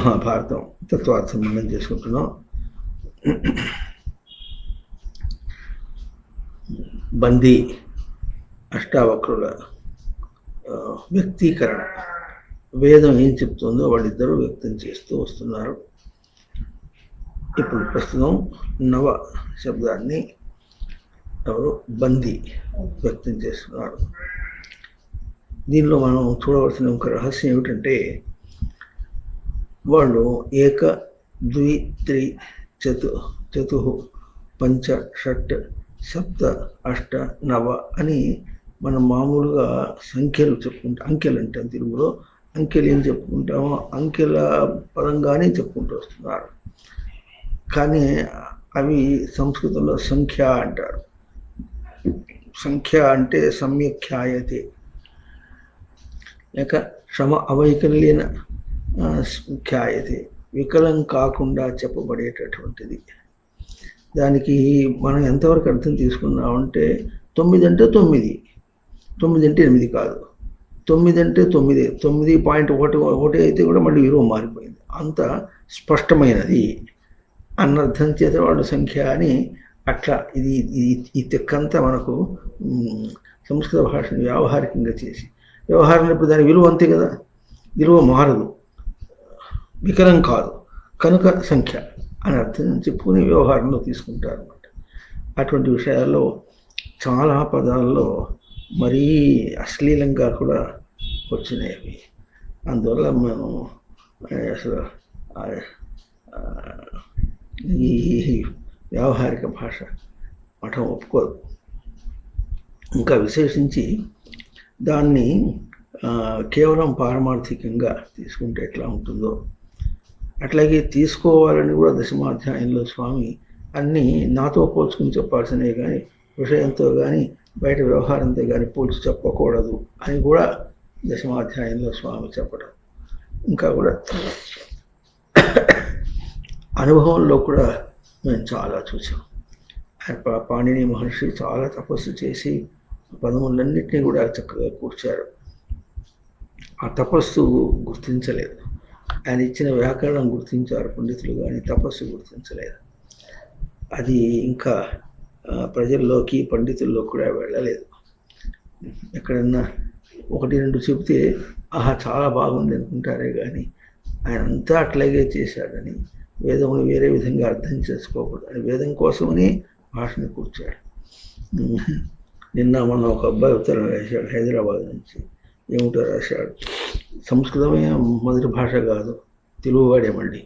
మహాభారతం తత్వార్థ సంబంధం చేసుకుంటున్నాం. బందీ అష్టావక్రుల వ్యక్తీకరణ, వేదం ఏం చెప్తుందో వాళ్ళిద్దరూ వ్యక్తం చేస్తూ వస్తున్నారు. ఇప్పుడు ప్రస్తుతం నవ శబ్దాన్ని ఎవరు బందీ వ్యక్తం చేస్తున్నారు. దీనిలో మనం చూడవలసిన ఒక రహస్యం ఏమిటంటే, వాళ్ళు ఏక ద్వి త్రి చతు పంచ షట్ సప్త అష్ట నవ అని మనం మామూలుగా సంఖ్యలు చెప్పుకుంటాం. అంకెలు అంటాం తెలుగులో. అంకెలు ఏం చెప్పుకుంటామో అంకెల పరంగానే చెప్పుకుంటూ వస్తున్నారు. కానీ అవి సంస్కృతంలో సంఖ్య అంటారు. సంఖ్య అంటే సమ్యఖ్యాయతే, లేక శ్రమ అవైకల్యన ఖ్యాయతే, వికలం కాకుండా చెప్పబడేటటువంటిది. దానికి మనం ఎంతవరకు అర్థం తీసుకున్నామంటే 9 అంటే 9, 9 అంటే 8 కాదు, 9 అంటే 9, 9.1 అయితే కూడా మళ్ళీ విలువ మారిపోయింది. అంత స్పష్టమైనది అన్నర్థం చేత వాడు సంఖ్య అని అట్లా ఇది ఈ తెక్కంతా మనకు సంస్కృత భాషను వ్యావహారికంగా చేసి, వ్యవహారంలో ఇప్పుడు దాని విలువ అంతే కదా, విలువ మారదు, వికలం కాదు కనుక సంఖ్య అని అర్థం చెప్పుకుని వ్యవహారంలో తీసుకుంటారు అన్నమాట. అటువంటి విషయాల్లో చాలా పదాల్లో మరీ అశ్లీలంగా కూడా వచ్చినాయి అవి. అందువల్ల మనం అసలు ఈ వ్యావహారిక భాష మఠం ఒప్పుకోదు. ఇంకా విశేషించి దాన్ని కేవలం పారమార్థికంగా తీసుకుంటే ఎట్లా ఉంటుందో అట్లాగే తీసుకోవాలని కూడా దశమాధ్యాయంలో స్వామి అన్నీ నాతో పోల్చుకుని చెప్పాల్సినవి కానీ విషయంతో కానీ బయట వ్యవహారంతో కానీ పోల్చి చెప్పకూడదు అని కూడా దశమాధ్యాయంలో స్వామి చెప్పడం. ఇంకా కూడా అనుభవంలో కూడా మేము చాలా చూసాం. పాణిని మహర్షి చాలా తపస్సు చేసి పదములన్నింటినీ కూడా చక్కగా కూర్చారు. ఆ తపస్సు గుర్తించలేదు. ఆయన ఇచ్చిన వ్యాకరణం గుర్తించారు పండితులు, కానీ తపస్సు గుర్తించలేదు. అది ఇంకా ప్రజల్లోకి పండితుల్లో కూడా వెళ్ళలేదు. ఎక్కడన్నా 1-2 చెబితే ఆహా చాలా బాగుంది అనుకుంటారే కానీ ఆయన అంతా అట్లాగే చేశాడని, వేదమును వేరే విధంగా అర్థం చేసుకోకూడదు అని వేదం కోసమని భాషను కూర్చాడు. నిన్న మన ఒక అబ్బాయి ఉత్తరం రాశాడు హైదరాబాద్ నుంచి. ఏమిటో రాశాడు, సంస్కృతమే మొదటి భాష కాదు, తెలుగువాడే మళ్ళీ,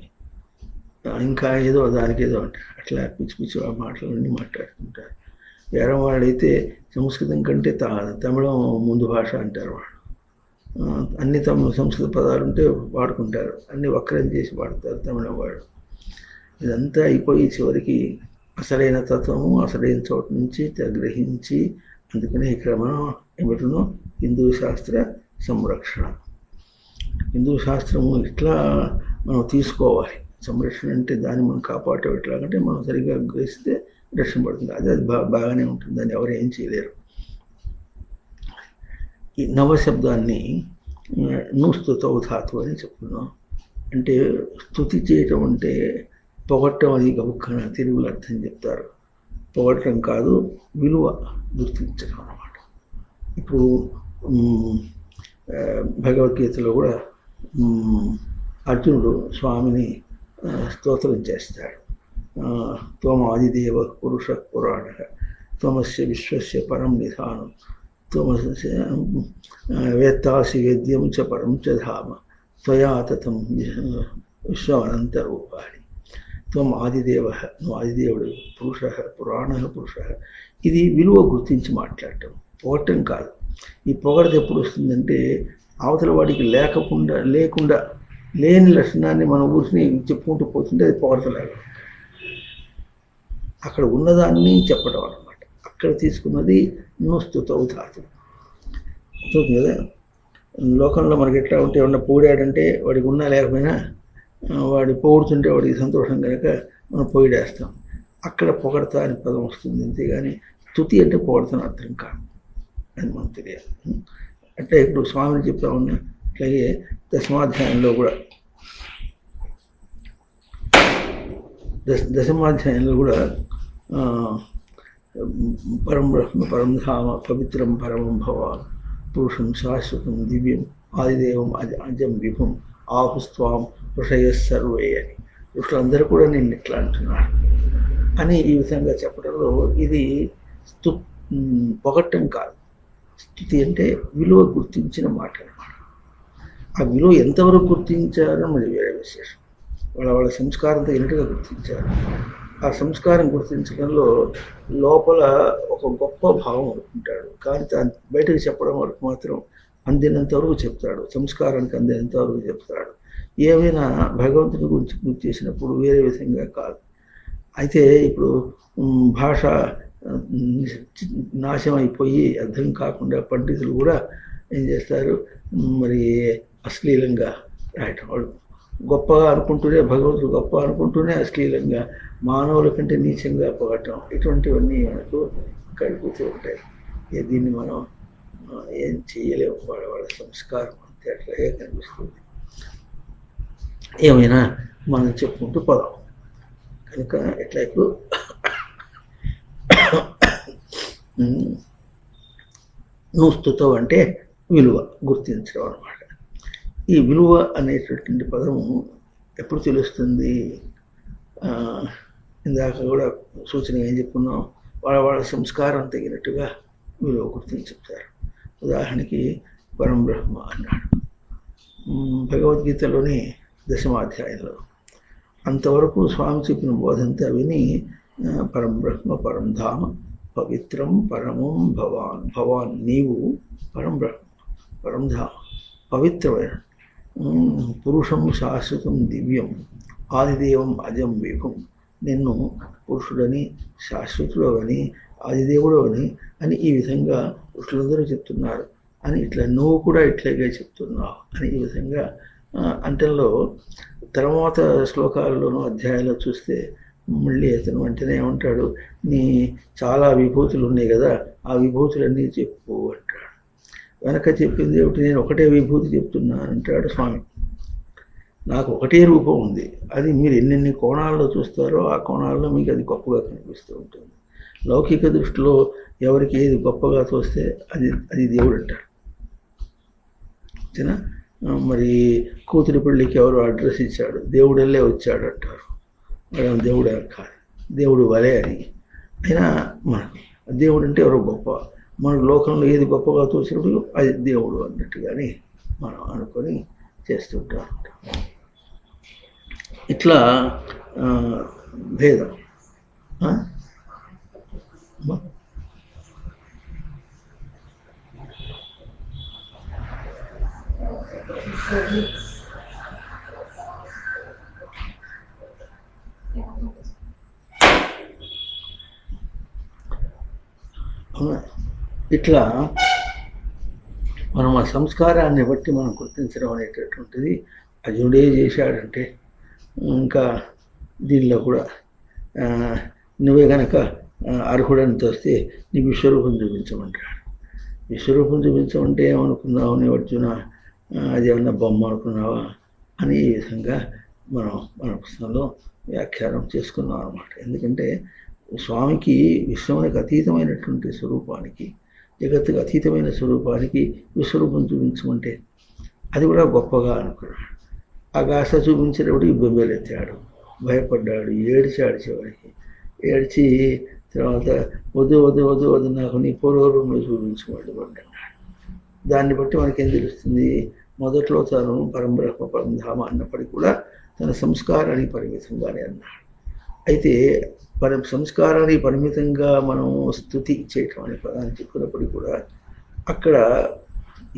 ఇంకా ఏదో దానికి ఏదో అంటారు. అట్లా పిచ్చి పిచ్చి మాటలన్నీ మాట్లాడుతుంటారు. వేరే వాళ్ళైతే సంస్కృతం కంటే తమిళం ముందు భాష అంటారు వాళ్ళు. అన్ని సంస్కృత పదాలు ఉంటే వాడుకుంటారు, అన్ని వక్రం చేసి వాడతారు తమిళం వాళ్ళు. ఇదంతా అయిపోయి చివరికి అసలైన తత్వము అసలైన చోటు నుంచి గ్రహించి, అందుకనే ఇక్కడ మనం ఏమిటనో హిందూ శాస్త్ర సంరక్షణ, హిందూ శాస్త్రము ఇట్లా మనం తీసుకోవాలి. సంరక్షణ అంటే దాన్ని మనం కాపాడటం ఎట్లాగంటే మనం సరిగ్గా గ్రహిస్తే రక్షణ పడుతుంది. అది బాగానే ఉంటుంది, దాన్ని ఎవరు ఏం చేయలేరు. ఈ నవశబ్దాన్ని నుస్తుతౌ ధాతు అని చెప్తున్నాం. అంటే స్తుతి చేయటం అంటే పొగట్టం అని గబుక్కన తెలుగులో అర్థం చెప్తారు. పొగట్టం కాదు, విలువ గుర్తించడం అన్నమాట. ఇప్పుడు భగవద్గీతలో కూడా అర్జునుడు స్వామిని స్తోత్రం చేస్తాడు. త్వమాదిదేవ పురుష పురాణ త్వమస్య విశ్వస్య పరం నిధానం త్వమస్య వేత్తాసి వేద్యం చ పరం చ ధామ త్వయా తతం విశ్వానంతరూపాణి. త్వం ఆదిదేవ, నువ్వు ఆదిదేవుడు, పురుష పురాణ పురుష. ఇది విలువ గుర్తించి మాట్లాడటం, పొగట్టం కాదు. ఈ పొగడత ఎప్పుడు వస్తుందంటే అవతల వాడికి లేకుండా లేని లక్షణాన్ని మనం ఊరిని చెప్పుకుంటూ పోతుంటే అది పొగడతలాగా. అక్కడ ఉన్నదాన్ని చెప్పడం అన్నమాట. అక్కడ తీసుకున్నది నుస్తుతౌ ధాతు అవుతుంది కదా. లోకంలో మనకి ఎట్లా ఉంటే ఏమన్నా పొగిడాడంటే వాడికి ఉన్నా లేకపోయినా వాడి పొగుడుతుంటే వాడికి సంతోషం కనుక మనం పొగిడేస్తాం. అక్కడ పొగడతా అని పదం వస్తుంది, అంతేగాని స్తుతి అంటే పొగడతాను అర్థం కాదు అని మనకు తెలియాలి. అంటే ఇప్పుడు స్వామిని చెప్తా ఉన్నా. అట్లాగే దశమాధ్యాయంలో కూడా దశమాధ్యాయంలో కూడా పరం బ్రహ్మ పరం ధామ పవిత్రం పరమం భవాన్ పురుషం శాశ్వతం దివ్యం ఆదిదేవం అజం విభుం ఆహుస్వాం ఋషయ సర్వే అని ఋషులందరూ కూడా నేను ఇట్లా అంటున్నాను అని ఈ విధంగా చెప్పడంలో ఇది పొగట్టం కాదు. స్తుతి అంటే విలువ గుర్తించిన మాట అన్నమాట. ఆ విలువ ఎంతవరకు గుర్తించారో మరి వేరే విశేషం. వాళ్ళ సంస్కారం తగినట్టుగా గుర్తించారు. ఆ సంస్కారం గుర్తించడంలో లోపల ఒక గొప్ప భావం అనుకుంటాడు, కానీ బయటకు చెప్పడం వరకు మాత్రం అందినంత వరకు చెప్తాడు, సంస్కారానికి అందినంత వరకు చెప్తాడు. ఏమైనా భగవంతుని గురించి గుర్తు చేసినప్పుడు వేరే విధంగా కాదు. అయితే ఇప్పుడు భాష నాశనం అయిపోయి అర్థం కాకుండా పండితులు కూడా ఏం చేస్తారు, మరి అశ్లీలంగా రాయటం. వాళ్ళు గొప్పగా అనుకుంటూనే, భగవంతుడు గొప్ప అనుకుంటూనే అశ్లీలంగా, మానవుల కంటే నీచంగా పొగటం, ఇటువంటివన్నీ మనకు గడిపోతూ ఉంటాయి. దీన్ని మనం ఏం చేయలేము. వాళ్ళ సంస్కారం అంతే అట్లాగే కనిపిస్తుంది. ఏమైనా మనం చెప్పుకుంటూ పోదాం. కనుక ఎట్లా ఇప్పుడు నువ్వు స్తుతం అంటే విలువ గుర్తించడం అన్నమాట. ఈ విలువ అనేటటువంటి పదము ఎప్పుడు తెలుస్తుంది? ఇందాక కూడా సూచన ఏం చెప్పుకున్నాం, వాళ్ళ సంస్కారం తగినట్టుగా విలువ గుర్తించి చెప్తారు. ఉదాహరణకి పరం బ్రహ్మ అన్నాడు భగవద్గీతలోని దశమాధ్యాయంలో. అంతవరకు స్వామి చెప్పిన బోధంతా విని పరం బ్రహ్మ పరం ధామ పవిత్రం పరమం భవాన్, భవాన్ నీవు పరం బ్రహ్మ పరం ధామ పవిత్రమైన పురుషం శాశ్వతం దివ్యం ఆదిదేవం అజం విభుం, నిన్ను పురుషుడని శాశ్వతుడు అని ఆదిదేవుడు అని ఈ విధంగా పురుషులందరూ చెప్తున్నారు అని, ఇట్లా నువ్వు కూడా ఇట్లాగే చెప్తున్నావు అని ఈ విధంగా అంటంలో తర్వాత శ్లోకాల్లోనూ అధ్యాయాల్లో చూస్తే మళ్ళీ అతను వెంటనే ఏమంటాడు, నీ చాలా విభూతులు ఉన్నాయి కదా, ఆ విభూతులన్నీ చెప్పు అంటాడు. వెనక చెప్పింది ఏమిటి, నేను ఒకటే విభూతి చెప్తున్నాను అంటాడు స్వామి. నాకు ఒకటే రూపం ఉంది, అది మీరు ఎన్నెన్ని కోణాల్లో చూస్తారో ఆ కోణాల్లో మీకు అది గొప్పగా కనిపిస్తూ ఉంటుంది. లౌకిక దృష్టిలో ఎవరికి ఏది గొప్పగా తోస్తే అది దేవుడు అంటారు. అంతేనా? మరి కూతురి పెళ్ళికి ఎవరు అడ్రస్ ఇచ్చాడు, దేవుడల్లే వచ్చాడు అంటారు. మనం దేవుడు కాదు, దేవుడు వలే అని. అయినా మనకు దేవుడు అంటే ఎవరో గొప్ప, మనకు లోకంలో ఏది గొప్పగా తోచినప్పుడు అది దేవుడు అన్నట్టుగాని మనం అనుకొని చేస్తుంటాం. ఇట్లా భేదం. ఇట్లా మనం ఆ సంస్కారాన్ని బట్టి మనం గుర్తించడం అనేటటువంటిది అర్జునుడే చేశాడంటే, ఇంకా దీనిలో కూడా నువ్వే కనుక అర్హుడని తోస్తే నీ విశ్వరూపం చూపించమంటాడు. విశ్వరూపం చూపించమంటే ఏమనుకున్నావు నీ అర్జున, అది ఏమన్నా బొమ్మ అనుకున్నావా అని ఈ విధంగా మన పుస్తకంలో వ్యాఖ్యానం చేసుకున్నాం అన్నమాట. ఎందుకంటే స్వామికి విశ్వానికి అతీతమైనటువంటి స్వరూపానికి, జగత్తుకు అతీతమైన స్వరూపానికి విశ్వరూపం చూపించమంటే అది కూడా గొప్పగా అనుకున్నాడు. ఆ గాస చూపించేటప్పుడు బొమ్మలెత్తాడు, భయపడ్డాడు, ఏడ్చాడు. చివరికి ఏడ్చి తర్వాత వద్దు వద్దు వద్దు వద్దు నాకు నీ పూర్వరూపంలో చూపించమండి అన్నాడు. దాన్ని బట్టి మనకేం తెలుస్తుంది, మొదట్లో తాను పరంబ్రహ్మ పరంధామ అన్నప్పటికీ కూడా తన సంస్కారానికి పరిమితంగానే అన్నాడు. అయితే సంస్కారానికి పరిమితంగా మనం స్థుతి చేయటం అనే పదాన్ని చెప్పినప్పటికీ కూడా అక్కడ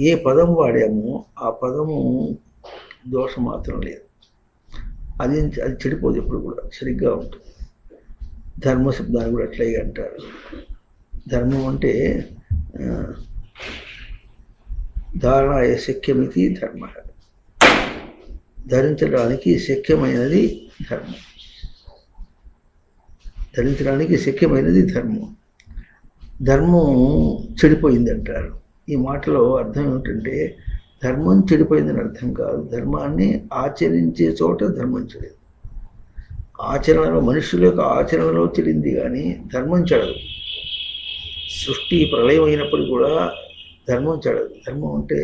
ఏ పదం వాడామో ఆ పదము దోషం మాత్రం లేదు, అది చెడిపోదు, ఎప్పుడు కూడా సరిగ్గా ఉంటుంది. ధర్మ శబ్దాన్ని కూడా అట్లాగే అంటారు. ధర్మం అంటే ధారణాయ శక్యమితి ధర్మ, ధరించడానికి శక్యమైనది ధర్మం, ధరించడానికి శక్యమైనది ధర్మం. ధర్మం చెడిపోయింది అంటారు. ఈ మాటలో అర్థం ఏమిటంటే ధర్మం చెడిపోయిందని అర్థం కాదు, ధర్మాన్ని ఆచరించే చోట ధర్మం చెడేది. ఆచరణలో మనుషుల యొక్క ఆచరణలో చెడింది కానీ ధర్మం చెడదు. సృష్టి ప్రళయం అయినప్పుడు కూడా ధర్మం చెడదు. ధర్మం అంటే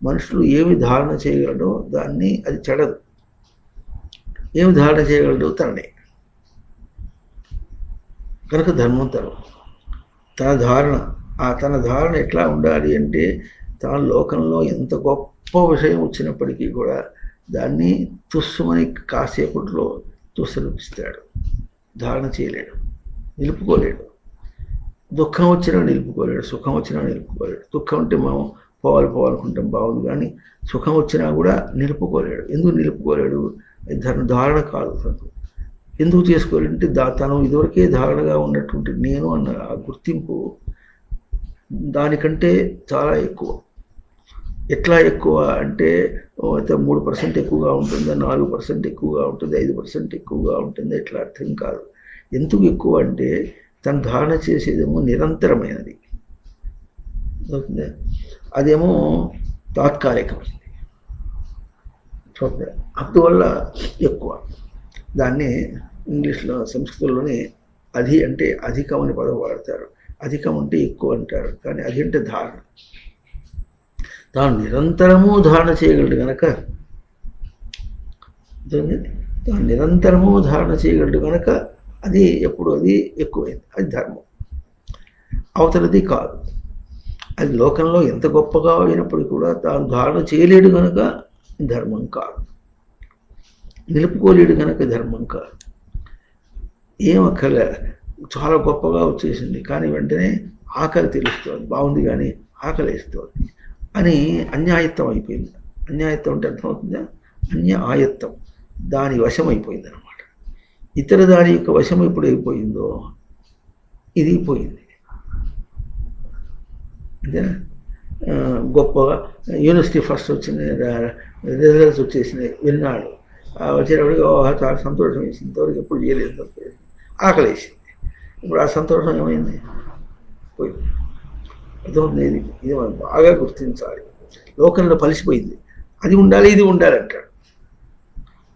మనుషులు ఏమి ధారణ చేయగలడో దాన్ని అది చెడదు. ఏమి ధారణ చేయగలడో తననే, కనుక ధర్మం తన ధారణ. తన ధారణ ఎట్లా ఉండాలి అంటే తాను లోకంలో ఎంత గొప్ప విషయం వచ్చినప్పటికీ కూడా దాన్ని తుస్సుమని కాసేపట్లో తుస్సనిపిస్తాడు. ధారణ చేయలేడు, నిలుపుకోలేడు. దుఃఖం వచ్చినా నిలుపుకోలేడు, సుఖం వచ్చినా నిలుపుకోలేడు. దుఃఖం అంటే మనం పోవాలనుకుంటాం, బాగుంది, కానీ సుఖం వచ్చినా కూడా నిలుపుకోలేడు. ఎందుకు నిలుపుకోలేడు? ధారణ కాదు. ఎందుకు చేసుకోవాలంటే తను ఇదివరకే ధారణగా ఉన్నటువంటి నేను అన్న ఆ గుర్తింపు దానికంటే చాలా ఎక్కువ. ఎట్లా ఎక్కువ అంటే 3% ఎక్కువగా ఉంటుందా, 4% ఎక్కువగా ఉంటుంది, 5% ఎక్కువగా ఉంటుంది, ఎట్లా అర్థం కాదు. ఎందుకు ఎక్కువ అంటే తను ధారణ చేసేదేమో నిరంతరమైనది, అదేమో తాత్కాలికమైనది. అందువల్ల ఎక్కువ. దాన్ని ఇంగ్లీష్లో సంస్కృతంలోనే అధి అంటే అధికం అని పదం వాడతారు. అధికం అంటే ఎక్కువ అంటారు, కానీ అది అంటే ధారణ. తాను నిరంతరము ధారణ చేయగలడు కనుక అది ఎప్పుడు అది ఎక్కువైంది. అది ధర్మం. అవతలది కాదు. అది లోకంలో ఎంత గొప్పగా అయినప్పటికీ కూడా తాను ధారణ చేయలేడు కనుక ధర్మం కాదు. నిలుపుకోలేడు కనుక ధర్మం కాదు. ఏమక్కర్లే, చాలా గొప్పగా వచ్చేసింది కానీ వెంటనే ఆకలి తెలుస్తుంది, బాగుంది కానీ ఆకలి వేస్తుంది అని అన్యాయత్వం అయిపోయింది. అన్యాయత్వం అంటే అర్థమవుతుందా? ఆయత్తం, దాని వశం అయిపోయింది అనమాట. ఇతర దాని యొక్క వశం ఎప్పుడు అయిపోయిందో ఇది పోయింది. అంతేనా? గొప్పగా యూనివర్సిటీ ఫస్ట్ వచ్చింది, రిజల్ట్స్ వచ్చేసినాయి, విన్నాడు. వచ్చేటప్పటికి చాలా సంతోషం వేసింది. ఇంతవరకు ఎప్పుడు చేయలేదు, ఆకలి వేసింది. ఇప్పుడు ఆ సంతోషం ఏమైంది? పోయింది. అర్థమవుతుంది. ఇది మనం బాగా గుర్తించాలి. లోకంలో కలిసిపోయింది. అది ఉండాలి, ఇది ఉండాలి అంటాడు.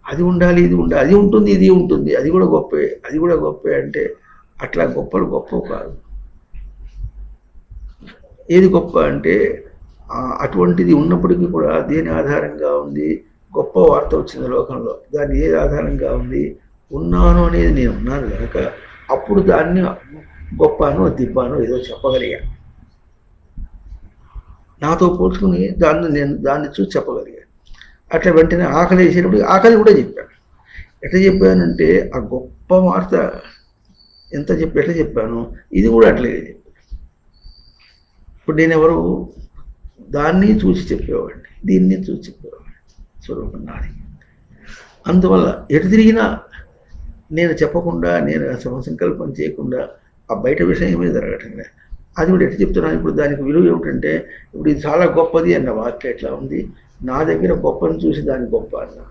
అది ఉండాలి, ఇది ఉండాలి, అది ఉంటుంది, ఇది ఉంటుంది, అది కూడా గొప్పే, అది కూడా గొప్పే అంటే అట్లా గొప్పలు గొప్ప కాదు. ఏది గొప్ప అంటే అటువంటిది ఉన్నప్పటికీ కూడా దేని ఆధారంగా ఉంది? గొప్ప వార్త వచ్చింది లోకంలో, దాన్ని ఏది ఆధారంగా ఉంది? ఉన్నాను అనేది నేను ఉన్నాను కనుక అప్పుడు దాన్ని గొప్పనో దిబ్బానో ఏదో చెప్పగలిగాను. నాతో పోల్చుకుని దాన్ని చూసి చెప్పగలిగాను. అట్లా వెంటనే ఆకలి వేసేటప్పుడు ఆకలి కూడా చెప్పాను. ఎట్లా చెప్పానంటే ఆ గొప్ప వార్త ఎట్లా చెప్పాను, ఇది కూడా అట్లాగే చెప్పాను. ఇప్పుడు నేను ఎవరు? దాన్ని చూసి చెప్పేవాడిని, దీన్ని చూసి చెప్పేవాడిని. స్వరూపం నాది. అందువల్ల ఎటు తిరిగినా నేను చెప్పకుండా, నేను సంకల్పం చేయకుండా ఆ బయట విషయం ఏమీ జరగటం లేదు. అది కూడా ఎట్లా చెప్తున్నాను? ఇప్పుడు దానికి విలువ ఏమిటంటే, ఇప్పుడు ఇది చాలా గొప్పది అన్న వాక్యం ఎట్లా ఉంది? నా దగ్గర గొప్పని చూసి దాన్ని గొప్ప అన్నా.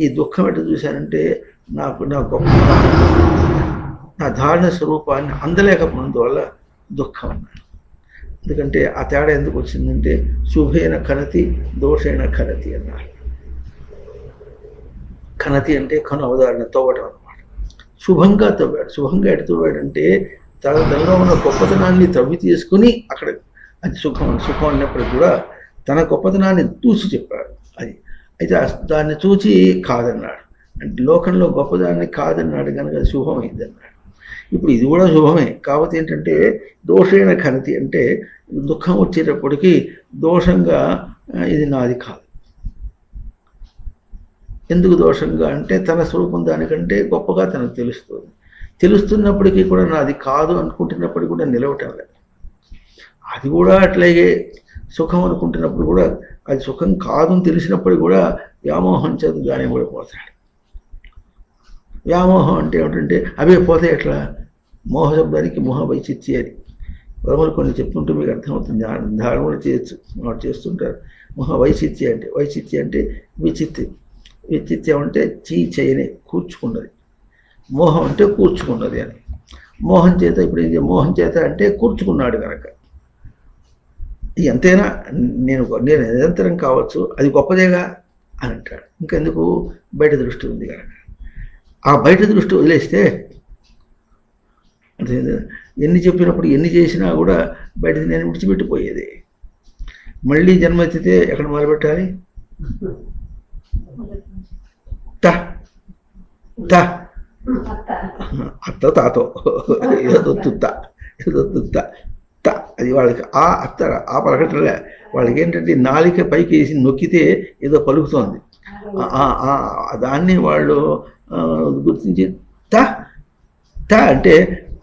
ఈ దుఃఖం ఎట్లా చూశానంటే నా గొప్ప నా ధారణ స్వరూపాన్ని అందలేకపోయినందువల్ల దుఃఖం అన్నాను. ఎందుకంటే ఆ తేడా ఎందుకు వచ్చిందంటే శుభేన ఖనతి దోషేణ ఖనతి అన్నారు. ఖనతి అంటే కను అవధారణ, తవ్వటం అనమాట. శుభంగా తవ్వాడు. శుభంగా ఎటు తవ్వాడంటే తనలో ఉన్న గొప్పతనాన్ని తవ్వి తీసుకుని అక్కడ అది సుఖం అన్నప్పుడు కూడా తన గొప్పతనాన్ని చూసి చెప్పాడు. అది అయితే దాన్ని చూచి కాదన్నాడు. అంటే లోకంలో గొప్పదాన్ని కాదన్నాడు కనుక అది శుభమైంది అన్నాడు. ఇప్పుడు ఇది కూడా శుభమే. కాకపోతే ఏంటంటే దోషైన ఖనతి అంటే దుఃఖం వచ్చేటప్పటికి దోషంగా ఇది నాది కాదు. ఎందుకు దోషంగా అంటే తన స్వరూపం దానికంటే గొప్పగా తనకు తెలుస్తుంది. తెలుస్తున్నప్పటికీ కూడా నాది కాదు అనుకుంటున్నప్పటికీ కూడా నిలవటం లేదు. అది కూడా అట్లాగే సుఖం అనుకుంటున్నప్పుడు కూడా అది సుఖం కాదు అని తెలిసినప్పటికీ కూడా వ్యామోహం చేత గానే పడిపోతాడు. వ్యామోహం అంటే ఏమిటంటే అవే పోతే ఎట్లా? మోహ శబ్దానికి మోహ వైచిత్తి అని పదములు కొన్ని చెప్తుంటే మీకు అర్థమవుతుంది. ధారణ కూడా చేయొచ్చు, వాడు చేస్తుంటారు. మోహ వైచిత్తి అంటే విచిత్యం అంటే చేయని కూర్చుకున్నది. మోహం అంటే కూర్చుకున్నది అని. మోహం చేత ఇప్పుడు ఏం మోహం చేత అంటే కూర్చుకున్నాడు కనుక ఎంతైనా నేను నిరంతరం కావచ్చు, అది గొప్పదేగా. అని అంటాడు. ఇంకెందుకు? బయట దృష్టి ఉంది కనుక. ఆ బయట దృష్టి వదిలేస్తే అంటే ఎన్ని చెప్పినప్పుడు ఎన్ని చేసినా కూడా బయట నేను విడిచిపెట్టిపోయేది. మళ్ళీ జన్మ ఎత్తితే ఎక్కడ మొదలుపెట్టాలి? త త అత్త తాతో ఏదో తుత్త ఏదో తుత్త త అది వాళ్ళకి ఆ అత్త ఆ పలకటలే. వాళ్ళకి ఏంటంటే నాలిక పైకి వేసి నొక్కితే ఏదో పలుకుతోంది. దాన్ని వాళ్ళు గుర్తించి త త అంటే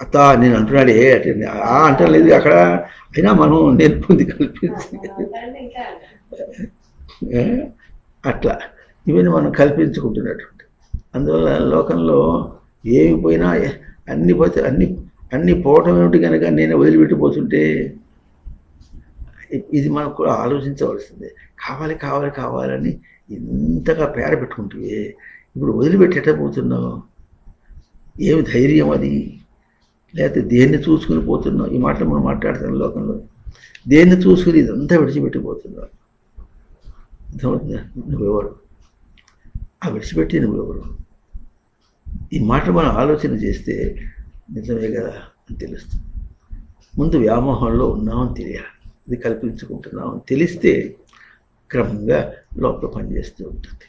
అత్త నేను అంటున్నాడే అంటే అంటలేదు అక్కడ. అయినా మనం నేర్పుంది కల్పించి అట్లా ఇవన్నీ మనం కల్పించుకుంటున్నటువంటి. అందువల్ల లోకంలో ఏమి పోయినా అన్ని పోతే అన్ని పోవటం ఏమిటి కనుక నేనే వదిలిపెట్టిపోతుంటే ఇది మనకు కూడా ఆలోచించవలసిందే. కావాలి కావాలి కావాలని ఇంతగా పేర పెట్టుకుంటే ఇప్పుడు వదిలిపెట్టేటపోతున్నావు. ఏమి ధైర్యం అది? లేకపోతే దేన్ని చూసుకుని పోతున్నావు? ఈ మాటలు మనం మాట్లాడుతున్నాం లోకంలో. దేన్ని చూసుకుని ఇదంతా విడిచిపెట్టిపోతున్నావు. నువ్వెవరు? ఆ విడిచిపెట్టి నువ్వెవరు? ఈ మాట మనం ఆలోచన చేస్తే నిజమే కదా అని తెలుస్తుంది. ముందు వ్యామోహంలో ఉన్నామని తెలియాలి. ఇది కల్పించుకుంటున్నామని తెలిస్తే క్రమంగా లోపల పనిచేస్తూ ఉంటుంది.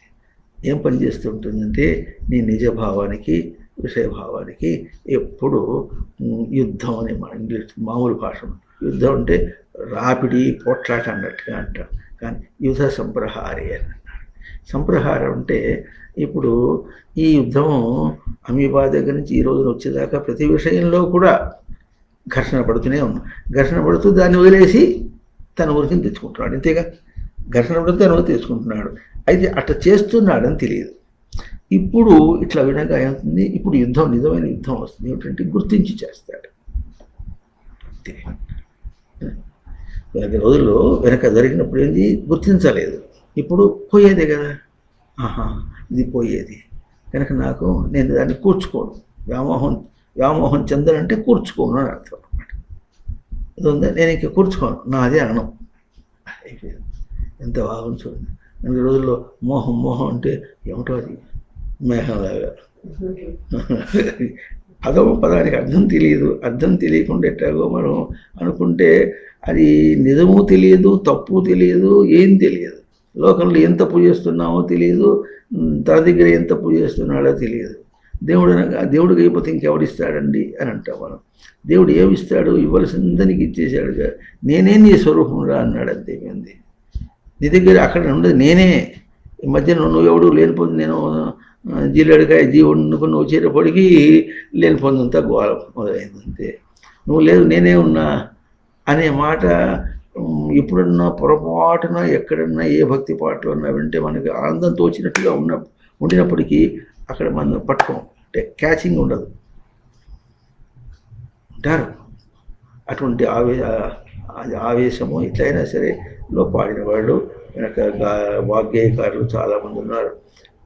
ఏం పనిచేస్తూ ఉంటుందంటే నీ నిజభావానికి విషయభావానికి ఎప్పుడు యుద్ధం అనే మన ఇంగ్లీష్ మామూలు భాష. యుద్ధం అంటే రాపిడి పోట్లాట అన్నట్టుగా అంటాం. కానీ యుధ సంప్రహారే అని అన్నారు. సంప్రహారం అంటే ఇప్పుడు ఈ యుద్ధం అమీబా దగ్గర నుంచి ఈ రోజున వచ్చేదాకా ప్రతి విషయంలో కూడా ఘర్షణ పడుతూనే ఉన్నాం. ఘర్షణ పడుతూ దాన్ని వదిలేసి తన ఊరికి తెచ్చుకుంటున్నాడు. అంతేగా, ఘర్షణ పడుతూ తన ఊరికి తెచ్చుకుంటున్నాడు. అయితే అట్లా చేస్తున్నాడని తెలియదు. ఇప్పుడు ఇట్లా వినగా ఏమవుతుంది? ఇప్పుడు యుద్ధం, నిజమైన యుద్ధం వస్తుంది. ఏమిటంటే గుర్తించి చేస్తాడు. రోజుల్లో వెనక జరిగినప్పుడు ఏంది? గుర్తించలేదు. ఇప్పుడు పోయేదే కదా. ఇది పోయేది కనుక నేను దాన్ని కూర్చుకోను. వ్యామోహం చెందనంటే కూర్చుకోను అని అర్థం అనమాట. ఇది ఉందా? నేను ఇంక కూర్చుకోను, నాదే అనం అయిపోయింది. ఎంత బాగుంది చూడండి. మనకి రోజుల్లో మోహం అంటే ఏమిటో అది మేఘంలాగా. పదానికి అర్థం తెలియదు. అర్థం తెలియకుండా ఎట్టాగో మనం అనుకుంటే అది నిజము తెలియదు, తప్పు తెలియదు, ఏం తెలియదు. లోకంలో ఎంత పూజిస్తున్నామో తెలియదు, తన దగ్గర ఎంత పూజిస్తున్నాడో తెలియదు. దేవుడికి అయిపోతే ఇంకెవడిస్తాడండి అని అంటాం మనం. దేవుడు ఏమిస్తాడు? ఇవ్వాల్సిందానికి ఇచ్చేసాడుగా. నేనే నీ స్వరూపం రా అన్నాడు. అంతేమైంది? నీ దగ్గర అక్కడ ఉండదు. నేనే ఈ మధ్య నువ్వు ఎవడు లేనిపోతుంది. నేను జీలడికాయ జీవుడుకు నువ్వు వచ్చేటప్పటికి లేనిపోతుందంతా గోళ మొదలైంది. అంతే. నువ్వు లేదు నేనే ఉన్నా అనే మాట ఎప్పుడన్నా పొరపాటున ఎక్కడన్నా ఏ భక్తి పాటలు ఉన్నా వింటే మనకి ఆనందం తోచినట్టుగా ఉండినప్పటికీ అక్కడ మనం పట్టుకోం. అంటే క్యాచింగ్ ఉండదు. ఉంటారు అటువంటి ఆవేశము. ఇట్లయినా సరే పాడిన వాళ్ళు వెనక వాగ్గేయకారులు చాలామంది ఉన్నారు.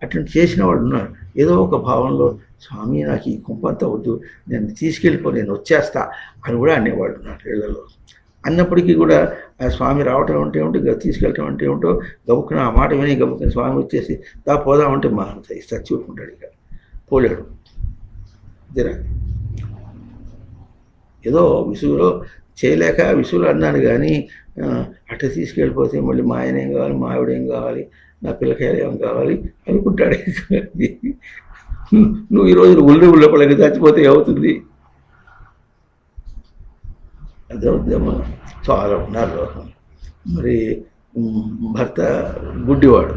అటువంటి చేసిన వాళ్ళు ఉన్నారు. ఏదో ఒక భావంలో స్వామి నాకు ఈ కుంపంతా వద్దు, నేను తీసుకెళ్ళిపో, నేను వచ్చేస్తా అని కూడా అనేవాళ్ళు ఉన్నారు ఇళ్లలో. అన్నప్పటికీ కూడా ఆ స్వామి రావటం అంటే ఏమిటో, తీసుకెళ్ళటం అంటే ఏమిటో, గబుక్కున ఆ మాట విని గబుక్కున స్వామి వచ్చేసి పోదామంటే మా చచ్చిపోతుంటాడు. ఇక పోలేడు. ఇద్దరా ఏదో విసుగులో చేయలేక విసుగులు అన్నాను. కానీ అట్లా తీసుకెళ్ళిపోతే మళ్ళీ మా ఆయన ఏం కావాలి, మా ఆవిడ ఏం కావాలి, నా పిల్లకాయలు ఏం కావాలి అనుకుంటాడు. నువ్వు ఈరోజు ఉల్లపలకి చచ్చిపోతే అవుతుంది. అర్థమవుతుందేమో. చాలా ఉన్నారు లోకం. మరి భర్త గుడ్డివాడు.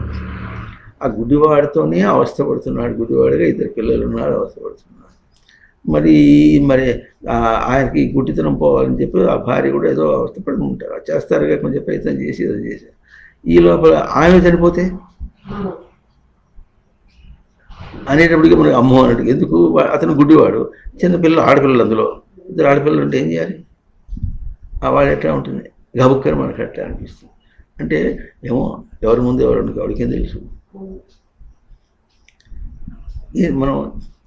ఆ గుడ్డివాడితోనే అవస్థపడుతున్నాడు. గుడ్డివాడిగా 2 పిల్లలు ఉన్నారు, అవస్థపడుతున్నాడు. మరి ఆయనకి గుడ్డితనం పోవాలని చెప్పి ఆ భార్య కూడా ఏదో అవస్థపడి ఉంటారు. చేస్తారుగా, కొంచెం ప్రయత్నం చేసి ఏదో చేశారు. ఈ లోపల ఆమె చనిపోతే అనేటప్పటికీ మనకి అమ్మో అన్నట్టు. ఎందుకు? అతను గుడ్డివాడు, చిన్నపిల్లలు ఆడపిల్లలు, అందులో 2 ఆడపిల్లలు ఉంటే ఏం చేయాలి? ఆ వాడు ఎట్లా ఉంటుంది? గబుక్కని మనకు అట్లా అనిపిస్తుంది. అంటే ఏమో ఎవరి ముందు ఎవరు ఎవరికేం తెలుసు. మనం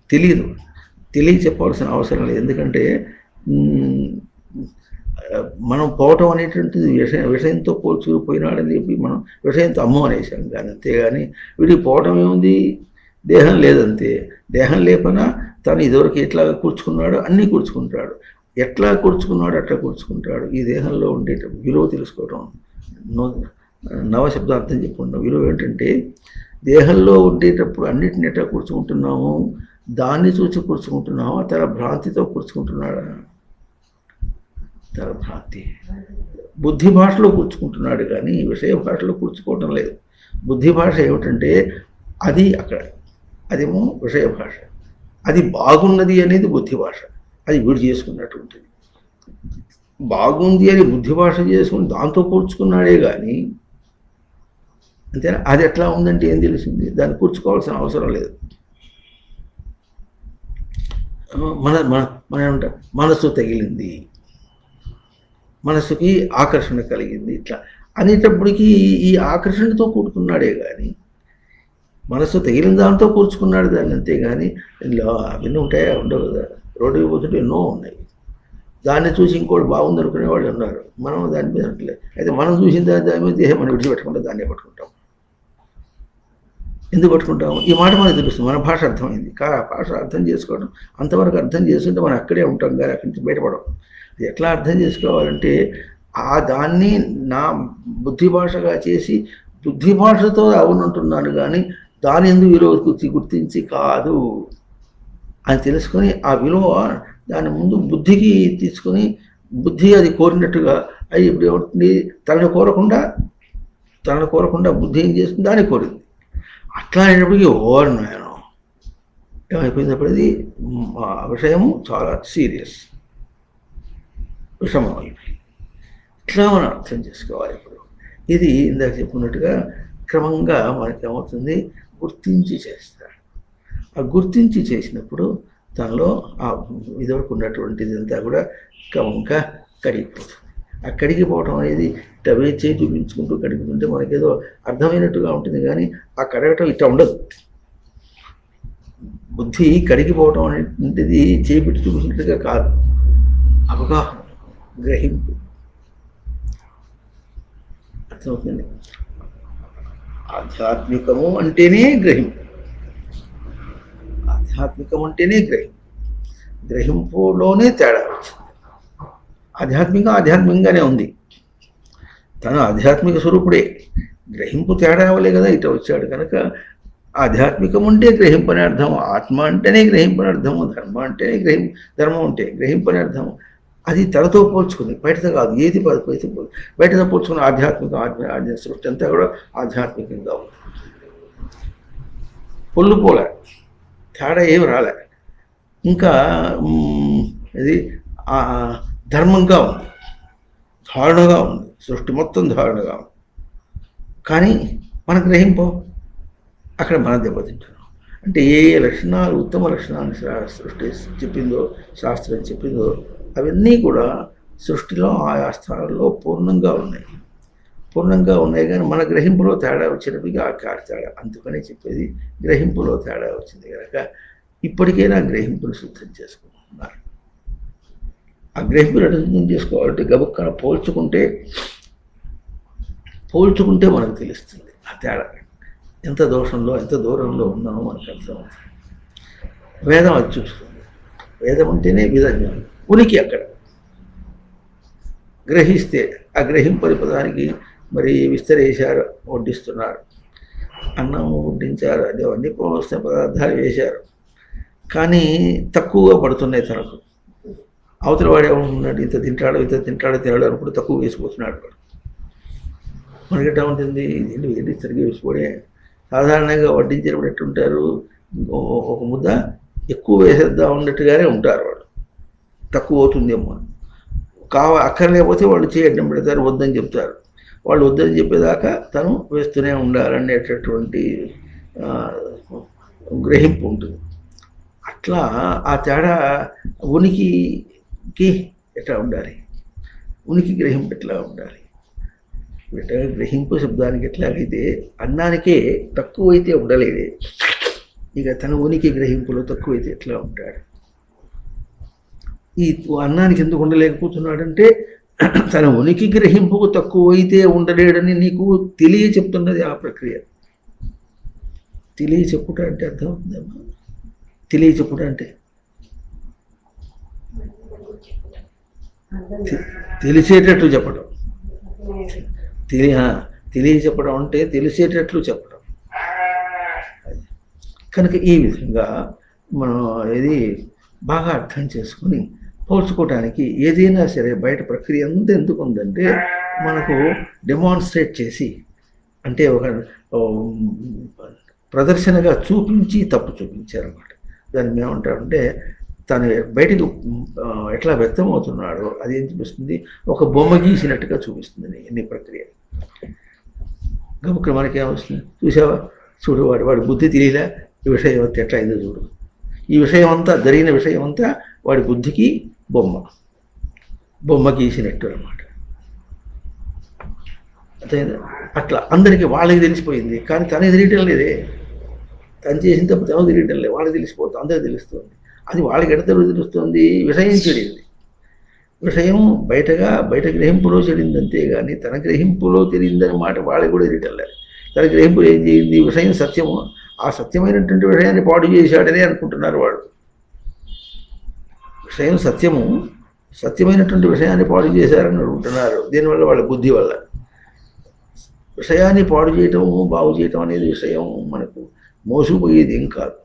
తెలియ చెప్పవలసిన అవసరం లేదు. ఎందుకంటే మనం పోవటం అనేటువంటిది విషయంతో పోల్చుకుపోయినాడని చెప్పి మనం విషయంతో అమ్మం అనేసాం, కానీ అంతేగాని వీడికి పోవటం ఏముంది, దేహం లేదంతే. దేహం లేపనా తను ఇదివరకు ఎట్లా కూర్చుకున్నాడో అన్నీ కూర్చుకుంటాడు, ఎట్లా కూర్చుకున్నాడో అట్లా కూర్చుకుంటాడు. ఈ దేహంలో ఉండే విలువ తెలుసుకోవటం, నవశబ్దార్థం చెప్పుకున్నాం. విలువ ఏంటంటే దేహంలో ఉండేటప్పుడు అన్నిటిని ఎట్లా కూర్చుకుంటున్నాము, దాన్ని చూసి కూర్చుకుంటున్నాము, తన భ్రాంతితో కూర్చుకుంటున్నాడా, తన భ్రాంతి. బుద్ధి భాషలో కూర్చుకుంటున్నాడు కానీ విషయ భాషలో కూర్చుకోవటం లేదు. బుద్ధి భాష ఏమిటంటే అది అక్కడ, అదేమో విషయ భాష. అది బాగున్నది అనేది బుద్ధి భాష, అది వీడు చేసుకున్నటువంటిది. బాగుంది అని బుద్ధి భాష చేసుకుని దాంతో కూర్చుకున్నాడే కానీ, అంతేనా? అది ఎట్లా ఉందంటే ఏం తెలిసింది, దాన్ని కూర్చుకోవాల్సిన అవసరం లేదు. మన ఏమంటాం, మనసు తగిలింది, మనసుకి ఆకర్షణ కలిగింది, ఇట్లా అనేటప్పటికీ ఈ ఆకర్షణతో కూడుకున్నాడే కానీ మనసు తగిలిన దాంతో కూర్చుకున్నాడు దాన్ని, అంతేగాని అవన్నీ ఉంటాయా, ఉండవు కదా. రోడ్డు పోతుంటే ఎన్నో ఉన్నాయి, దాన్ని చూసి ఇంకోటి బాగుంది అనుకునే వాళ్ళు ఉన్నారు. మనం దాని మీద అంటలేదు. అయితే మనం చూసిన దాని మీద దేహం మనం విడిచిపెట్టకుండా దాన్నే పట్టుకుంటాం. ఎందుకు పట్టుకుంటాము? ఈ మాట మనకు తెలుస్తుంది, మన భాష అర్థమైంది. భాష అర్థం చేసుకోవడం, అంతవరకు అర్థం చేసుకుంటే మనం అక్కడే ఉంటాం కానీ అక్కడి నుంచి బయటపడం. ఎట్లా అర్థం చేసుకోవాలంటే దాన్ని నా బుద్ధి భాషగా చేసి బుద్ధి భాషతో అవునంటున్నాను కానీ దాని ఎందుకు విలువ గుర్తించి కాదు అని తెలుసుకొని ఆ విలువ దాని ముందు బుద్ధికి తీసుకొని బుద్ధి అది కోరినట్టుగా అది ఇప్పుడు ఏమవుతుంది, తనను కోరకుండా బుద్ధి ఏం చేస్తుంది, దాన్ని కోరింది. అట్లా అయినప్పటికీ నాయన ఏమైపోయినప్పుడు ఇది విషయము చాలా సీరియస్, విషమం అయిపోయింది. ఇట్లా మనం అర్థం చేసుకోవాలి. ఇప్పుడు ఇది ఇందాక చెప్పుకున్నట్టుగా క్రమంగా మనకి ఏమవుతుంది, గుర్తించి చేస్తాడు. ఆ గుర్తించి చేసినప్పుడు తనలో ఆ ఇదివరకు ఉన్నటువంటిది అంతా కూడా క్రమంగా కడిగిపోతుంది. ఆ కడిగిపోవటం అనేది టవే చేయి చూపించుకుంటూ కడుగుతుంటే మనకేదో అర్థమైనట్టుగా ఉంటుంది, కానీ ఆ కడగటం ఇట్లా ఉండదు. బుద్ధి కడిగిపోవటం అనేటువంటిది చేపెట్టి చూపించినట్టుగా కాదు, అవగాహన, గ్రహింపు అర్థమవుతుంది. ఆధ్యాత్మికము అంటేనే గ్రహింపు, ఆధ్యాత్మికం అంటేనే గ్రహింపులోనే తేడా వచ్చింది. ఆధ్యాత్మికంగానే ఉంది, తను ఆధ్యాత్మిక స్వరూపుడే. గ్రహింపు తేడా వల్లే కదా ఇట వచ్చాడు. కనుక ఆధ్యాత్మికం అంటే గ్రహింపని అర్థము, ఆత్మ అంటేనే గ్రహింపని అర్థము, ధర్మ అంటేనే ధర్మం అంటే గ్రహింపని అర్థము. అది తనతో పోల్చుకుంది, బయటతో కాదు. ఏది బయటతో పోల్చుకుని ఆధ్యాత్మిక సృష్టి అంతా కూడా ఆధ్యాత్మికంగా ఉంది. పొల్లు పోలే, తేడా ఏమి రాలే. ఇంకా ఇది ధర్మంగా ఉంది, ధారణగా ఉంది, సృష్టి మొత్తం ధారణగా ఉంది. కానీ మన గ్రహింపు అక్కడ మన దెబ్బతింటున్నాం. అంటే ఏ లక్షణాలు, ఉత్తమ లక్షణాలు సృష్టి చెప్పిందో, శాస్త్రం చెప్పిందో అవన్నీ కూడా సృష్టిలో ఆయా స్థానాల్లో పూర్ణంగా ఉన్నాయి కానీ మన గ్రహింపులో తేడా వచ్చినట్టుగా ఆ తేడా. అందుకనే చెప్పేది గ్రహింపులో తేడా వచ్చింది కనుక ఇప్పటికైనా గ్రహింపును శుద్ధం చేసుకుంటున్నారు. ఆ గ్రహింపును శుద్ధం చేసుకోవాలంటే గబుక్కన పోల్చుకుంటే మనకు తెలుస్తుంది ఆ తేడా, ఎంత దోషంలో ఎంత దూరంలో ఉన్నామో మనకు అర్థమవుతుంది. వేదం అది చూస్తుంది. వేదం అంటేనే విధజ్ఞానం, ఉనికి అక్కడ. గ్రహిస్తే ఆ గ్రహింపని పదానికి మరి విస్తరేశారు, వడ్డిస్తున్నారు, అన్నం వడ్డించారు, అదే అన్ని వస్తున్న పదార్థాలు వేశారు, కానీ తక్కువగా పడుతున్నాయి తనకు. అవతల వాడు ఏమనుకున్నాడు, ఇంత తింటాడో తినడు అనుకుంటే తక్కువ వేసిపోతున్నాడు వాడు. మనకెట్టా ఉంటుంది, ఏంటి సరిగ్గా వేసిపోడే. సాధారణంగా వడ్డించినప్పుడు ఎట్టుంటారు, ఒక ముద్ద ఎక్కువ వేసేద్దాం ఉన్నట్టుగానే ఉంటారు. వాడు తక్కువ అవుతుందేమో అక్కర్లేకపోతే వాళ్ళు చేయడం పెడతారు, వద్దని చెప్తారు. వాళ్ళు వద్దని చెప్పేదాకా తను వేస్తూనే ఉండాలనేటటువంటి గ్రహింపు ఉంటుంది. అట్లా ఆ తేడా ఉనికికి ఎట్లా ఉండాలి, ఉనికి గ్రహింపు ఎట్లా ఉండాలి. గ్రహింపు శబ్దానికి ఎట్లాగైతే అన్నానికే తక్కువైతే ఉండలేదే, ఇక తన ఉనికి గ్రహింపులో తక్కువైతే ఎట్లా ఉంటాడు. ఈ అన్నానికి ఎందుకు ఉండలేకపోతున్నాడంటే తన ఉనికి గ్రహింపుకు తక్కువైతే ఉండలేడని నీకు చెప్తున్నది ఆ ప్రక్రియ. చెప్పుట అంటే అర్థం అవుతుందమ్మా. చెప్పుట అంటే తెలిసేటట్లు చెప్పడం. చెప్పడం అంటే తెలిసేటట్లు చెప్పడం. కనుక ఈ విధంగా మనం ఇది బాగా అర్థం చేసుకుని పోల్చుకోవడానికి ఏదైనా సరే బయట ప్రక్రియ అంతా ఎందుకు ఉందంటే మనకు డెమాన్స్ట్రేట్ చేసి, అంటే ఒక ప్రదర్శనగా చూపించి తప్పు చూపించారన్నమాట. దాన్ని ఏమంటారంటే తను బయటకు ఎట్లా వ్యక్తమవుతున్నాడో అది ఏం చూపిస్తుంది, ఒక బొమ్మ గీసినట్టుగా చూపిస్తుంది ఎన్ని ప్రక్రియ. గముక్క మనకేమొస్తుంది, చూసావా, చూడు వాడి బుద్ధి తెలియలే, ఈ విషయం అంతా ఎట్లా అయిందో చూడు. ఈ విషయం అంతా జరిగిన విషయం అంతా వాడి బుద్ధికి బొమ్మ గీసినట్టు అనమాట. అదే అట్లా అందరికీ వాళ్ళకి తెలిసిపోయింది, కానీ తనకి తెలియటం లేదే. తను చేసిన తప్పు తనకు తెలియటం లేదు, వాళ్ళకి తెలిసిపోతుంది, అందరికి తెలుస్తుంది. అది వాళ్ళకి ఎడత తెలుస్తుంది, విషయం చెడింది. విషయం బయట గ్రహింపులో చెడింది అంతేగాని తన గ్రహింపులో తెలియదని మాట వాళ్ళకి కూడా తెలియటం లేదు. తన గ్రహింపులో ఏం చేయింది, విషయం సత్యము, ఆ సత్యమైనటువంటి విషయాన్ని పాడు చేశాడని అనుకుంటున్నారు వాళ్ళు. విషయం సత్యమైనటువంటి విషయాన్ని పాడు చేశారని అనుకుంటున్నారు. దీనివల్ల వాళ్ళ బుద్ధి వల్ల. విషయాన్ని పాడు చేయటం బాగు చేయటం అనేది విషయం మనకు మోసుకుపోయేది ఏం కాదు.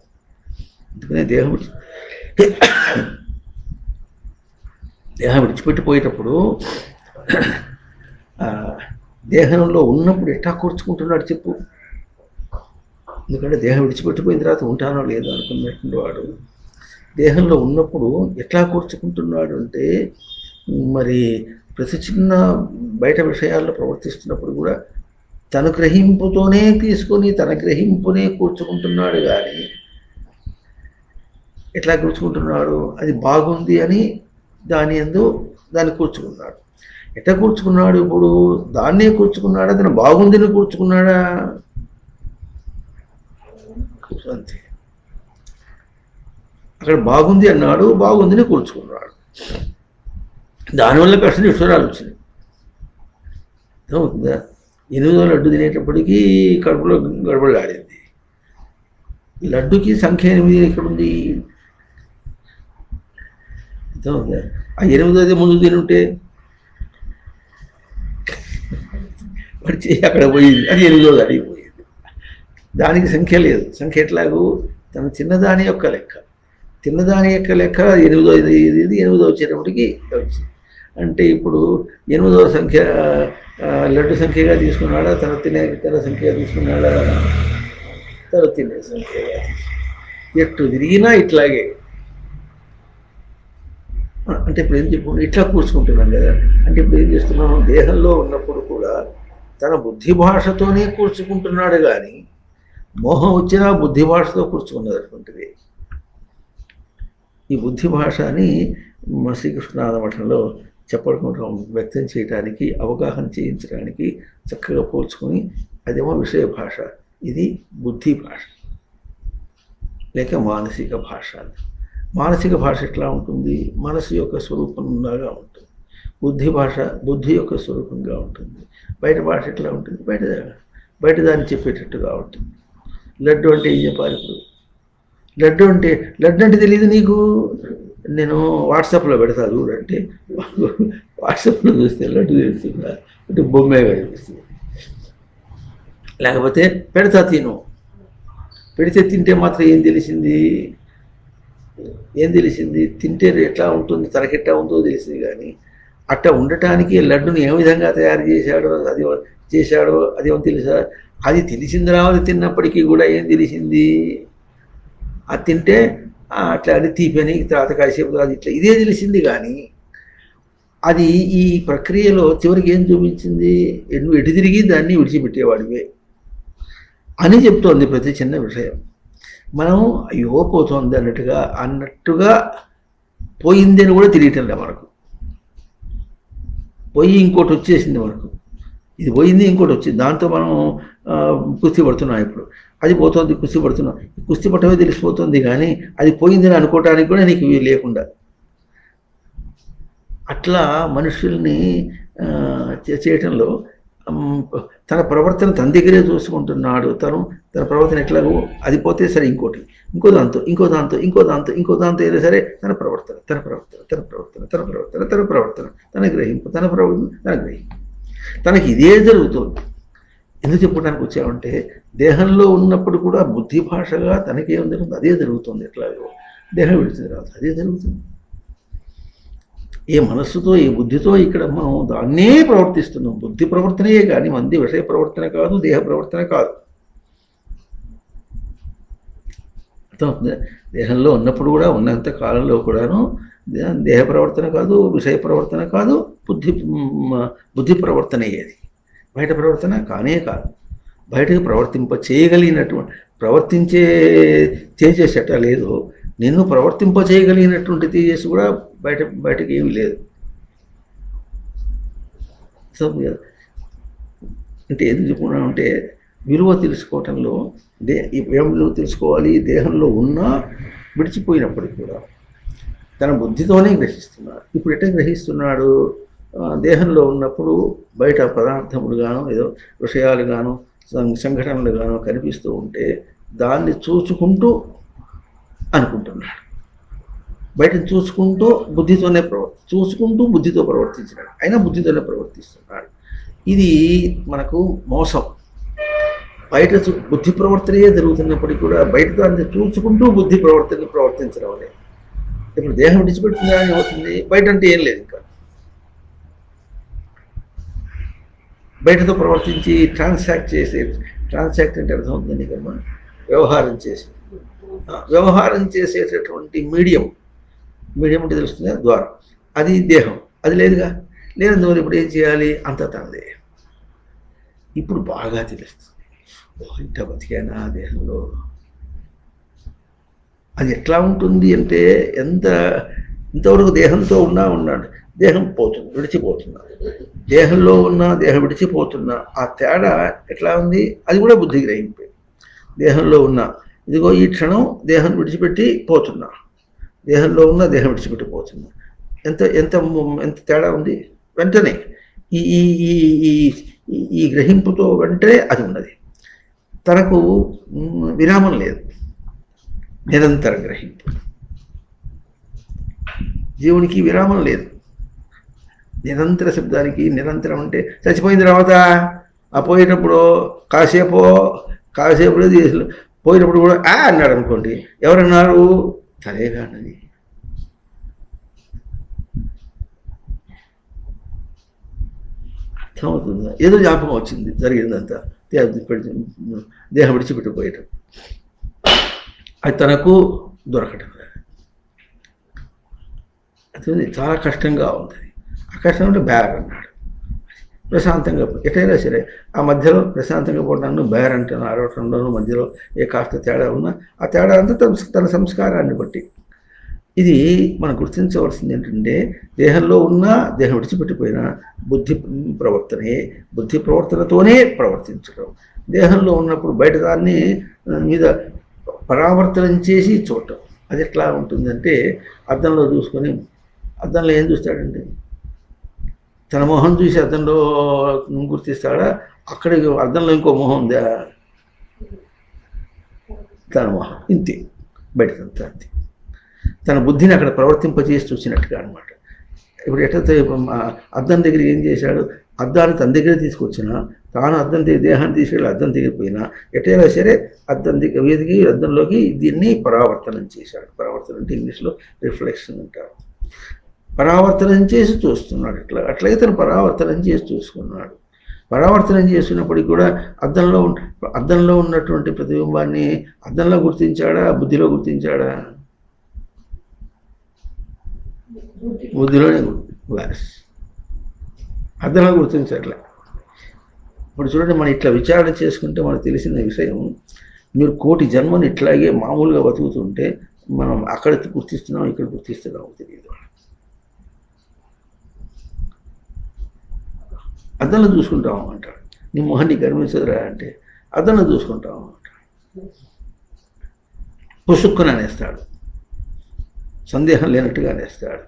అందుకనే దేహం విడిచిపెట్టిపోయేటప్పుడు దేహంలో ఉన్నప్పుడు ఎట్లా కూర్చుకుంటున్నాడు చెప్పు. ఎందుకంటే దేహం విడిచిపెట్టిపోయిన తర్వాత ఉంటానో లేదో అనుకున్నటువంటి వాడు దేహంలో ఉన్నప్పుడు ఎట్లా కూర్చుకుంటున్నాడు అంటే, మరి ప్రతి చిన్న బయట విషయాల్లో ప్రవర్తిస్తున్నప్పుడు కూడా తన గ్రహింపుతోనే తీసుకొని తన గ్రహింపునే కూర్చుకుంటున్నాడు. కానీ ఎట్లా కూర్చుకుంటున్నాడు, అది బాగుంది అని దాన్ని కూర్చుకున్నాడు. ఎట్లా కూర్చుకున్నాడు, ఇప్పుడు దాన్నే కూర్చుకున్నాడా, తను బాగుందని కూర్చుకున్నాడా, అంతే. అక్కడ బాగుంది అన్నాడు, బాగుందని కూర్చుకున్నాడు. దానివల్ల కష్ట విషయాలు వచ్చినాయి. అవుతుందా, 8వ లడ్డు తినేటప్పటికీ కడుపులో గడబడలాడింది. లడ్డుకి సంఖ్య 8 ఎక్కడుంది? అర్థమవుతుందా? ఆ 8వది ముందు తినుంటే వాడి అక్కడ పోయింది, అది 8వది అడిగిపోయింది. దానికి సంఖ్య లేదు. సంఖ్య ఎట్లాగూ తన చిన్నదాని యొక్క లెక్క 8వ వచ్చేటప్పటికి వచ్చింది. అంటే ఇప్పుడు 8వ సంఖ్య లడ్డు సంఖ్యగా తీసుకున్నాడా, తన సంఖ్యగా తీసుకున్నాడా, తన తినే సంఖ్యగా. ఎట్టు తిరిగినా ఇట్లాగే. అంటే ఇప్పుడు ఏం చెప్పుకుంటాం, ఇట్లా కూర్చుకుంటున్నాం కదా. అంటే ఇప్పుడు ఏం చేస్తున్నాం, దేహంలో ఉన్నప్పుడు కూడా తన బుద్ధి భాషతోనే కూర్చుకుంటున్నాడు. కానీ మోహం వచ్చినా బుద్ధి భాషతో కూర్చుకున్నది అటువంటిది. ఈ బుద్ధి భాష అని శ్రీకృష్ణానంద మఠంలో చెప్పడం, వ్యక్తం చేయడానికి, అవగాహన చేయించడానికి చక్కగా పోల్చుకొని, అదేమో విషయ భాష, ఇది బుద్ధి భాష లేక మానసిక భాష. మానసిక భాష ఎట్లా ఉంటుంది, మనసు యొక్క స్వరూపంలాగా ఉంటుంది. బుద్ధి యొక్క స్వరూపంగా ఉంటుంది. బయట భాష ఎట్లా ఉంటుంది, బయట దాన్ని చెప్పేటట్టుగా ఉంటుంది. లడ్డు అంటే ఏం చెప్పాలి ఇప్పుడు? లడ్డు అంటే తెలియదు నీకు. నేను వాట్సాప్లో పెడతా చూడంటే, వాట్సాప్లో చూస్తే లడ్డు తెలుస్తుందా అంటే బొమ్మేగా తెలుస్తుంది. లేకపోతే పెడతా పెడితే తింటే మాత్రం ఏం తెలిసింది, తింటే ఎట్లా ఉంటుంది, తనకెట్లా ఉందో తెలిసింది. కానీ అట్లా ఉండటానికి లడ్డుని ఏ విధంగా తయారు చేశాడో అదేమో తెలుసా? అది తెలిసింది రావాలి. తిన్నప్పటికీ కూడా ఏం తెలిసింది, అది తింటే అట్లా అది తీపని, తర్వాత కాసేపు అది ఇట్లా ఇదే తెలిసింది. కానీ అది ఈ ప్రక్రియలో చివరికి ఏం చూపించింది, నువ్వు ఎటు తిరిగి దాన్ని విడిచిపెట్టేవాడివే అని చెప్తోంది ప్రతి చిన్న విషయం. మనం అయ్యో పోతుంది అన్నట్టుగా పోయింది అని కూడా తెలియటం లే మనకు. పోయి ఇంకోటి వచ్చేసింది మనకు. ఇది పోయింది, ఇంకోటి వచ్చింది, దాంతో మనం కుస్తీ పడుతున్నాం. ఇప్పుడు అది పోతుంది, కుస్తీ పడుతున్నాం. కుస్తీ పట్టమే తెలిసిపోతుంది. కానీ అది పోయిందని అనుకోవటానికి కూడా నీకు లేకుండా అట్లా మనుషుల్ని చేయటంలో తన ప్రవర్తన తన దగ్గరే చూసుకుంటున్నాడు. తన ప్రవర్తన ఎట్లాగో అది పోతే సరే ఇంకో దాంతో అయినా సరే తన ప్రవర్తన తన గ్రహింపు తనకి ఇదే జరుగుతుంది. ఎందుకు చెప్పడానికి వచ్చామంటే దేహంలో ఉన్నప్పుడు కూడా బుద్ధి భాషగా తనకేం జరుగుతుంది అదే జరుగుతుంది. ఎట్లాగో దేహం విడిచిన తర్వాత అదే జరుగుతుంది. ఏ మనస్సుతో ఏ బుద్ధితో ఇక్కడ మనం దాన్నే ప్రవర్తిస్తున్నాం. బుద్ధి ప్రవర్తనయే కానీ మంది విషయ ప్రవర్తన కాదు, దేహ ప్రవర్తన కాదు. అర్థమవుతుంది. దేహంలో ఉన్నప్పుడు కూడా ఉన్నంత కాలంలో కూడాను దేహ ప్రవర్తన కాదు, విషయ ప్రవర్తన కాదు, బుద్ధి ప్రవర్తన అయ్యేది. బయట ప్రవర్తన కానే కాదు. బయటకు ప్రవర్తించే తేజస్సట లేదు. నిన్ను ప్రవర్తింపచేయగలిగినటువంటి తేజస్సు కూడా బయటకి ఏమీ లేదు. అంటే ఎందుకు చెప్పుకున్నామంటే విలువ తెలుసుకోవటంలో ఏం విలువ తెలుసుకోవాలి? దేహంలో ఉన్నా విడిచిపోయినప్పటికీ కూడా తన బుద్ధితోనే గ్రహిస్తున్నాడు. ఇప్పుడు ఎట్లా గ్రహిస్తున్నాడు? దేహంలో ఉన్నప్పుడు బయట పదార్థములు గాను ఏదో విషయాలు గాను సంఘటనలు గాను కనిపిస్తూ ఉంటే దాన్ని చూసుకుంటూ అనుకుంటున్నాడు. బయటను చూసుకుంటూ బుద్ధితో ప్రవర్తించినాడు. అయినా బుద్ధితోనే ప్రవర్తిస్తున్నాడు. ఇది మనకు మోసం. బయట బుద్ధి ప్రవర్తనయే జరుగుతున్నప్పటికీ కూడా బయట దాన్ని చూసుకుంటూ బుద్ధి ప్రవర్తించడం అనేది. ఇప్పుడు దేహం విడిచిపెట్టిందా అని అవుతుంది. బయట అంటే ఏం లేదు. ఇంకా బయటతో ప్రవర్తించి ట్రాన్సాక్ట్ అంటే అర్థమవుతుంది కమ్మా. వ్యవహారం చేసేటటువంటి మీడియం అంటే తెలుస్తుంది ద్వారం. అది దేహం. అది లేదుగా. లేనందువల్ల ఇప్పుడు ఏం చేయాలి? అంత తనదే. ఇప్పుడు బాగా తెలుస్తుంది. ఇంత బతికానా దేహంలో. అది ఎట్లా ఉంటుంది అంటే ఇంతవరకు దేహంతో ఉన్నాడు. దేహం పోతుంది, విడిచిపోతున్నా. దేహంలో ఉన్న దేహం విడిచిపోతున్నా. ఆ తేడా ఎట్లా ఉంది? అది కూడా బుద్ధి గ్రహింపే. దేహంలో ఉన్న ఇదిగో ఈ క్షణం దేహం విడిచిపెట్టి పోతున్నా. దేహంలో ఉన్న దేహం విడిచిపెట్టి పోతున్నా. ఎంత ఎంత ఎంత తేడా ఉంది! వెంటనే ఈ గ్రహింపుతో వెంటనే అది ఉన్నది. తనకు విరామం లేదు. నిరంతర గ్రహింపు. జీవునికి విరామం లేదు. నిరంతర శబ్దానికి నిరంతరం అంటే చచ్చిపోయిన తర్వాత ఆ పోయేటప్పుడు కాసేపు పోయినప్పుడు కూడా అన్నాడు అనుకోండి. ఎవరన్నారు? తనేగా అన్నది. అర్థమవుతుందా? ఏదో జ్ఞాపకం వచ్చింది జరిగిందంతా. దేహం విడిచిపెట్టిపోయేటప్పుడు అది తనకు దొరకటం. అది చాలా కష్టంగా ఉంది. ఆ కష్టం అంటే బేర్ అన్నాడు. ప్రశాంతంగా ఎటైనా సరే ఆ మధ్యలో ప్రశాంతంగా పోవడాన్ని బేర్ అంటాను. ఆరోటంలోనూ మధ్యలో ఏ కాస్త తేడా ఉన్నా ఆ తేడా అంతా తన సంస్కారాన్ని బట్టి. ఇది మనం గుర్తించవలసింది ఏంటంటే దేహంలో ఉన్నా దేహం విడిచిపెట్టిపోయినా బుద్ధి ప్రవర్తనతోనే ప్రవర్తించడం. దేహంలో ఉన్నప్పుడు బయట దాన్ని మీద పరావర్తనం చేసి చూడటం. అది ఎట్లా ఉంటుందంటే అద్దంలో చూసుకొని అద్దంలో ఏం చూస్తాడండి? తన మొహం చూసి అద్దంలో గుర్తిస్తాడా? అక్కడ అద్దంలో ఇంకో మొహం ఉందా? తన మొహం ఇంతే, బయటకంతా అంతే. తన బుద్ధిని అక్కడ ప్రవర్తింపజేసి చూసినట్టుగా అనమాట. ఇప్పుడు ఎట్లయితే అద్దం దగ్గర ఏం చేశాడు? అద్దాన్ని తన దగ్గర తీసుకొచ్చినా తాను అద్దం దగ్గర దేహాన్ని తీసుకెళ్ళి అద్దం దగ్గరిపోయినా ఎటైనా సరే అద్దం దగ్గర వీధికి అద్దంలోకి దీన్ని పరావర్తనం చేశాడు. పరావర్తనం అంటే ఇంగ్లీష్లో రిఫ్లెక్షన్ అంటారు. పరావర్తనం చేసి చూస్తున్నాడు. అట్లాగే తను పరావర్తనం చేసి చూసుకున్నాడు. పరావర్తనం చేసినప్పటికీ కూడా అద్దంలో ఉన్నటువంటి ప్రతిబింబాన్ని అద్దంలో గుర్తించాడా? బుద్ధిలో గుర్తించాడా? బుద్ధిలోనే అద్దంలో గుర్తించట్లే. ఇప్పుడు చూడండి, మనం ఇట్లా విచారణ చేసుకుంటే మనకు తెలిసిన విషయం, మీరు కోటి జన్మను ఇట్లాగే మామూలుగా బతుకుతుంటే మనం అక్కడ గుర్తిస్తున్నాం, ఇక్కడ గుర్తిస్తున్నాం తెలియదు. అద్దంలో చూసుకుంటాము అంటాడు. నీ మొహాన్ని గర్వించదురా అంటే అద్దంలో చూసుకుంటాము అంటాడు. పుసుక్కున అనేస్తాడు, సందేహం లేనట్టుగా అనేస్తాడు.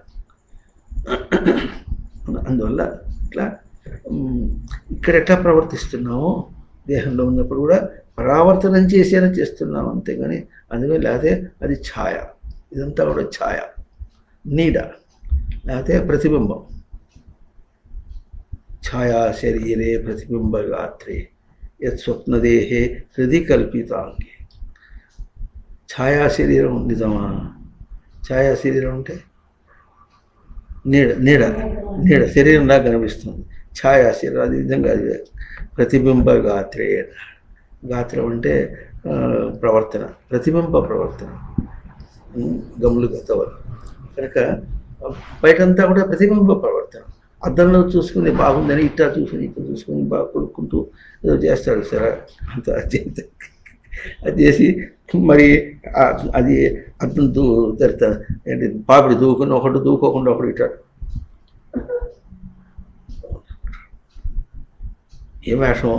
అందువల్ల ఇట్లా ఇక్కడ ఎట్లా ప్రవర్తిస్తున్నామో దేహంలో ఉన్నప్పుడు కూడా పరావర్తనం చేసేలా చేస్తున్నాం, అంతేగాని అందుకని లేకపోతే అది ఛాయ, ఇదంతా కూడా ఛాయ, నీడ, లేకపోతే ప్రతిబింబం. ఛాయా శరీరే ప్రతిబింబ గాత్రే యత్ స్వప్నదేహే హృది కల్పితాంగే. ఛాయా శరీరం నిజమా? ఛాయా శరీరం అంటే నీడ, నీడ నీడ శరీరంలా కనిపిస్తుంది. ఛాయా శరీరం అది నిజంగా అది ప్రతిబింబ గాత్రే. గాత్రం అంటే ప్రవర్తన, ప్రతిబింబ ప్రవర్తన, గమ్ములు గతవలు కనుక బయటంతా కూడా ప్రతిబింబ ప్రవర్తన. అద్దంలో చూసుకుని బాగుందని ఇట్లా చూసుకుని ఇట్లా చూసుకుని బాగా కొనుక్కుంటూ ఏదో చేస్తాడు సరే, అంత అది చేసి మరి అది అద్దం తెరుతా ఏంటి పాపిడి దూకుని ఒకటి దూకోకుండా ఒకటి ఇట్టాడు. ఏ వేషం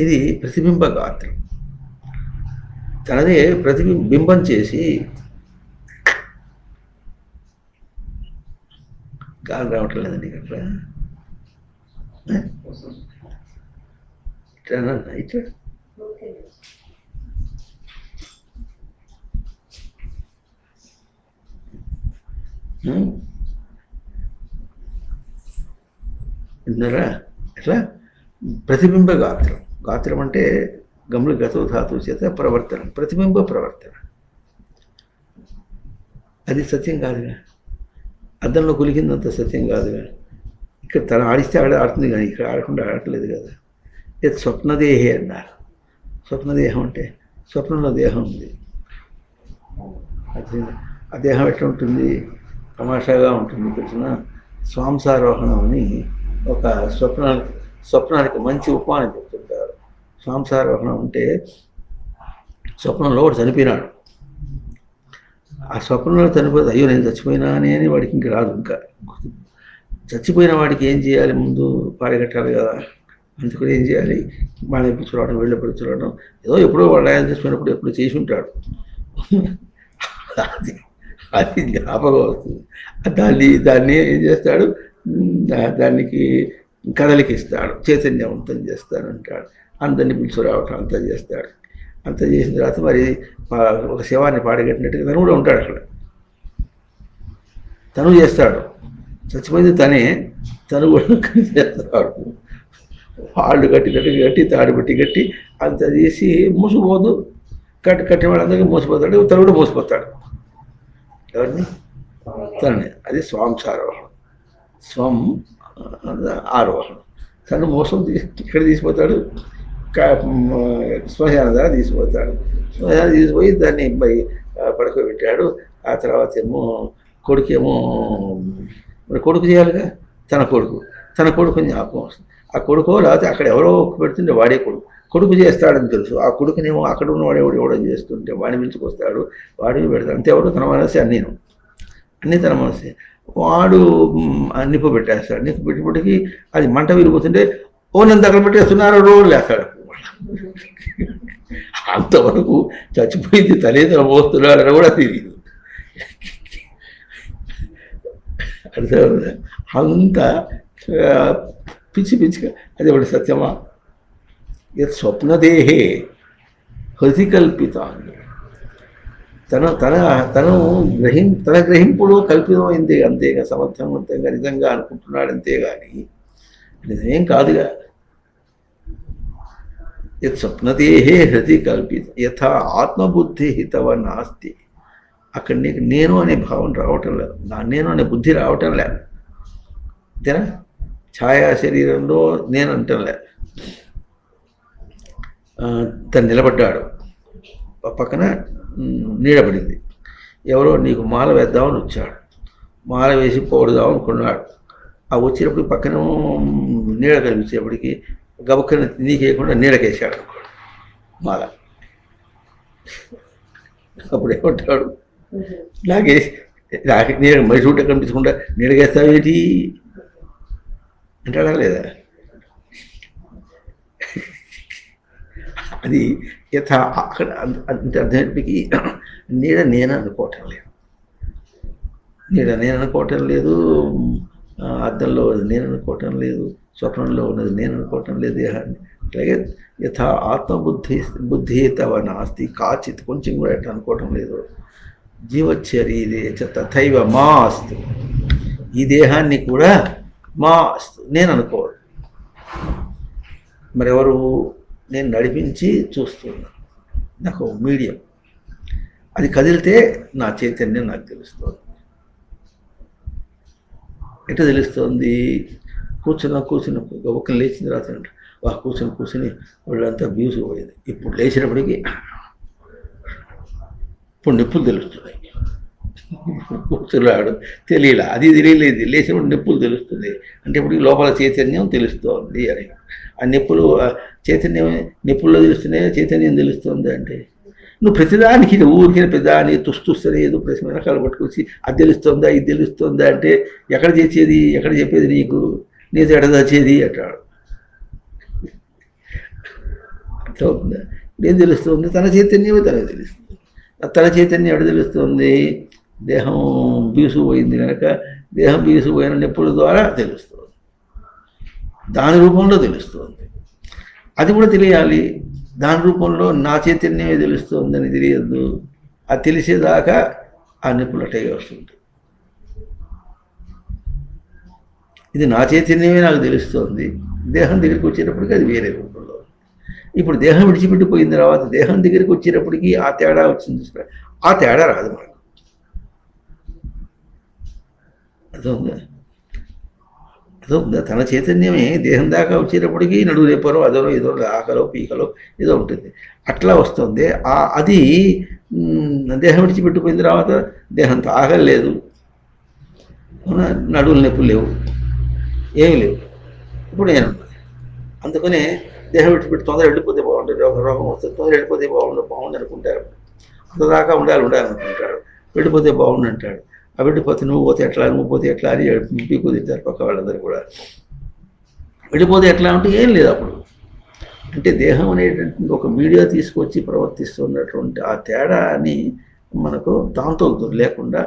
ఇది? ప్రతిబింబ గాత్రం. తనదే ప్రతిబింబం చేసి గాలి రావటం లేదండి అట్లా ఇట్లా ఇట్లా విన్నారా? ఎట్లా ప్రతిబింబ గాత్రం. గాత్రం అంటే గమ్ములు గతో ధాతువు చేత ప్రవర్తన, ప్రతిబింబ ప్రవర్తన. అది సత్యం కాదుగా, అద్దంలో కులికిందంత సత్యం కాదుగా. ఇక్కడ తన ఆడిస్తే ఆడుతుంది కానీ ఇక్కడ ఆడకుండా ఆడట్లేదు కదా. ఇది స్వప్నదేహే అన్నారు. స్వప్నదేహం అంటే స్వప్నంలో దేహం ఉంది. ఆ దేహం ఎట్లా ఉంటుంది? తమాషాగా ఉంటుంది. తెలిసిన స్వాంసారోహణం అని ఒక స్వప్నానికి మంచి ఉపమానం చెప్తుంటారు. స్వాంసారోహణం అంటే స్వప్నంలో వాడు చనిపోయినాడు. ఆ స్వప్నంలో చనిపోతే అయ్యో నేను చచ్చిపోయినా అని వాడికి ఇంక రాదు. ఇంకా చచ్చిపోయిన వాడికి ఏం చేయాలి? ముందు పాడగట్టాలి కదా. అందుకని ఏం చేయాలి? బాగా చూడడం, వెళ్ళప్పుడు చూడడం, ఏదో ఎప్పుడో వాడు ఆయన చచ్చిపోయినప్పుడు ఎప్పుడు చేసి ఉంటాడు. అది అది జ్ఞాపకం వస్తుంది. దాన్ని ఏం చేస్తాడు? దానికి కదలికిస్తాడు, చైతన్యవంతం చేస్తానంటాడు. అందరినీ పిలుచుకురావటం అంతా చేస్తాడు. అంతా చేసిన తర్వాత మరి ఒక శవాన్ని పాడగట్టినట్టుగా తను కూడా ఉంటాడు అక్కడ. తను చేస్తాడు, చచ్చిపోయింది తనే, తను కూడా చేస్తాడు. వాళ్ళు కట్టినట్టుగా కట్టి, తాడు పెట్టి కట్టి అంత చేసి మూసిపోదు. కట్టిన వాళ్ళందరికీ మోసిపోతాడు, తను కూడా మోసిపోతాడు. ఎవరిని? తనని. అది స్వాంసారోహణం. స్వం ఆరోహణం. తను మోసం ఇక్కడ తీసిపోతాడు, శ్మశాన ద్వారా తీసిపోతాడు. శ్మశానం తీసిపోయి దాన్ని పడుకోబెట్టాడు. ఆ తర్వాత ఏమో కొడుకేమో మరి కొడుకు చేయాలిగా, తన కొడుకు జ్ఞాపకం వస్తుంది. ఆ కొడుకో లేకపోతే అక్కడ ఎవరో పెడుతుంటే వాడే కొడుకు చేస్తాడని తెలుసు. ఆ కొడుకునేమో అక్కడ ఉన్న వాడు ఎవడో చేస్తుంటే వాడిని పిలుచుకొస్తాడు, వాడిని పెడతాడు. అంతే ఎవడో తన మనసే అన్నీ తన మనసే. వాడు నిప్పు పెట్టేస్తాడు. నిప్పు పెట్టినప్పటికీ అది మంట విరిగిపోతుంటే ఓ నన్ను దగ్గర పెట్టేస్తున్నారు రోజులు వేస్తాడు. అంతవరకు చచ్చిపోయింది తల్లిదండ్రులు మోస్తున్నాడని కూడా తెలియదు. అర్థం? అంత పిచ్చిగా అది ఒకటి సత్యమా? ఇది స్వప్నదేహే హృది కల్పితాన్ని. తన గ్రహింపులో కల్పితమైంది అంతేగా, సమర్థవంతంగా నిజంగా అనుకుంటున్నాడు అంతేగాని నిజమేం కాదుగా. యత్ స్వప్నదేహే హృది కల్పిత యథా ఆత్మబుద్ధి తవ నాస్తి. అక్కడ నీకు నేను అనే భావం రావటం లేదు, నేను అనే బుద్ధి రావటం లేదు. అంతేనా? ఛాయా శరీరంలో నేను అంటంలే. తను నిలబడ్డాడు, పక్కన నీడబడింది. ఎవరో నీకు మాల వేద్దామని వచ్చాడు, మాల వేసి పోడుదాం అనుకున్నాడు. ఆ వచ్చినప్పుడు పక్కన నీడ కనిపించేప్పటికి గబక్కన నీకేయకుండా నీడకేసాడు అనుకోడు మాల. అప్పుడు ఏమంటాడు? నాకు నీడ మనిషి ఉంటే కనిపించకుండా నీడకేస్తావేటి అంటాడా లేదా? అది అక్కడ అంటే అర్థమేటికి నీడ నేను అనుకోవటం లేదు. నీడ నేను అనుకోవటం లేదు, అద్దంలో నేను అనుకోవటం లేదు, స్వప్నంలో ఉన్నది నేను అనుకోవటం లేదు దేహాన్ని. అట్లాగే యథా బుద్ధి తవ నాస్తి కాచిత్, కొంచెం కూడా ఎట్లా అనుకోవటం లేదు. జీవశరీరే తథైవ మా అస్తు, ఈ దేహాన్ని కూడా మా అస్తు నేను అనుకోవాలి. మరెవరు? నేను నడిపించి చూస్తున్నా, నాకు మీడియం. అది కదిలితే నా చైతన్యం నాకు తెలుస్తుంది. ఎట్లా తెలుస్తుంది? కూర్చున్న ఒక లేచిన తర్వాత కూర్చుని వాళ్ళంతా బీసుకుపోయింది. ఇప్పుడు లేచినప్పటికీ ఇప్పుడు నిప్పులు తెలుస్తున్నాయి. కూర్చున్నాడు తెలియలా, అది తెలియలేదు. లేచినప్పుడు నిప్పులు తెలుస్తుంది అంటే ఇప్పుడు లోపల చైతన్యం తెలుస్తోంది అని. ఆ నిప్పులు చైతన్యం నిప్పుల్లో తెలుస్తున్నాయి, చైతన్యం తెలుస్తుంది అంటే నువ్వు ప్రతిదానికి ఊరికిన పెద్దాని తుస్తుస్తని ఏదో ప్రశ్న వెనకాల పట్టుకొచ్చి అది తెలుస్తుందా ఇది తెలుస్తుందా అంటే ఎక్కడ చేసేది, ఎక్కడ చెప్పేది నీకు? నీతో ఎడ తెచ్చేది అంటాడు. అర్థమవుతుందా? ఏం తెలుస్తుంది? తన చైతన్యమే తనకు తెలుస్తుంది. తన చైతన్యం ఎడ తెలుస్తుంది? దేహం బీసుకుపోయింది కనుక దేహం బీసుకుపోయిన నిప్పుల ద్వారా తెలుస్తుంది, దాని రూపంలో తెలుస్తుంది. అది కూడా తెలియాలి, దాని రూపంలో నా చైతన్యమే తెలుస్తుందని తెలియద్దు. అది తెలిసేదాకా ఆ నిప్పులు అట్టగే వస్తుంది. ఇది నా చైతన్యమే నాకు తెలుస్తుంది, దేహం దగ్గరికి వచ్చేటప్పటికి అది వేరే రూపంలో. ఇప్పుడు దేహం విడిచిపెట్టిపోయిన తర్వాత దేహం దగ్గరికి వచ్చేటప్పటికి ఆ తేడా వచ్చింది. ఆ తేడా రాదు మనకు. అర్థవుందా? అర్థవుందా? తన చైతన్యమే దేహం దాకా వచ్చేటప్పటికి నడువు రేపరో అదనో ఏదో ఆకలో పీకలో ఏదో ఉంటుంది, అట్లా వస్తుంది. అది దేహం విడిచిపెట్టిపోయిన తర్వాత దేహంతో ఆకలి లేదు, నడువులు నొప్పులు లేవు, ఏమి లేవు. ఇప్పుడు నేను అందుకనే దేహం విడిచిపెట్టి తొందర వెళ్ళిపోతే బాగుంటుంది, రోగం వస్తుంది, తొందర వెళ్ళిపోతే బాగుంది అనుకుంటారు. అంతదాకా ఉండాలనుకుంటాడు. వెళ్ళిపోతే బాగుండు అంటాడు. ఆ వెళ్ళిపోతే నువ్వు పోతే ఎట్లా, నువ్వు పోతే ఎట్లా అని కుదిరుతారు పక్క వాళ్ళందరూ కూడా. వెళ్ళిపోతే ఎట్లా అంటే ఏం లేదు అప్పుడు. అంటే దేహం అనేటువంటి ఒక మీడియా తీసుకొచ్చి ప్రవర్తిస్తున్నటువంటి ఆ తేడాని మనకు దాంతో లేకుండా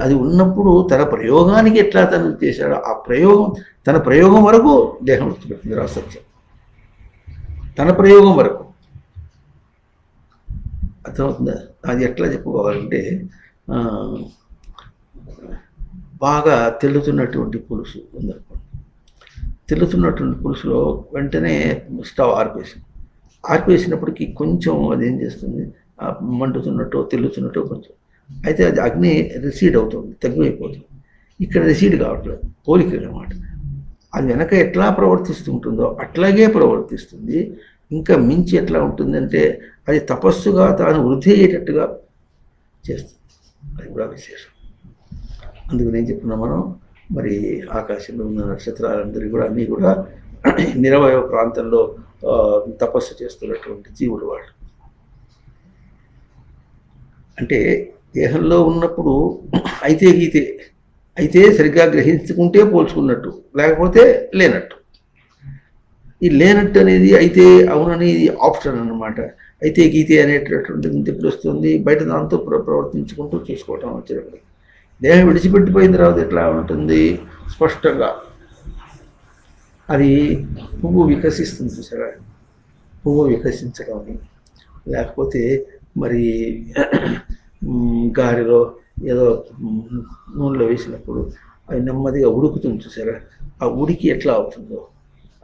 అది ఉన్నప్పుడు తన ప్రయోగానికి ఎట్లా తను చేశాడో ఆ ప్రయోగం, తన ప్రయోగం వరకు దేహం విడిచిపెట్టింది రాసత్యం, తన ప్రయోగం వరకు. అర్థమవుతుందా? అది ఎట్లా చెప్పుకోవాలంటే బాగా తెల్లుతున్నటువంటి పులుసు ఉందనుకోండి, తెల్లుతున్నటువంటి పులుసులో వెంటనే స్టవ్ ఆర్పేసినప్పటికీ కొంచెం అదేం చేస్తుంది, మండుతున్నట్టు తెల్లుతున్నట్టు కొంచెం అయితే అది అగ్ని రిసీడ్ అవుతుంది, తగ్గిపోతుంది. ఇక్కడ రిసీడ్ కావట్లేదు, పోలిక అన్నమాట. అది వెనక ఎట్లా ప్రవర్తిస్తుంటుందో అట్లాగే ప్రవర్తిస్తుంది. ఇంకా మించి ఎట్లా ఉంటుందంటే అది తపస్సుగా తాను వృద్ధి అయ్యేటట్టుగా చేస్తుంది. అది కూడా విశేషం. అందుకు నేను చెప్తున్నా, మనం మరి ఆకాశంలో ఉన్న నక్షత్రాలందరూ కూడా అన్నీ కూడా నిరవయవ ప్రాంతంలో తపస్సు చేస్తున్నటువంటి జీవులు వాళ్ళు. అంటే దేహంలో ఉన్నప్పుడు అయితే సరిగ్గా గ్రహించుకుంటే పోల్చుకున్నట్టు, లేకపోతే లేనట్టు. ఈ లేనట్టు అనేది అయితే అవుననేది ఆప్షన్ అన్నమాట. అయితే గీతే అనేటటువంటిది ఎప్పుడు వస్తుంది? బయట దాంతో ప్రవర్తించుకుంటూ చూసుకోవటం వచ్చినప్పుడు. దేహం విడిచిపెట్టిపోయిన తర్వాత ఎట్లా ఉంటుంది? స్పష్టంగా అది పువ్వు వికసిస్తుంది చూసారా, పువ్వు వికసించడం, లేకపోతే మరి గాలిలో ఏదో నూనెలో వేసినప్పుడు అది నెమ్మదిగా ఉడుకుతుంది చూసారా, ఆ ఉడికి ఎట్లా అవుతుందో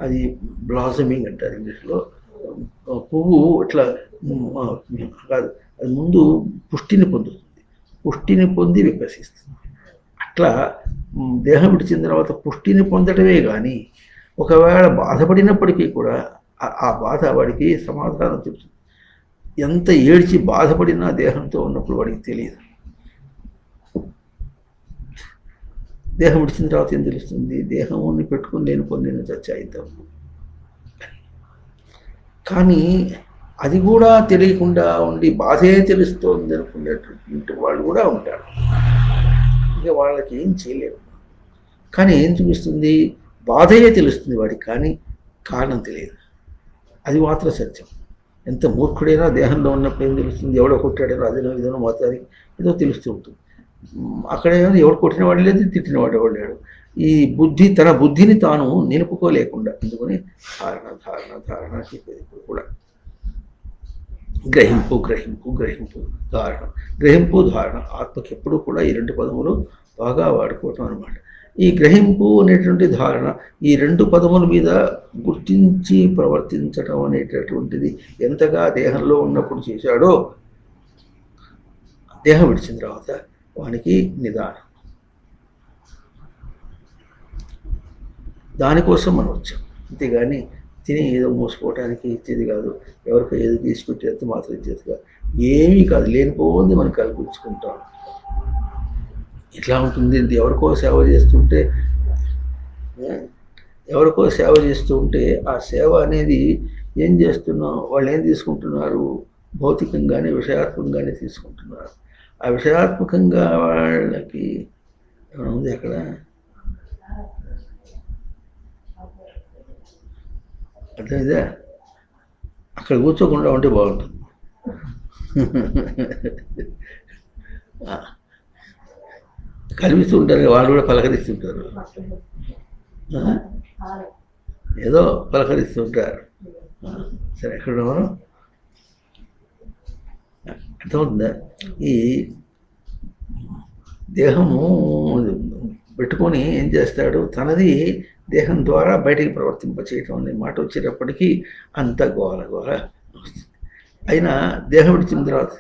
అది బ్లాసమింగ్ అంటారు ఇంగ్లీష్లో. పువ్వు ఇట్లా కాదు, అది ముందు పుష్టిని పొంది వికసిస్తుంది. అట్లా దేహం విడిచిన తర్వాత పుష్టిని పొందడమే కానీ ఒకవేళ బాధపడినప్పటికీ కూడా ఆ బాధ వాడికి సమాధానం చెప్తుంది. ఎంత ఏడ్చి బాధపడినా దేహంతో ఉన్నప్పుడు వాడికి తెలియదు. దేహం విడిచిన తర్వాత ఏం తెలుస్తుంది? దేహాన్ని పెట్టుకుని నేను పొందిన చచ్చాయిద్దాం. కానీ అది కూడా తెలియకుండా ఉండి బాధే తెలుస్తోంది అనుకునేటువంటి వాళ్ళు కూడా ఉంటారు. ఇంకా వాళ్ళకి ఏం చేయలేరు. కానీ ఏం చూపిస్తుంది? బాధయే తెలుస్తుంది వాడికి, కానీ కారణం తెలియదు. అది మాత్రం సత్యం. ఎంత మూర్ఖుడైనా దేహంలో ఉన్నప్పుడు ఏం తెలుస్తుంది? ఎవడో కొట్టాడో అదేనో ఇదేనో మొత్తానికి ఏదో తెలుస్తూ ఉంటుంది. అక్కడేమో ఎవరు కొట్టినవాడు లేదు, తిట్టినవాడు ఎవడు లేడు. ఈ బుద్ధి తన బుద్ధిని తాను నిలుపుకోలేకుండా అందుకని ధారణ ధారణ ధారణ చెప్పేది ఇప్పుడు కూడా. గ్రహింపు గ్రహింపు గ్రహింపు ధారణ, గ్రహింపు ధారణ. ఆత్మకి ఎప్పుడు కూడా ఈ రెండు పదములు బాగా వాడుకోవటం అనమాట. ఈ గ్రహింపు అనేటువంటి ధారణ, ఈ రెండు పదముల మీద గుర్తించి ప్రవర్తించటం అనేటటువంటిది ఎంతగా దేహంలో ఉన్నప్పుడు చేశాడో, దేహం విడిచిన తర్వాత వానికి నిదానం. దానికోసం మనం వచ్చాం, అంతేగాని తిని ఏదో మోసుకోవటానికి ఇచ్చేది కాదు, ఎవరికో ఏదో తీసుకొచ్చేది మాత్రం ఇచ్చేది కాదు, ఏమీ కాదు. లేనిపోయింది మనం కల్పించుకుంటాం. ఇట్లా ఉంటుంది. ఎవరికో సేవ చేస్తుంటే, ఎవరికో సేవ చేస్తూ ఉంటే ఆ సేవ అనేది ఏం చేస్తున్నాం, వాళ్ళు ఏం తీసుకుంటున్నారు, భౌతికంగానే విషయాత్మకంగానే తీసుకుంటున్నారు. ఆ విషయాత్మకంగా వాళ్ళకి ఏమైనా ఉంది అక్కడ, అర్థమైందా? అక్కడ కూర్చోకుండా ఉంటే బాగుంటుంది. కనిపిస్తూ ఉంటారు, వాళ్ళు కూడా పలకరిస్తుంటారు, ఏదో పలకరిస్తుంటారు. సరే, ఎక్కడ మనం అర్థమవుతుందా? ఈ దేహము పెట్టుకొని ఏం చేస్తాడు, తనది దేహం ద్వారా బయటికి ప్రవర్తింపచేయటం అనే మాట వచ్చేటప్పటికీ అంత గోల గోల వస్తుంది. అయినా దేహం విడిచిన తర్వాత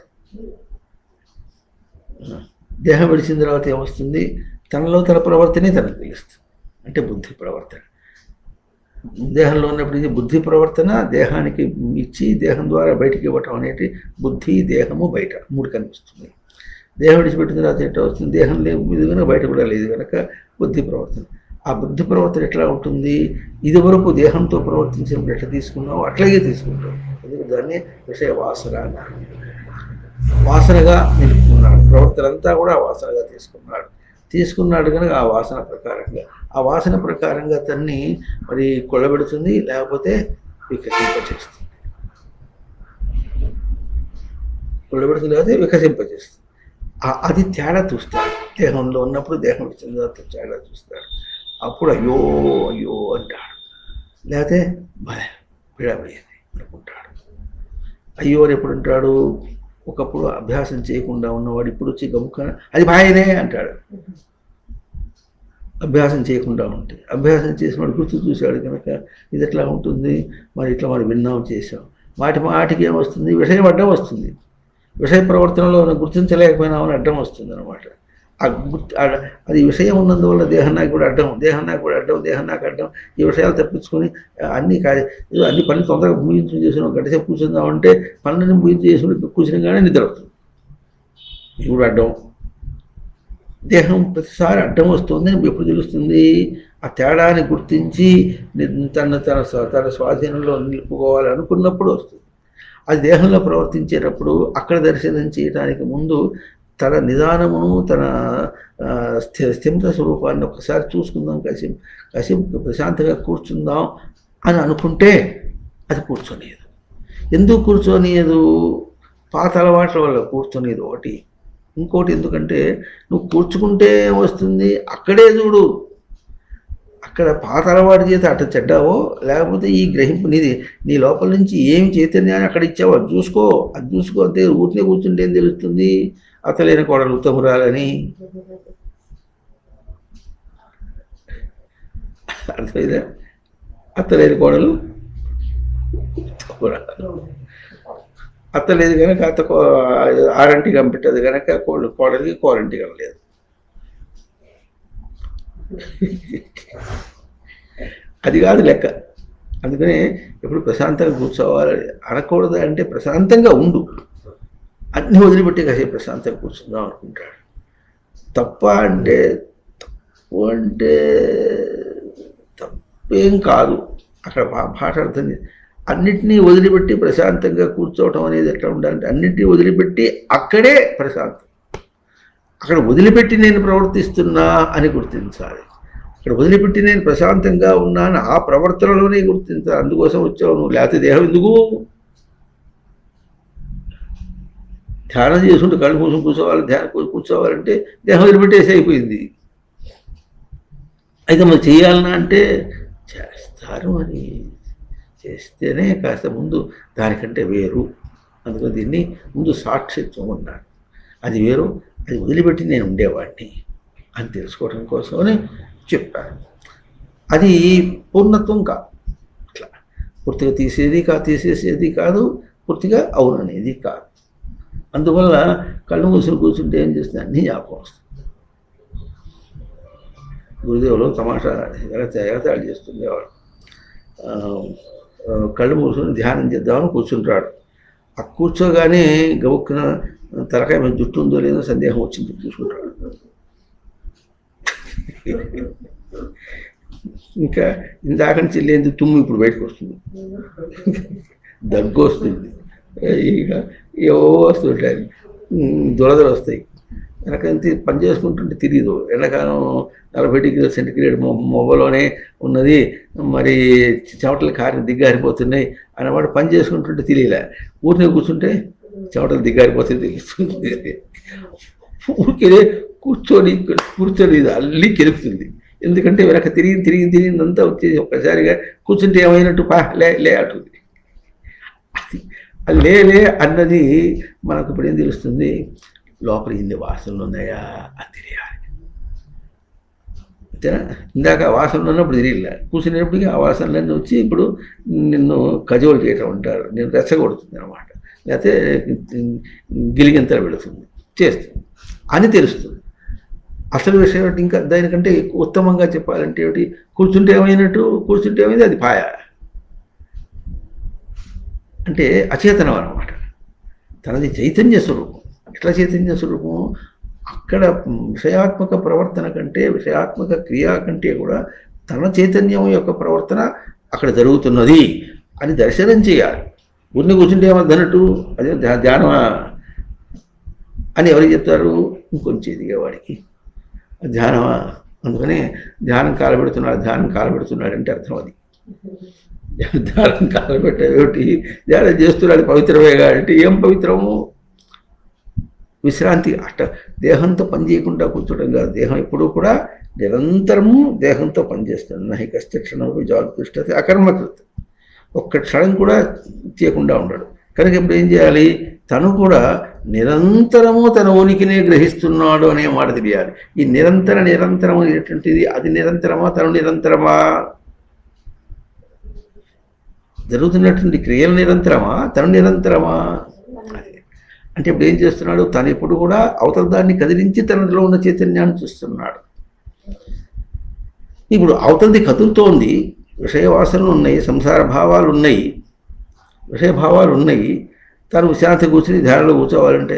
ఏమొస్తుంది, తనలో తన ప్రవర్తనే తనకు తెలుస్తుంది. అంటే బుద్ధి ప్రవర్తన. దేహంలో ఉన్నప్పుడు బుద్ధి ప్రవర్తన దేహానికి ఇచ్చి దేహం ద్వారా బయటికి ఇవ్వటం అనేది బుద్ధి, దేహము, బయట మూడు కనిపిస్తుంది. దేహం విడిచిపెట్టిన తర్వాత ఎట్లా వస్తుంది, దేహం లేదు కనుక బయట కూడా లేదు కనుక బుద్ధి ప్రవర్తన. ఆ బుద్ధి ప్రవర్తన ఎట్లా ఉంటుంది, ఇది వరకు దేహంతో ప్రవర్తించినప్పుడు ఎట్లా తీసుకున్నావు అట్లాగే తీసుకుంటావు. ఎందుకంటే దాన్ని విషయ వాసన అన్నారు. వాసనగా నిలుపుకున్నాడు, ప్రవర్తన అంతా కూడా వాసనగా తీసుకున్నాడు కనుక ఆ వాసన ప్రకారంగా తన్ని మరి కొల్లబెడుతుంది, లేకపోతే వికసింపచేస్తుంది. అది తేడా చూస్తాడు. దేహంలో ఉన్నప్పుడు దేహం వచ్చిన తర్వాత తేడా చూస్తాడు. అప్పుడు అయ్యో అయ్యో అంటాడు, లేకపోతే భలే పీడబడేది అనుకుంటాడు. అయ్యో అని ఎప్పుడు అంటాడు, ఒకప్పుడు అభ్యాసం చేయకుండా ఉన్నవాడు ఇప్పుడు వచ్చి గముక అది బాయనే అంటాడు. అభ్యాసం చేయకుండా ఉంటే, అభ్యాసం చేసినవాడు గుర్తు చూశాడు కనుక ఇది ఎట్లా ఉంటుంది, మరి ఇట్లా మరి విన్నాం చేసాం, మాటికి ఏమొస్తుంది, విషయం అడ్డం వస్తుంది. విషయ ప్రవర్తనలో గుర్తించలేకపోయినామని అడ్డం వస్తుంది అనమాట. అది విషయం ఉన్నందువల్ల దేహం నాకు కూడా అడ్డం. ఈ విషయాలు తప్పించుకొని అన్ని పనులు తొందరగా ముగించి చేసిన గంటసేపు కూర్చుందామంటే పనులని ముగించి చేసిన కూర్చునగానే నిద్ర అవుతుంది. ఇప్పుడు అడ్డం, దేహం ప్రతిసారి అడ్డం వస్తుంది. ఎప్పుడు తెలుస్తుంది, ఆ తేడాన్ని గుర్తించి తన స్వాధీనంలో నిలుపుకోవాలి అనుకున్నప్పుడు వస్తుంది. అది దేహంలో ప్రవర్తించేటప్పుడు అక్కడ దర్శనం చేయడానికి ముందు తన నిదానమును, తన స్థిమిత స్వరూపాన్ని ఒకసారి చూసుకుందాం, కాసేపు ప్రశాంతంగా కూర్చుందాం అని అనుకుంటే అది కూర్చొనియదు. ఎందుకు కూర్చొనియదు, పాత అలవాట్ల వల్ల కూర్చొనియదు ఒకటి. ఇంకోటి ఎందుకంటే నువ్వు కూర్చుకుంటే వస్తుంది, అక్కడే చూడు, అక్కడ పాత అలవాటు చేత అట్ట చెడ్డావో, లేకపోతే ఈ గ్రహింపు నీ లోపల నుంచి ఏమి చైతన్యాన్ని అక్కడ ఇచ్చావో అది చూసుకో అంతే. ఊరినే కూర్చుంటే ఏం తెలుస్తుంది, అతలేని కోడలు ఉత్తమురాలని. అర్థమైందా? అత్తలేని కోడలు అత్తలేదు కనుక ఆరంటి కంపెట్టదు కనుక కోడలికి కోరంటి కనలేదు. అది కాదు లెక్క. అందుకనే ఎప్పుడు ప్రశాంతంగా కూర్చోవాలి అనకూడదు. అంటే ప్రశాంతంగా ఉండు, అన్నీ వదిలిపెట్టి కాసేపు ప్రశాంతంగా కూర్చుందాం అనుకుంటాడు. తప్పేం కాదు. అక్కడ భాష అర్థం అన్నిటినీ వదిలిపెట్టి ప్రశాంతంగా కూర్చోవటం అనేది ఎట్లా ఉండాలంటే అన్నిటినీ వదిలిపెట్టి అక్కడే ప్రశాంతం. అక్కడ వదిలిపెట్టి నేను ప్రవర్తిస్తున్నా అని గుర్తించాలి. అక్కడ వదిలిపెట్టి నేను ప్రశాంతంగా ఉన్నాను ఆ ప్రవర్తనలోనే గుర్తించాలి. అందుకోసం వచ్చావు నువ్వు, లేకపోతే దేహం ఎందుకు? ధ్యానం చేసుకుంటూ కళ్ళు మూసుకుని కూర్చోవాలి, ధ్యానం కూర్చోవాలంటే దేహం వదిలిపెట్టేసి అయిపోయింది. అయితే మరి చేయాలన్నా అంటే చేస్తారు, అని చేస్తేనే కాస్త ముందు దానికంటే వేరు. అందుకని దీన్ని ముందు సాక్షిత్వం అన్నారు. అది వేరు, అది వదిలిపెట్టి నేను ఉండేవాడిని అని తెలుసుకోవడం కోసమని చెప్పారు. అది పూర్ణత్వం కాదు. ఇట్లా పూర్తిగా తీసేసేది కాదు, పూర్తిగా అవుననేది కాదు. అందువల్ల కళ్ళు మూసులు కూర్చుంటే ఏం చేస్తే అన్నీ జ్ఞాపకం వస్తుంది. గురుదేవులు తమాషా ఎగతాళి చేస్తుండేవాడు. కళ్ళు మూసుకొని ధ్యానం చేద్దామని కూర్చుంటాడు. ఆ కూర్చోగానే గబుక్కున తలకాయ మీద జుట్టు ఉందో లేదో సందేహం వచ్చింది, చూసుకుంటాడు. ఇంకా ఇందాక నుంచి లేని తుమ్ము ఇప్పుడు బయటకు వస్తుంది, దగ్గు వస్తుంది, ఇక ఏవో వస్తుంటాయి, దురదలు వస్తాయి. వెనకంతి పని చేసుకుంటుంటే తెలియదు. ఎండాకాలం 40 డిగ్రీల సెంటిగ్రేడ్ మొబలోనే ఉన్నది, మరి చెమటలు దిగ్గారిపోతున్నాయి అన్నమాట. పని చేసుకుంటుంటే తెలియలే. ఊరినే కూర్చుంటే చెమటలు దిగ్గారిపోతే తెలుస్తుంది. ఊరికే కూర్చొని అల్లి కెలుపుతుంది. ఎందుకంటే వెనక తిరిగిందంతా వచ్చేసి ఒక్కసారిగా కూర్చుంటే ఏమైనట్టు లే అంటుంది. అది లే అన్నది మనకు ఇప్పుడు ఏం తెలుస్తుంది, లోపల ఇన్ని వాసనలు ఉన్నాయా అని తెలియాలి. అంతేనా? ఇందాక వాసనలు ఉన్నప్పుడు తెలియలే, కూర్చునేటప్పటికీ ఆ వాసనలన్నీ వచ్చి ఇప్పుడు నిన్ను కజోలు చేయటం అంటారు, నేను రెచ్చగొడుతుంది అనమాట, లేకపోతే గిలిగింతలు పెడుతుంది, చేస్తుంది అని తెలుస్తుంది. అసలు విషయం ఇంకా దానికంటే ఉత్తమంగా చెప్పాలంటే ఏమిటి, కూర్చుంటే ఏమైనట్టు, కూర్చుంటే ఏమైంది అది పాయ అంటే అచేతనం అన్నమాట. తనది చైతన్య స్వరూపం. ఎట్లా చైతన్య స్వరూపం? అక్కడ విషయాత్మక ప్రవర్తన కంటే, విషయాత్మక క్రియ కంటే కూడా తన చైతన్యం యొక్క ప్రవర్తన అక్కడ జరుగుతున్నది అని దర్శనం చేయాలి. ఊరిని కూర్చుంటే ఏమద్దన్నట్టు అదే ధ్యానమా అని ఎవరికి చెప్తారు? ఇంకొంచెం ఎదిగేవాడికి ధ్యానమా. అందుకనే ధ్యానం కాలబెడుతున్నాడు అంటే అర్థం అది. ధ్యానం కాలబెట్టేటి ధ్యానం చేస్తున్నాడు పవిత్రమేగా అంటే ఏం పవిత్రము? విశ్రాంతి. దేహంతో పని చేయకుండా కూర్చోవడం కాదు. దేహం ఎప్పుడూ కూడా నిరంతరము దేహంతో పనిచేస్తుంది. నహి కష్ట క్షణంలో జాగ్రత్త అకర్మకృత, ఒక్క క్షణం కూడా చేయకుండా ఉండడు. కనుక ఇప్పుడు ఏం చేయాలి? తను కూడా నిరంతరము తన ఉనికినే గ్రహిస్తున్నాడు అనే మాట తెలియాలి. ఈ నిరంతరం అనేటువంటిది అది నిరంతరమా, తను నిరంతరమా? జరుగుతున్నటువంటి క్రియలు నిరంతరమా, తను నిరంతరమా? అంటే ఇప్పుడు ఏం చేస్తున్నాడు? తను ఎప్పుడు కూడా అవతల దాన్ని కదిలించి తనలో ఉన్న చైతన్యాన్ని చూస్తున్నాడు. ఇప్పుడు అవతలది కదులుతోంది, విషయవాసనలు ఉన్నాయి, సంసార భావాలు ఉన్నాయి, విషయభావాలు ఉన్నాయి. తను విశ్రాంతి కూర్చుని ధ్యానంలో కూర్చోవాలంటే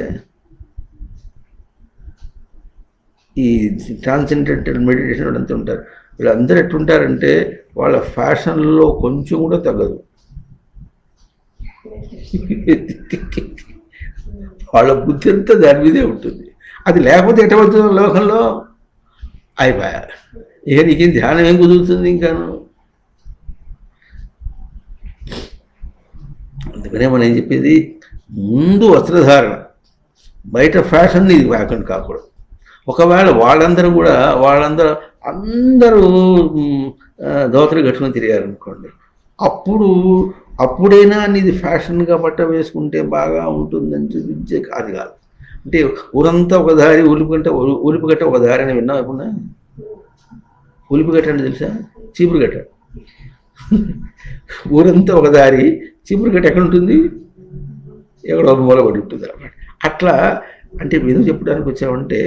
ఈ ట్రాన్సెండెంటల్ మెడిటేషన్ అంతా ఉంటారు. వీళ్ళందరూ ఎట్టుంటారంటే వాళ్ళ ఫ్యాషన్లో కొంచెం కూడా తగ్గదు. వాళ్ళ బుద్ధి అంతా దాని మీదే ఉంటుంది. అది లేకపోతే ఎటవుతుందో లోకంలో అయిపోయా. ఇక నీకేం ధ్యానం ఏం కుదురుతుంది ఇంకాను? అందుకనే మనం ఏం చెప్పేది, ముందు వస్త్రధారణ, బయట ఫ్యాషన్ ఇది వ్యాకరణ కాకూడదు. ఒకవేళ అందరూ దోతలు కట్టుకొని తిరిగారనుకోండి, అప్పుడైనా ఇది ఫ్యాషన్గా బట్ట వేసుకుంటే బాగా ఉంటుందని చూపించే అది కాదు. అంటే ఊరంతా ఒక దారి, ఉలిపిగట్ట ఒక దారి అని విన్నాం ఎప్పుడున్నా? ఉలిపిగట్ట అంటే తెలుసా? చీపురుగట్ట. ఊరంతా ఒక దారి, చీపురుగట్ట ఎక్కడ ఉంటుంది? ఎక్కడో ఒక మూలబడి ఉంటుంది అన్నమాట. అట్లా అంటే ఏదో చెప్పడానికి వచ్చామంటే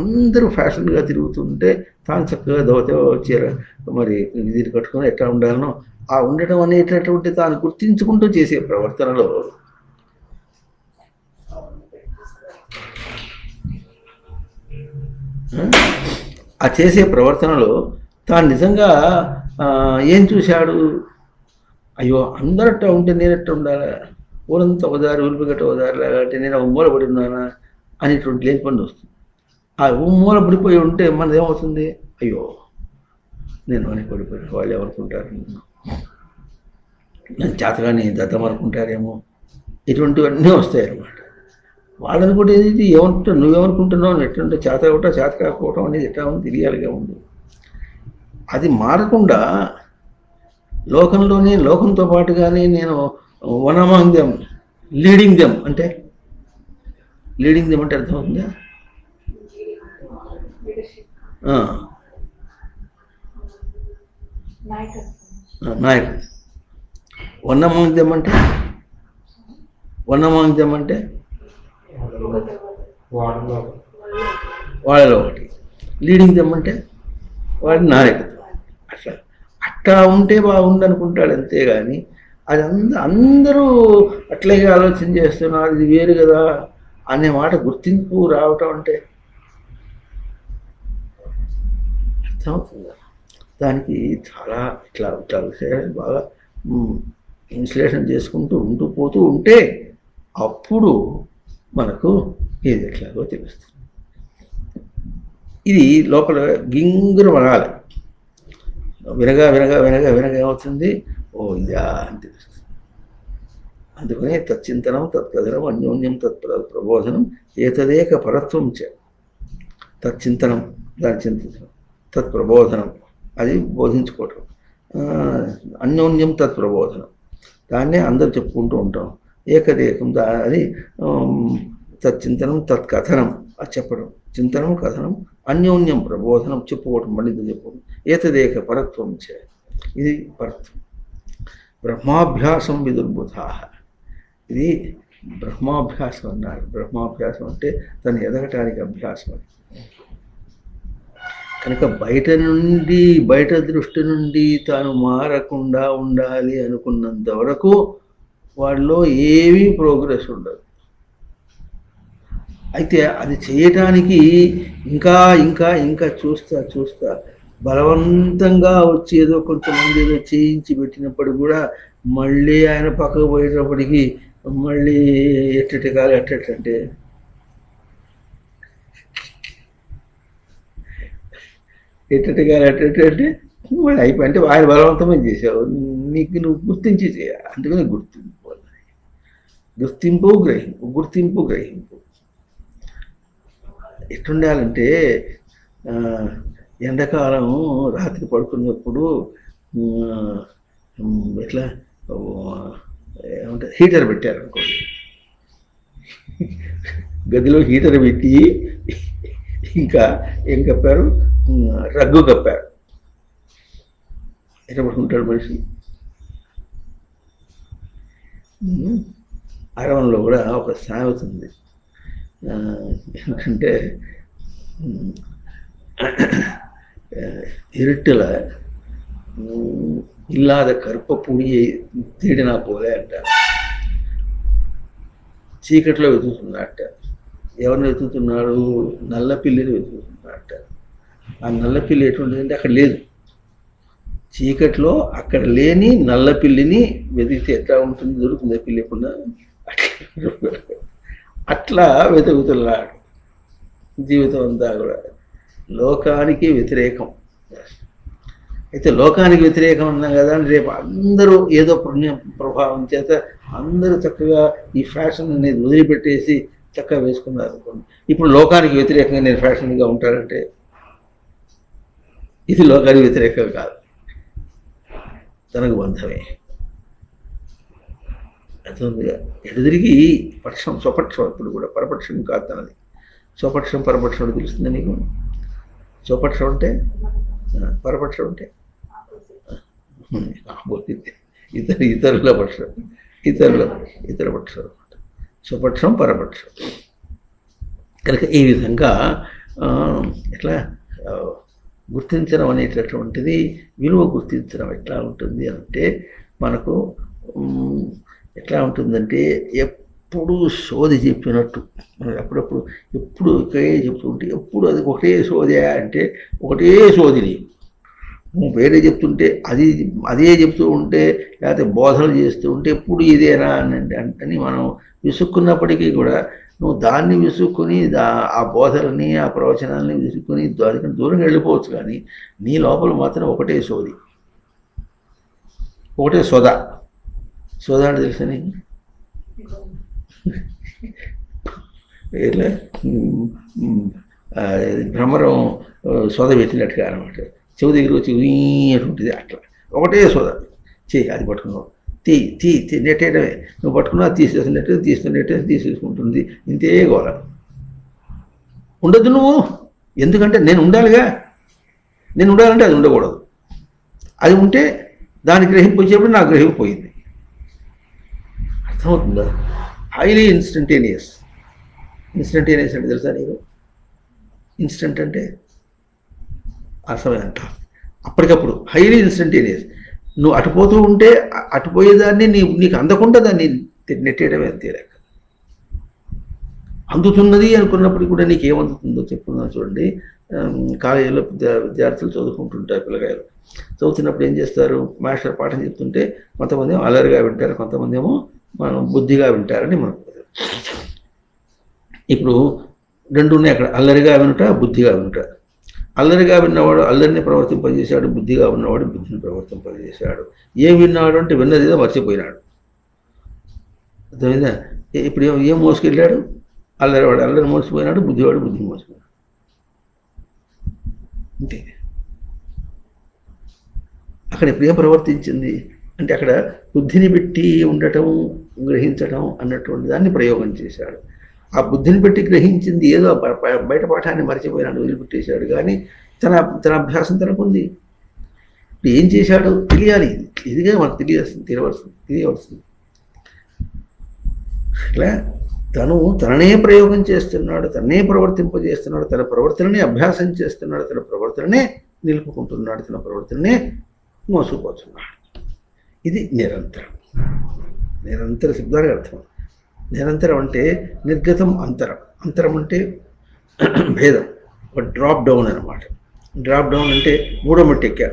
అందరూ ఫ్యాషన్గా తిరుగుతుంటే తాను చక్కగా దోత చీర మరి ఇది కట్టుకొని ఎట్లా ఉండాలనో ఆ ఉండటం అనేటటువంటి తాను గుర్తించుకుంటూ చేసే ప్రవర్తనలో తాను నిజంగా ఏం చూశాడు? అయ్యో అందరట్ట ఉంటే నేనట్ట ఉండాలా, ఊరంతా ఒకదారి ఉలిపిగట్ట ఒకదారి లాగా అంటే నేను మూల పడి ఉన్నానా అనేటువంటి లేని పని వస్తుంది. ఆ మూల పడిపోయి ఉంటే మనది ఏమవుతుంది? అయ్యో నేను అని పడిపోయి వాళ్ళు ఏమనుకుంటారు, నన్ను చేతగాని దద్దం అనుకుంటారేమో, ఇటువంటివన్నీ వస్తాయి అన్నమాట. వాళ్ళని కూడా ఏది ఏమంటున్నావు, నువ్వేమనుకుంటున్నావు, ఎట్లుంటే చేత కావటం చేత కాకపోవటం అనేది ఎట్లా ఉంది తెలియాలిగా ఉంది. అది మారకుండా లోకంలోనే లోకంతో పాటుగానే నేను one among them, leading them అంటే అర్థమవుతుందా? నాయకుడు. వన్ అమాంగ్ దెమ్ అంటే వాళ్ళలో ఒకటి. లీడింగ్ దెమ్ అంటే వాడి నాయకత్వం. అట్లా ఉంటే బాగుంది అనుకుంటాడు, అంతేగాని అది అందరూ అట్లాగే ఆలోచన చేస్తున్నారు, ఇది వేరు కదా అనే మాట గుర్తింపు రావటం అంటే అర్థమవుతుందా? దానికి చాలా ఇట్లా విషయాలు బాగా విశ్లేషణ చేసుకుంటూ పోతూ ఉంటే అప్పుడు మనకు ఏది ఎట్లాగో తెలుస్తుంది. ఇది లోపల గింగురు వనాలి. వినగా ఏమవుతుంది, ఓ ఇదా అని తెలుస్తుంది. అందుకనే తచ్చింతనం తత్కథనం అన్యోన్యం ప్రబోధనం ఏతదేక పరత్వం చ. తచ్చింతనం, దాన్ని చింతించడం, తత్ప్రబోధనం అది బోధించుకోవటం, అన్యోన్యం తత్ప్రబోధనం దాన్నే అందరూ చెప్పుకుంటూ ఉంటాం. ఏకదేకం అది తచ్చింతనం తత్కథనం అది చెప్పడం, చింతనం కథనం, అన్యోన్యం ప్రబోధనం చెప్పుకోవటం, మళ్ళీ చెప్పుకోవడం. ఏతదేక పరత్వం చే, ఇది పరత్వం. బ్రహ్మాభ్యాసం విదుర్బుధా, ఇది బ్రహ్మాభ్యాసం అన్నారు. బ్రహ్మాభ్యాసం అంటే తను ఎదగటానికి అభ్యాసం అని. కనుక బయట దృష్టి నుండి తాను మారకుండా ఉండాలి అనుకున్నంత వరకు వాడిలో ఏమీ ప్రోగ్రెస్ ఉండదు. అయితే అది చేయటానికి ఇంకా చూస్తా బలవంతంగా వచ్చి ఏదో కొంతమంది ఏదో చేయించి పెట్టినప్పుడు కూడా మళ్ళీ ఆయన పక్కకు పోయేటప్పటికి మళ్ళీ ఎట్టంటే ఎట్టంటే మళ్ళీ అయిపోయి, అంటే ఆయన బలవంతమే చేసావు, నువ్వు గుర్తించి చేయాలి. అందుకని గుర్తింపు గ్రహింపు ఎట్లుండాలంటే, ఎండాకాలం రాత్రి పడుకున్నప్పుడు ఎట్లా ఏమంటారు, హీటర్ పెట్టారనుకోండి, గదిలో హీటర్ పెట్టి ఇంకా ఏం కప్పారు, రగ్గు కప్పారు. ఎట్లా పడుకుంటాడు మనిషి? అరవంలో కూడా ఒక సామెత ఉంది, ఎందుకంటే இருட்டில் இல்லாத கருப்ப புடியை தேடினா போல అంటారు. చీకట్లో వెతుకుతున్నట్ట. ఎవరిని వెతుకుతున్నాడు? నల్ల పిల్లిని వెతుకుతున్నట్ట. ఆ నల్ల పిల్లి ఎటువంటిదంటే అక్కడ లేదు. చీకట్లో అక్కడ లేని నల్ల పిల్లిని వెతికితే ఎట్లా ఉంటుంది? దొరుకుతుంది పిల్లి ఎప్పుడు? అట్లా వెతుకుతున్నాడు జీవితం అంతా కూడా. లోకానికి వ్యతిరేకం. అయితే లోకానికి వ్యతిరేకం అన్నాం కదా, రేపు అందరూ ఏదో పుణ్య ప్రభావం చేత అందరూ చక్కగా ఈ ఫ్యాషన్ అనేది వదిలిపెట్టేసి చక్కగా వేసుకున్నారు అనుకోండి. ఇప్పుడు లోకానికి వ్యతిరేకంగా నేను ఫ్యాషన్గా ఉంటానంటే ఇది లోకానికి వ్యతిరేకం కాదు, తనకు బంధమే. అర్థంగా ఎదురిగి పక్షం స్వపక్షం, ఇప్పుడు కూడా పరపక్షం కాదు తనది. స్వపక్షం పరపక్షం అంటే తెలుస్తుంది నీకు? స్వపక్షం అంటే, పరపక్షం అంటే ఇతరుల పక్షం, ఇతర పక్షం, స్వపక్షం పరపక్షం. కనుక ఈ విధంగా ఎట్లా గుర్తించడం అనేటటువంటిది, విలువ గుర్తించడం ఎట్లా ఉంటుంది అంటే, మనకు ఎట్లా ఉంటుందంటే ఎప్పుడు సోది చెప్పినట్టు. అప్పుడప్పుడు ఎప్పుడు ఒకే చెప్తుంటే, ఎప్పుడు అది ఒకటే సోదే అంటే ఒకటే సోదిని నువ్వు వేరే చెప్తుంటే అదే చెప్తూ ఉంటే, లేకపోతే బోధనలు చేస్తూ ఉంటే ఎప్పుడు ఇదేనా అని మనం విసుక్కున్నప్పటికీ కూడా నువ్వు దాన్ని విసుక్కుని ఆ బోధనని ఆ ప్రవచనాలని విసుక్కుని దానికన్నా దూరంగా వెళ్ళిపోవచ్చు. కానీ నీ లోపల మాత్రం ఒకటే సోది, ఒకటే సోదా అంటే తెలుసని ఇలా భ్రమరం సోద పెట్టినట్టుగా అనమాట. చెవు దగ్గర వచ్చి ఉంటుంది అట్లా ఒకటే సోద చేయి, అది పట్టుకున్నావు తీ తీ తీ నెట్టేయడమే, నువ్వు పట్టుకున్నా తీసేసినట్టు తీసుకున్నట్టు తీసేసుకుంటుంది. ఇంతే గోల. ఉండద్దు నువ్వు, ఎందుకంటే నేను ఉండాలిగా, నేను ఉండాలంటే అది ఉండకూడదు. అది ఉంటే దాని గ్రహింపు వచ్చేప్పుడు నా గ్రహింపు పోయింది. అర్థమవుతుందా? Highly instantaneous. ఇన్స్టంటేనియస్ అంటే తెలుసా నీకు? ఇన్స్టంట్ అంటే ఆ సమయం అంట, అప్పటికప్పుడు హైలీ ఇన్స్టంటేనియస్. నువ్వు అటుపోతూ ఉంటే అటుపోయేదాన్ని నీకు అందకుండా దాన్ని నెట్టేయడమే అంతే లెక్క. అందుతున్నది అనుకున్నప్పుడు కూడా నీకు ఏమందుతుందో చెప్పుకుందాం. చూడండి, కాలేజీలో విద్యార్థులు చదువుకుంటుంటారు, పిల్లగాయలు చదువుతున్నప్పుడు ఏం చేస్తారు, మాస్టర్ పాఠం చెప్తుంటే కొంతమంది ఏమో అల్లరిగా వింటారు, కొంతమంది ఏమో మనం బుద్ధిగా వింటారని మనకు. ఇప్పుడు రెండు ఉన్నాయి అక్కడ, అల్లరిగా వినుట, బుద్ధిగా వినుట. అల్లరిగా విన్నవాడు అల్లరిని ప్రవర్తింపజేశాడు, బుద్ధిగా ఉన్నవాడు బుద్ధిని ప్రవర్తింపజేశాడు. ఏం విన్నాడు అంటే విన్నది ఏదో మర్చిపోయినాడు. అర్థమైందా? ఇప్పుడు ఏం మోసుకెళ్ళాడు? అల్లరివాడు అల్లరి మోసిపోయినాడు, బుద్ధివాడు బుద్ధిని మోసిపోయినాడు. అంటే అక్కడ ఇప్పుడు ఏం ప్రవర్తించింది అంటే అక్కడ బుద్ధిని పెట్టి ఉండటం, గ్రహించడం అన్నటువంటి దాన్ని ప్రయోగం చేశాడు. ఆ బుద్ధిని పెట్టి గ్రహించింది ఏదో బయట పాఠాన్ని మర్చిపోయినాడు, వదిలిపెట్టేశాడు. కానీ తన తన అభ్యాసం తనకుంది. ఏం చేశాడు తెలియాలి, ఇదిగా మనకు తెలియవలసింది. ఇట్లా తననే ప్రయోగం చేస్తున్నాడు, తననే ప్రవర్తింపజేస్తున్నాడు, తన ప్రవర్తననే అభ్యాసం చేస్తున్నాడు, తన ప్రవర్తననే నిలుపుకుంటున్నాడు, తన ప్రవర్తననే మోసుకుపోతున్నాడు. ఇది నిరంతరం. నిరంతర శబ్దానికి అర్థం. నిరంతరం అంటే నిర్గతం, అంతరం. అంతరం అంటే భేదం, ఒక డ్రాప్ డౌన్ అనమాట. డ్రాప్ డౌన్ అంటే 3వ మెట్టు ఎక్కా,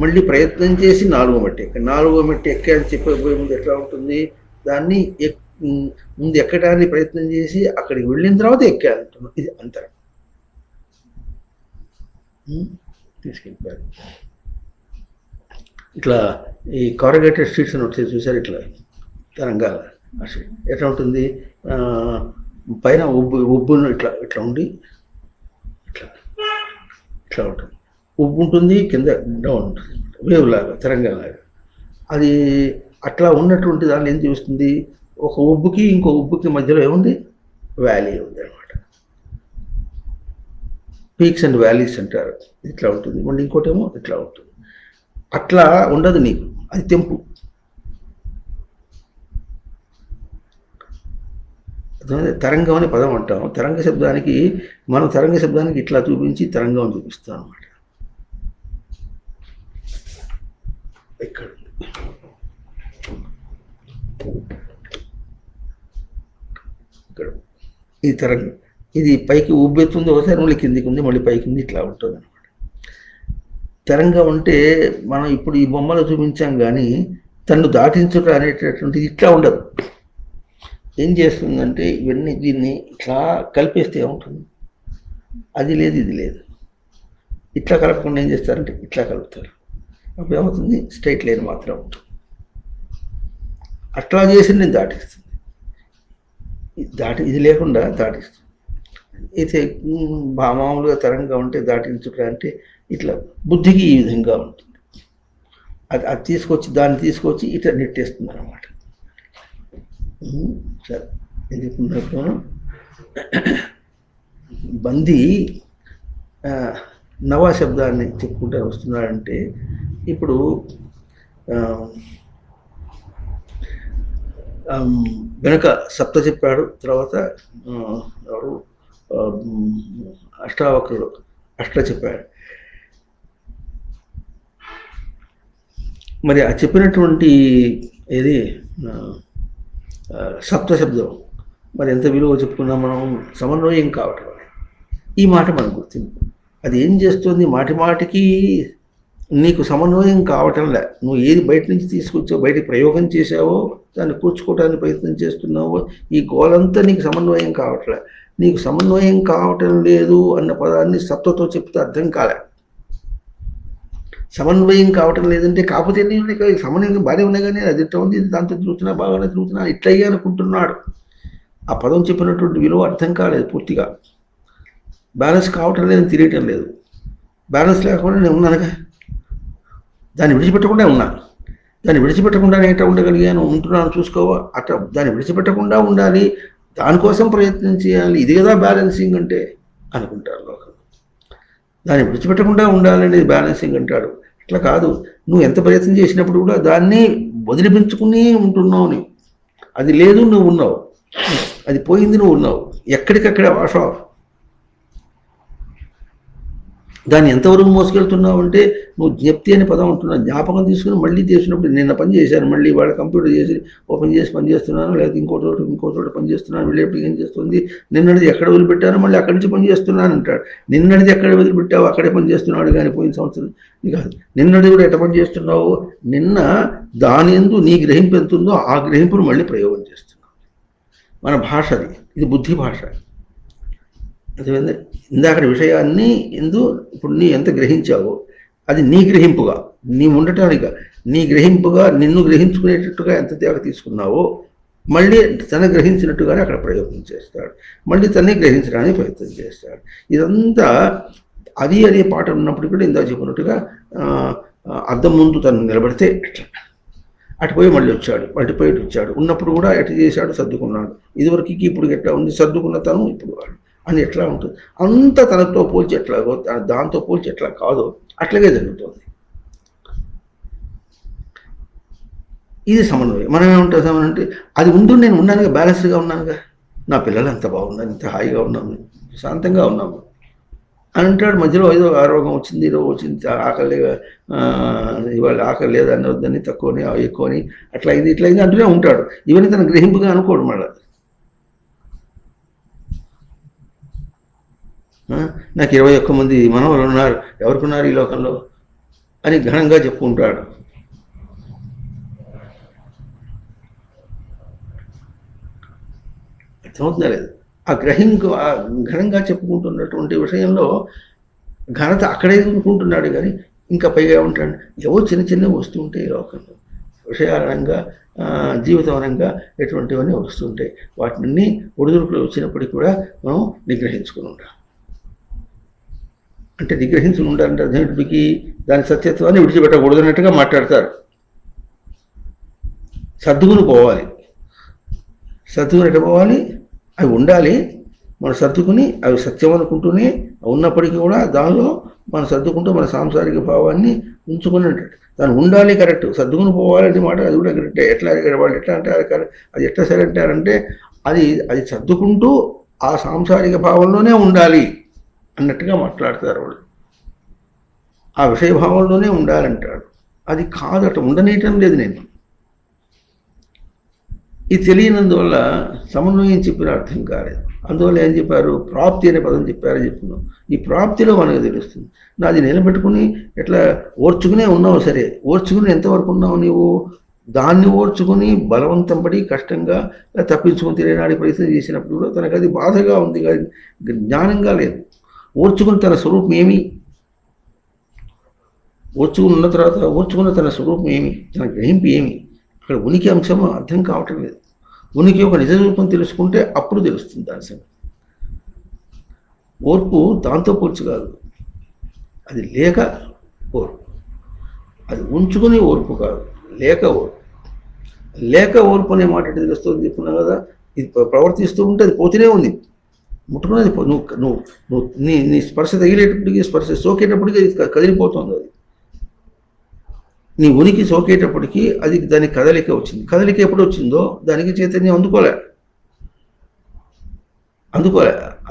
మళ్ళీ ప్రయత్నం చేసి 4వ మెట్టు ఎక్కా. 4వ మెట్టు ఎక్కా అని చెప్పబోయే ముందు ఎట్లా ఉంటుంది, దాన్ని ముందు ఎక్కడానికి ప్రయత్నం చేసి అక్కడికి వెళ్ళిన తర్వాత ఎక్కా అంటున్నాం. ఇది అంతరం. తీసుకెళ్ళిపోయారు. ఇట్లా ఈ కార్గేటెడ్ స్ట్రీట్స్ అని వచ్చేది చూసారు, ఇట్లా తరంగాల ఎట్లా ఉంటుంది, పైన ఉబ్బును ఇట్లా ఇట్లా ఉండి ఇట్లా ఉంటుంది, ఉబ్బు ఉంటుంది, కింద డౌన్ ఉంటుంది, వేవ్ లాగా, తరంగంలాగా. అది అట్లా ఉన్నటువంటి దాన్ని ఏం చూస్తుంది, ఒక ఉబ్బుకి ఇంకో ఉబ్బుకి మధ్యలో ఏముంది, వ్యాలీ ఉంది అనమాట. పీక్స్ అండ్ వ్యాలీస్ అంటారు. ఇట్లా ఉంటుంది. మళ్ళీ ఇంకోటేమో ఇట్లా ఉంటుంది. అట్లా ఉండదు నీకు, అది తెంపు. తరంగం అనే పదం అంటాం. తరంగ శబ్దానికి మనం తరంగ శబ్దానికి ఇట్లా చూపించి తరంగం చూపిస్తాం అనమాట. ఇక్కడ ఇక్కడ ఈ తరంగం, ఇది పైకి ఉబ్బెత్తుంది, ఒకసారి మళ్ళీ కిందికి ఉంది, మళ్ళీ పైకి ఉంది, ఇట్లా ఉంటుంది అనమాట. తరంగం అంటే మనం ఇప్పుడు ఈ బొమ్మలో చూపించాం, కానీ తను దాటించుట అనేటటువంటిది ఇట్లా ఉండదు. ఏం చేస్తుందంటే ఇవన్నీ దీన్ని ఇట్లా కలిపేస్తే ఏముంటుంది, అది లేదు ఇది లేదు. ఇట్లా కలపకుండా ఏం చేస్తారంటే ఇట్లా కలుపుతారు. అప్పుడు ఏమవుతుంది, స్ట్రైట్ లైన్ మాత్రం ఉంటుంది. అట్లా చేసి నేను దాటిస్తుంది, ఇది లేకుండా దాటిస్తుంది. అయితే మామూలుగా తరంగా ఉంటే దాటించుట అంటే ఇట్లా బుద్ధికి ఈ విధంగా ఉంటుంది. అది తీసుకొచ్చి దాన్ని తీసుకొచ్చి ఇట్లా నెట్టేస్తుంది అన్నమాట. సరే, ఎందుకున్నప్పుడు బందీ నవా శబ్దాన్ని చెప్పుకుంటూ వస్తున్నాడంటే, ఇప్పుడు వెనక సప్త చెప్పాడు, తర్వాత అష్టావక్రుడు అష్ట చెప్పాడు. మరి ఆ చెప్పినటువంటి ఏది సప్త శబ్దం మరి ఎంత విలువ చెప్పుకున్నాం మనం, సమన్వయం కావటం. ఈ మాట మనకు గుర్తింపు. అది ఏం చేస్తుంది, మాటి మాటికి నీకు సమన్వయం కావటంలే. నువ్వు ఏది బయట నుంచి తీసుకొచ్చావు, బయట ప్రయోగం చేసావో, దాన్ని కూర్చుకోవడానికి ప్రయత్నం చేస్తున్నావో, ఈ గోలంతా నీకు సమన్వయం కావట్లే. నీకు సమన్వయం కావటం లేదు అన్న పదాన్ని సప్తతో చెప్తే అర్థం కాలే. సమన్వయం కావటం లేదంటే కాకపోతే సమన్వయం బాగానే ఉన్నాయి, కానీ అది ఎట్లా ఉంది, దాంతో తిరుగుతున్నా, బాగానే తిరుగుతున్నా, ఇట్లా అనుకుంటున్నాడు. ఆ పదం చెప్పినటువంటి విలువ అర్థం కాలేదు పూర్తిగా. బ్యాలెన్స్ కావటం లేదు, తెలియటం లేదు. బ్యాలెన్స్ లేకుండా నేను ఉన్నానుగా, దాన్ని విడిచిపెట్టకుండా ఉన్నాను. దాన్ని విడిచిపెట్టకుండా నేను ఎట్లా ఉండగలిగాను, ఉంటున్నాను చూసుకోవా, అట్లా దాన్ని విడిచిపెట్టకుండా ఉండాలి, దానికోసం ప్రయత్నం చేయాలి, ఇది కదా బ్యాలెన్సింగ్ అంటే అనుకుంటారు లోకం. దాన్ని విడిచిపెట్టకుండా ఉండాలనేది బ్యాలెన్సింగ్ అంటాడు. అట్లా కాదు, నువ్వు ఎంత ప్రయత్నం చేసినప్పుడు కూడా దాన్ని వదిలిపించుకుని ఉంటున్నావు. నీవు అది లేదు, నువ్వు ఉన్నావు. అది పోయింది, నువ్వు ఉన్నావు. ఎక్కడికక్కడ వాష్ ఆఫ్. దాన్ని ఎంతవరకు మోసుకెళ్తున్నావు అంటే, నువ్వు జ్ఞప్తి అనే పదం ఉంటున్నావు. జ్ఞాపకం తీసుకుని మళ్ళీ చేసినప్పుడు నిన్న పని చేశాను, మళ్ళీ వాళ్ళ కంప్యూటర్ చేసి ఓపెన్ చేసి పని చేస్తున్నాను, లేకపోతే ఇంకో చోట పని చేస్తున్నాను, వెళ్ళేప్పుడు ఏం చేస్తుంది, నిన్నటిది ఎక్కడ వదిలిపెట్టాను మళ్ళీ అక్కడి నుంచి పని చేస్తున్నాను అంటాడు. నిన్నటిది ఎక్కడ వదిలిపెట్టావు అక్కడే పని చేస్తున్నాడు, కానీ పోయిన సంవత్సరం కాదు. నిన్నటిది కూడా ఎట్ట పని చేస్తున్నావు, నిన్న దాని ఎందు నీ గ్రహింపు ఎంత ఉందో ఆ గ్రహింపును మళ్ళీ ప్రయోగం చేస్తున్నావు. మన భాష అది, ఇది బుద్ధి భాష. అదేవిధంగా ఇందాక విషయాన్ని ఇప్పుడు నీ ఎంత గ్రహించావో అది నీ గ్రహింపుగా, నీ ఉండటానిగా, నీ గ్రహింపుగా నిన్ను గ్రహించుకునేటట్టుగా ఎంత తేగ తీసుకున్నావో మళ్ళీ తన గ్రహించినట్టుగానే అక్కడ ప్రయోగం చేస్తాడు. మళ్ళీ తనే గ్రహించడానికి ప్రయత్నం చేస్తాడు. ఇదంతా అది అనే పాట ఉన్నప్పుడు కూడా ఇందాక చెప్పినట్టుగా అద్దం ముందు తను నిలబడితే అటుపోయి మళ్ళీ వచ్చాడు, అటుపోయి ఉన్నప్పుడు కూడా ఎటు చేశాడు, సర్దుకున్నాడు. ఇదివరకు ఇప్పుడు ఎట్లా ఉంది, సర్దుకున్న తను ఇప్పుడు వాడు అని ఎట్లా ఉంటుంది. అంత తనతో పోల్చి ఎట్లాగో దాంతో పోల్చి ఎట్లా కాదో అట్లాగే జరుగుతుంది. ఇది సమన్వయం. మనం ఏమంటాం సమన్వయం అంటే, అది ముందు నేను ఉన్నానుగా, బ్యాలెన్స్గా ఉన్నానుగా, నా పిల్లలు అంత బాగున్నారు, ఇంత హాయిగా ఉన్నాము, శాంతంగా ఉన్నాము అని అంటాడు. మధ్యలో ఏదో ఆరోగ్యం వచ్చింది, ఏదో వచ్చింది, ఆకలి ఇవాళ ఆకలి లేదని వద్దని, తక్కువని ఎక్కువని, అట్లా ఇది ఇట్లా ఇది అంటూనే ఉంటాడు. ఇవన్నీ తన గ్రహింపుగా అనుకోడు. మళ్ళీ నాకు 21 మంది మనవలు ఉన్నారు, ఎవరికున్నారు ఈ లోకంలో అని ఘనంగా చెప్పుకుంటాడు. అర్థమవుతుందా లేదు? ఆ ఘనంగా చెప్పుకుంటున్నటువంటి విషయంలో ఘనత అక్కడే అనుకుంటున్నాడు. కానీ ఇంకా పైగా ఉంటాడు, ఏవో చిన్న చిన్నవి వస్తూ ఉంటాయి ఈ లోకంలో, విషయాలంగా జీవితపరంగా ఎటువంటివన్నీ వస్తుంటాయి. వాటిని ఒడిదుడుకులు వచ్చినప్పటికీ కూడా మనం నిగ్రహించుకుని ఉండాలి. అంటే నిగ్రహించుకుని ఉండాలంటే అదేంటికి, దాని సత్యత్వాన్ని విడిచిపెట్టకూడదు అన్నట్టుగా మాట్లాడతారు. సర్దుకుని పోవాలి. సర్దుకుని ఎట్ట పోవాలి, అవి ఉండాలి. మనం సర్దుకుని అవి సత్యం అనుకుంటూనే ఉన్నప్పటికీ కూడా దానిలో మనం సర్దుకుంటూ మన సాంసారిక భావాన్ని ఉంచుకుని దాన్ని ఉండాలి. కరెక్ట్. సర్దుకుని పోవాలంటే మాట అది కూడా కరెక్టే. ఎట్లా వాళ్ళు ఎట్లా అంటారు, అది ఎట్లా సరే అంటారంటే, అది సర్దుకుంటూ ఆ సాంసారిక భావంలోనే ఉండాలి అన్నట్టుగా మాట్లాడతారు వాళ్ళు. ఆ విషయభావంలోనే ఉండాలంటాడు. అది కాదట, ఉండనీయటం లేదు. నేను ఇది తెలియనందువల్ల సమన్వయం చెప్పిన అర్థం కాలేదు. అందువల్ల ఏం చెప్పారు, ప్రాప్తి అనే పదం చెప్పుకున్నాం. ఈ ప్రాప్తిలో మనకు తెలుస్తుంది. నాది నిలబెట్టుకుని ఎట్లా ఓర్చుకునే ఉన్నావు. సరే, ఓర్చుకుని ఎంతవరకు ఉన్నావు నీవు, దాన్ని ఓర్చుకుని బలవంతం పడి కష్టంగా తప్పించుకొని తిరగడానికి ప్రయత్నం చేసినప్పుడు కూడా తనకు అది బాధగా ఉంది, కానీ జ్ఞానంగా లేదు. ఓర్చుకుని తన స్వరూపం ఏమి, ఓర్చుకున్న తర్వాత ఓర్చుకున్న తన స్వరూపం ఏమి, తన గ్రహింపు ఏమి, అక్కడ ఉనికి అంశం అర్థం కావటం లేదు. ఉనికి ఒక నిజ రూపం తెలుసుకుంటే అప్పుడు తెలుస్తుంది దాని సంగతి. ఓర్పు దాంతో పోల్చి కాదు, అది లేక ఓర్పు, అది ఉంచుకుని ఓర్పు కాదు, లేక ఓర్పు. లేక ఓర్పు అనే మాట తెలుస్తుంది చెప్పుకున్నావు కదా. ఇది ప్రవర్తిస్తూ ఉంటే అది పోతూనే ఉంది, ముట్టుకున్నది నువ్వు నీ స్పర్శ తగిలేటప్పటికీ, స్పర్శ సోకేటప్పటికీ అది కదిలిపోతుంది. అది నీ ఉనికి సోకేటప్పటికీ అది దానికి కదలిక వచ్చింది. కదలిక ఎప్పుడు వచ్చిందో దానికి చైతన్యం అందుకోలే.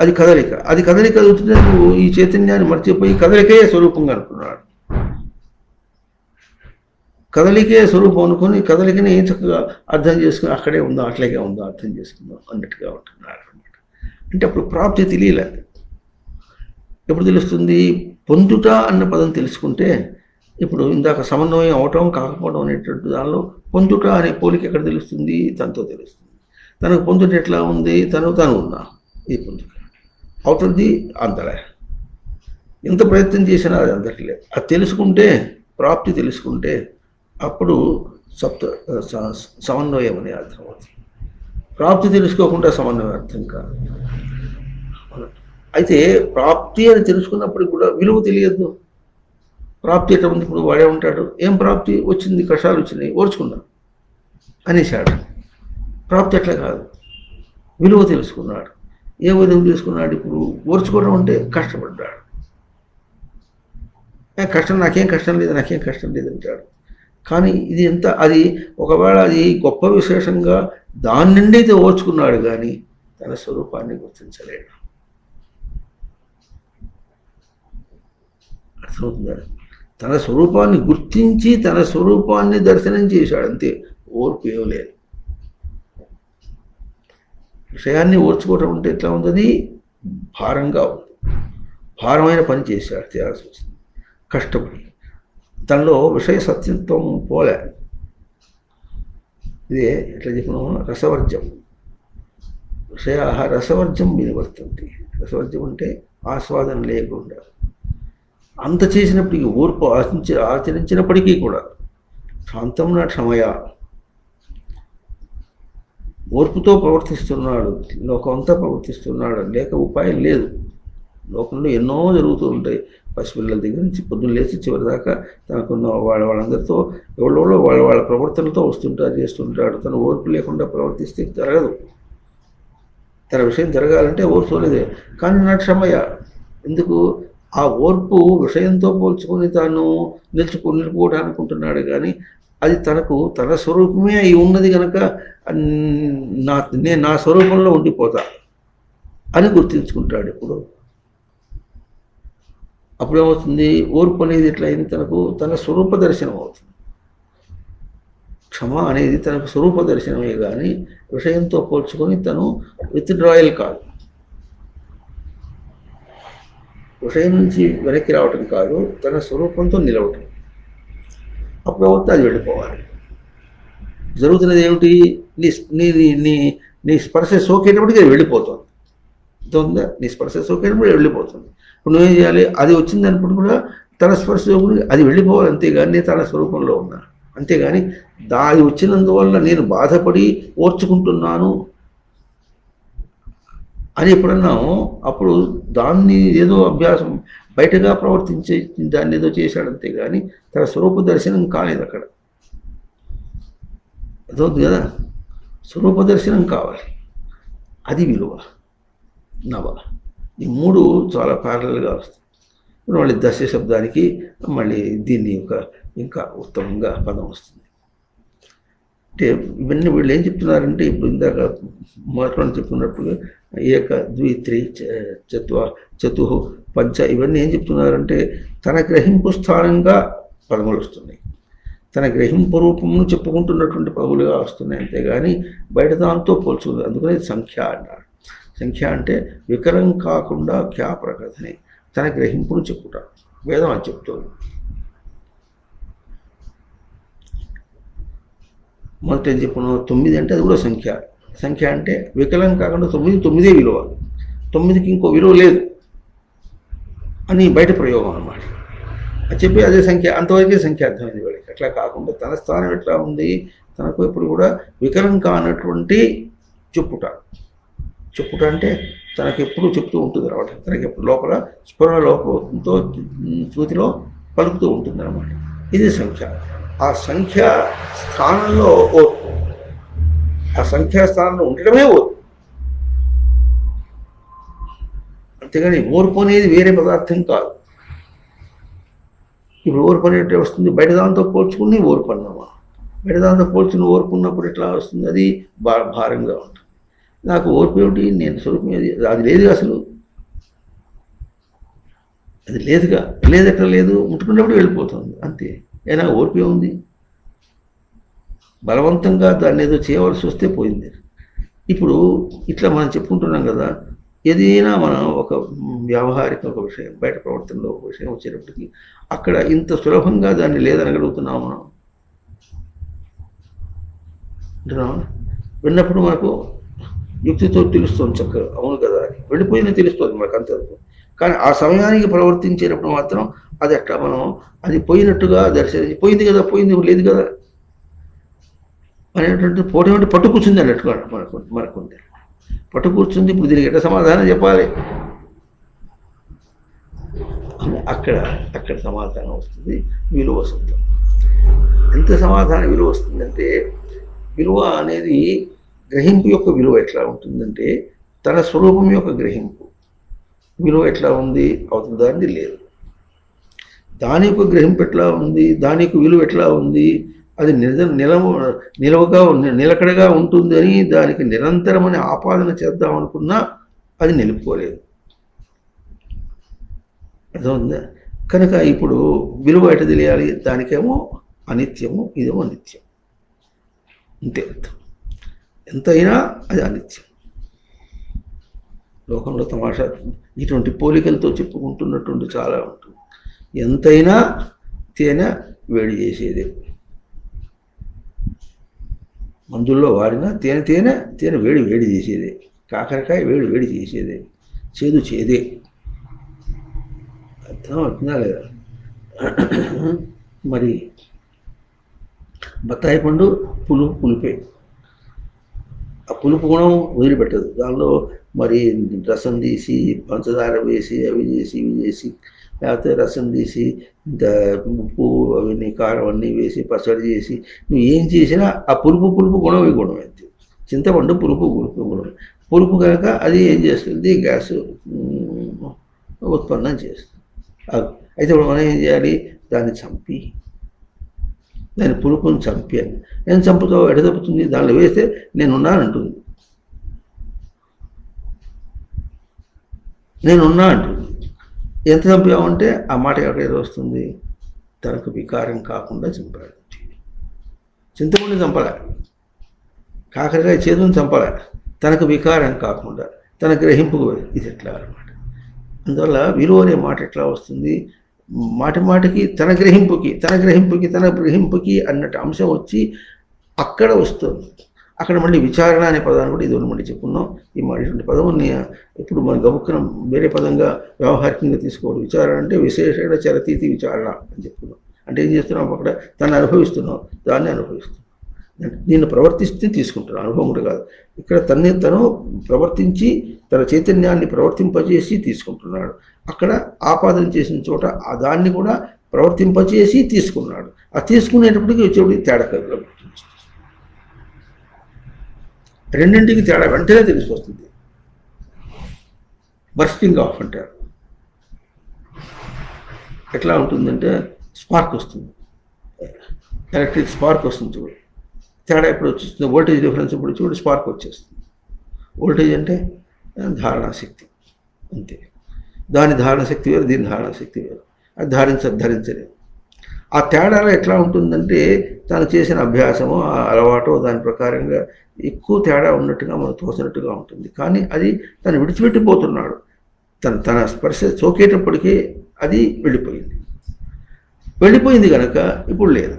అది కదలిక అవుతుంటే నువ్వు ఈ చైతన్యాన్ని మర్చిపోయి కదలికే స్వరూపంగా అనుకున్నాడు. కదలికే స్వరూపం అనుకుని కదలికని చక్కగా అర్థం చేసుకుని అక్కడే ఉందో అట్లాగే ఉందో అర్థం చేసుకుందాం అన్నట్టుగా ఉంటున్నాడు అనమాట. అంటే అప్పుడు ప్రాప్తి తెలియలేదు. ఎప్పుడు తెలుస్తుంది, పొందుట అన్న పదం తెలుసుకుంటే. ఇప్పుడు ఇందాక సమన్వయం అవటం కాకపోవడం అనేటువంటి దానిలో పొందుట అనే పోలిక ఎక్కడ తెలుస్తుంది, తనతో తెలుస్తుంది. తనకు పొందుట ఎట్లా ఉంది, తను ఉన్నా ఈ పొందుట అవుతుంది అంతలే. ఎంత ప్రయత్నం చేసినా అది అందట్లేదు. అది తెలుసుకుంటే, ప్రాప్తి తెలుసుకుంటే అప్పుడు సమన్వయం అనే అర్థం అవుతుంది. ప్రాప్తి తెలుసుకోకుండా సమన్వయం అర్థం కాదు. అయితే ప్రాప్తి అని తెలుసుకున్నప్పుడు కూడా విలువ తెలియదు. ప్రాప్తి ఎట్లా ఉంది? ఇప్పుడు వాడే ఉంటాడు, ఏం ప్రాప్తి వచ్చింది, కష్టాలు వచ్చినాయి, ఓర్చుకున్నా అనేసాడు. ప్రాప్తి ఎట్లా కాదు, విలువ తెలుసుకున్నాడు. ఏ విలువ తెలుసుకున్నాడు? ఇప్పుడు ఓర్చుకోవడం అంటే కష్టపడ్డాడు. కష్టం, నాకేం కష్టం లేదు, నాకేం కష్టం లేదంటాడు. కానీ ఇది ఎంత, అది ఒకవేళ అది గొప్ప విశేషంగా దాని నుండి అయితే ఓర్చుకున్నాడు, కానీ తన స్వరూపాన్ని గుర్తించలేడు. అర్థమవుతుందా? తన స్వరూపాన్ని గుర్తించి తన స్వరూపాన్ని దర్శనం చేశాడు, అంతే. ఓర్పు ఏం లేదు. విషయాన్ని ఓర్చుకోవటం అంటే ఎట్లా ఉంది? భారంగా ఉంది. భారమైన పని చేశాడు, చేయాల్సి వచ్చింది కష్టపడి. తనలో విషయ సత్యత్వం పోలే. ఇదే ఎట్లా చెప్పినాము, రసవర్జం. విషయ రసవర్జం వినివర్తంతి. రసవర్జం అంటే ఆస్వాదన లేకుండా. అంత చేసినప్పటికీ, ఓర్పు ఆచరించినప్పటికీ కూడా శాంతం నా క్షమయ, ఓర్పుతో ప్రవర్తిస్తున్నాడు, లోకమంతా ప్రవర్తిస్తున్నాడు, లేక ఉపాయం లేదు. లోకంలో ఎన్నో జరుగుతూ ఉంటాయి. పసిపిల్లల దగ్గర నుంచి పొద్దున్న లేచి చివరి దాకా తనకున్న వాళ్ళందరితో ఎవరో వాళ్ళ ప్రవర్తనతో వస్తుంటారు, చేస్తుంటాడు. తను ఓర్పు లేకుండా ప్రవర్తిస్తే జరగదు. తన విషయం జరగాలంటే ఓర్పు లేదే. కానీ నా క్షమయ, ఎందుకు? ఆ ఓర్పు విషయంతో పోల్చుకొని తాను నిలుపుకోవడానికి అనుకుంటున్నాడు, కానీ అది తనకు తన స్వరూపమే అయి ఉన్నది కనుక నేను నా స్వరూపంలో ఉండిపోతా అని గుర్తించుకుంటాడు. ఇప్పుడు అప్పుడేమవుతుంది? ఓర్పు అనేది ఎట్లయింది? తనకు తన స్వరూప దర్శనం అవుతుంది. క్షమ అనేది తనకు స్వరూప దర్శనమే, కానీ విషయంతో పోల్చుకొని తను విత్డ్రాయల్ కాదు, విషయం నుంచి వెనక్కి రావటం కాదు, తన స్వరూపంతో నిలవటం. అప్పుడు అది వెళ్ళిపోవాలి. జరుగుతున్నది ఏమిటి? నీ నీ నీ స్పర్శ సోకేటప్పటికి అది వెళ్ళిపోతుంది. ఉందా? నీ స్పర్శ సోకేటప్పుడు వెళ్ళిపోతుంది. ఇప్పుడు నువ్వేం చేయాలి? అది వచ్చింది అనుకుంటూ కూడా తన స్పర్శ అది వెళ్ళిపోవాలి, అంతేగాని నేను తన స్వరూపంలో ఉన్నా. అంతేగాని అది వచ్చినందువల్ల నేను బాధపడి ఓర్చుకుంటున్నాను అని ఎప్పుడన్నామో అప్పుడు దాన్ని ఏదో అభ్యాసం బయటగా ప్రవర్తించే దాన్ని ఏదో చేశాడు, అంతేగాని తన స్వరూప దర్శనం కాలేదు అక్కడ. అదవుతుంది కదా, స్వరూప దర్శనం కావాలి, అది విలువ నవ. ఈ మూడు చాలా ప్యారలల్గా వస్తాయి. ఇప్పుడు మళ్ళీ దశ శబ్దానికి మళ్ళీ దీన్ని ఇంకా ఉత్తమంగా పదం వస్తుంది. అంటే ఇవన్నీ వీళ్ళు ఏం చెప్తున్నారంటే, ఇప్పుడు ఇందాక మొదట్లో చెప్తున్నప్పుడు ఏక ద్వి త్రి చతు పంచ, ఇవన్నీ ఏం చెప్తున్నారంటే తన గ్రహింపు స్థానంగా పదములు వస్తున్నాయి, తన గ్రహింపు రూపమును చెప్పుకుంటున్నటువంటి పదములుగా వస్తున్నాయి, అంతేగాని బయట దాంతో పోల్చుకుంది. అందుకని సంఖ్య అన్నారు. సంఖ్య అంటే వికరం కాకుండా క్యా ప్రకథని, తన గ్రహింపును చెప్పుట. వేదం అని చెప్తుంది. మొదట ఏం చెప్పుకున్నాం? 9 అంటే అది కూడా సంఖ్య. సంఖ్య అంటే వికలం కాకుండా 9 విలువ, 9కి ఇంకో విలువ లేదు అని బయట ప్రయోగం అన్నమాట. అది చెప్పి అదే సంఖ్య, అంతవరకే సంఖ్య అర్థమైంది వీళ్ళకి. అట్లా కాకుండా తన స్థానం ఎట్లా ఉంది, తనకు ఎప్పుడు కూడా వికలం కానటువంటి చెప్పుట. చెప్పుట అంటే తనకి ఎప్పుడు చెప్తూ ఉంటుంది అనమాట. తనకి ఎప్పుడు లోపల స్ఫురణ లోపంతో శృతిలో పలుకుతూ ఉంటుంది అనమాట. ఇది సంఖ్య. ఆ సంఖ్య స్థానంలో ఓర్పు, ఆ సంఖ్యా స్థానంలో ఉండడమే ఓర్పు. అంతేగాని ఓర్పు అనేది వేరే పదార్థం కాదు. ఇప్పుడు ఓర్పు అనేది వస్తుంది బయట దాంతో పోల్చుకుని ఓర్పు అన్నామా. బయట దాంతో పోల్చుకుని ఓర్పు ఉన్నప్పుడు ఎట్లా వస్తుంది? అది భారంగా ఉంటుంది. నాకు ఓర్పు ఏమిటి? నేను స్వరూపం అది లేదు అసలు, అది లేదుగా. లేదు ఎట్లా లేదు? ముట్టుకున్నప్పుడు వెళ్ళిపోతుంది అంతే. అయినా ఓర్పు ఏముంది? బలవంతంగా దాన్ని ఏదో చేయవలసి వస్తే పోయింది. ఇప్పుడు ఇట్లా మనం చెప్పుకుంటున్నాం కదా, ఏదైనా మనం ఒక వ్యావహారిక ఒక విషయం, బయట ప్రవర్తనలో ఒక విషయం వచ్చేటప్పటికి అక్కడ ఇంత సులభంగా దాన్ని లేదనగలుగుతున్నాం మనం. అంటున్నామా? విన్నప్పుడు మనకు యుక్తితో తెలుస్తుంది చక్కగా, అవును కదా అని. వెళ్ళిపోయినా తెలుస్తుంది మనకు అంతవరకు. కానీ ఆ సమయానికి ప్రవర్తించేటప్పుడు మాత్రం అది అట్లా మనం అది పోయినట్టుగా దర్శనం. పోయింది కదా, పోయింది లేదు కదా. అనేటువంటి పోటీ అంటే పట్టు కూర్చుంది అన్నట్టు మనకుంది. పట్టు కూర్చుంది. ఇప్పుడు దీనికి ఎట్లా సమాధానం చెప్పాలి? అక్కడ అక్కడ సమాధానం వస్తుంది, విలువ వస్తుంది. ఎంత సమాధానం విలువ వస్తుందంటే, విలువ అనేది గ్రహింపు యొక్క విలువ ఎట్లా ఉంటుందంటే, తన స్వరూపం యొక్క గ్రహింపు విలువ ఎట్లా ఉంది అవుతుందని లేదు. దాని యొక్క గ్రహింపు ఎట్లా ఉంది, దాని యొక్క విలువ ఎట్లా ఉంది, అది నిలవగా నిలకడగా ఉంటుందని దానికి నిరంతరమని ఆపాదన చేద్దామనుకున్నా అది నిలుపుకోలేదు. అర్థమైందా? కనుక ఇప్పుడు విలువ ఎట తెలియాలి? దానికేమో అనిత్యము, ఇదేమో నిత్యం. అంతే అర్థం. ఎంతైనా అది అనిత్యం. లోకంలో తమాషా ఇటువంటి పోలికలతో చెప్పుకుంటున్నటువంటి చాలా ఉంటుంది. ఎంతైనా తేనె వేడి చేసేదే. మందుల్లో వాడినా తేనె వేడి చేసేదే. కాకరకాయ వేడి చేసేదే. చేదు చేదే. అర్థం అవుతుందా లేదా? మరి బత్తాయి పండు పులుపే. ఆ పులుపు గుణం వదిలిపెట్టదు. దానిలో మరి రసం తీసి పంచదార వేసి అవి చేసి ఇవి చేసి, లేకపోతే రసం తీసి ఇంత ఉప్పు అవన్నీ కారం అన్నీ వేసి పచ్చడి చేసి నువ్వు ఏం చేసినా ఆ పులుపు గుణం ఈ గుణం అంతే. చింతపండు పులుపు గుణం. పులుపు కనుక అది ఏం చేస్తుంది? గ్యాస్ ఉత్పన్నం చేస్తుంది. అయితే ఇప్పుడు మనం ఏం చేయాలి? దాన్ని చంపి, దాని పులుపుని చంపాను. నేను చంపుతావు, ఎడ తప్పుతుంది? దానిలో వేస్తే నేనున్నానంటుంది. నేనున్నా అంటుంది. ఎంత చంపామంటే ఆ మాట ఎక్కడేదో వస్తుంది. తనకు వికారం కాకుండా చంపాడు. చింతపండు చంపలే, కాకరకాయ చేతుని చంపలే, తనకు వికారం కాకుండా తన గ్రహింపుకు. ఇది ఎట్లా అనమాట. అందువల్ల విలువ అనే మాట ఎట్లా వస్తుంది? మాటికి తన గ్రహింపుకి అన్నట్టు అంశం వచ్చి అక్కడ వస్తుంది. అక్కడ మళ్ళీ విచారణ అనే పదాన్ని కూడా ఇది మళ్ళీ చెప్పుకున్నాం. ఈ ఇటువంటి పదముని ఇప్పుడు మన గముక్కనం వేరే పదంగా వ్యవహారికంగా తీసుకోవడం. విచారణ అంటే విశేషణ చరతీతి విచారణ అని చెప్పుకున్నాం. అంటే ఏం చేస్తున్నాం? అక్కడ తను అనుభవిస్తున్నాం, దాన్ని అనుభవిస్తున్నాం. నేను ప్రవర్తిస్తే తీసుకుంటున్నాను, అనుభవం కూడా కాదు. ఇక్కడ తను ప్రవర్తించి తన చైతన్యాన్ని ప్రవర్తింపజేసి తీసుకుంటున్నాడు. అక్కడ ఆపాదన చేసిన చోట ఆ దాన్ని కూడా ప్రవర్తింపజేసి తీసుకున్నాడు. ఆ తీసుకునేటప్పటికి వచ్చేప్పటికి తేడా కలుగుతుంది. రెండింటికి తేడా వెంటనే తెలిసిపోతుంది. బర్స్టింగ్ ఆఫ్ అంటారు. ఎట్లా ఉంటుందంటే స్పార్క్ వస్తుంది, ఎలక్ట్రిక్ స్పార్క్ వస్తుంది. చూడు తేడా ఎప్పుడు వచ్చేస్తుంది? వోల్టేజ్ డిఫరెన్స్ ఇప్పుడు చూడు స్పార్క్ వచ్చేస్తుంది. వోల్టేజ్ అంటే ధారణాశక్తి అంతే. దాని ధారణాశక్తి వేరు, దీని ధారణాశక్తి వేరు. అది ధరించలేదు. ఆ తేడాలో ఎట్లా ఉంటుందంటే తను చేసిన అభ్యాసమో ఆ అలవాటో దాని ప్రకారంగా ఎక్కువ తేడా ఉన్నట్టుగా మనకు తోచినట్టుగా ఉంటుంది. కానీ అది తను విడిచిపెట్టిపోతున్నాడు. తన స్పర్శ సోకేటప్పటికీ అది వెళ్ళిపోయింది కనుక ఇప్పుడు లేదు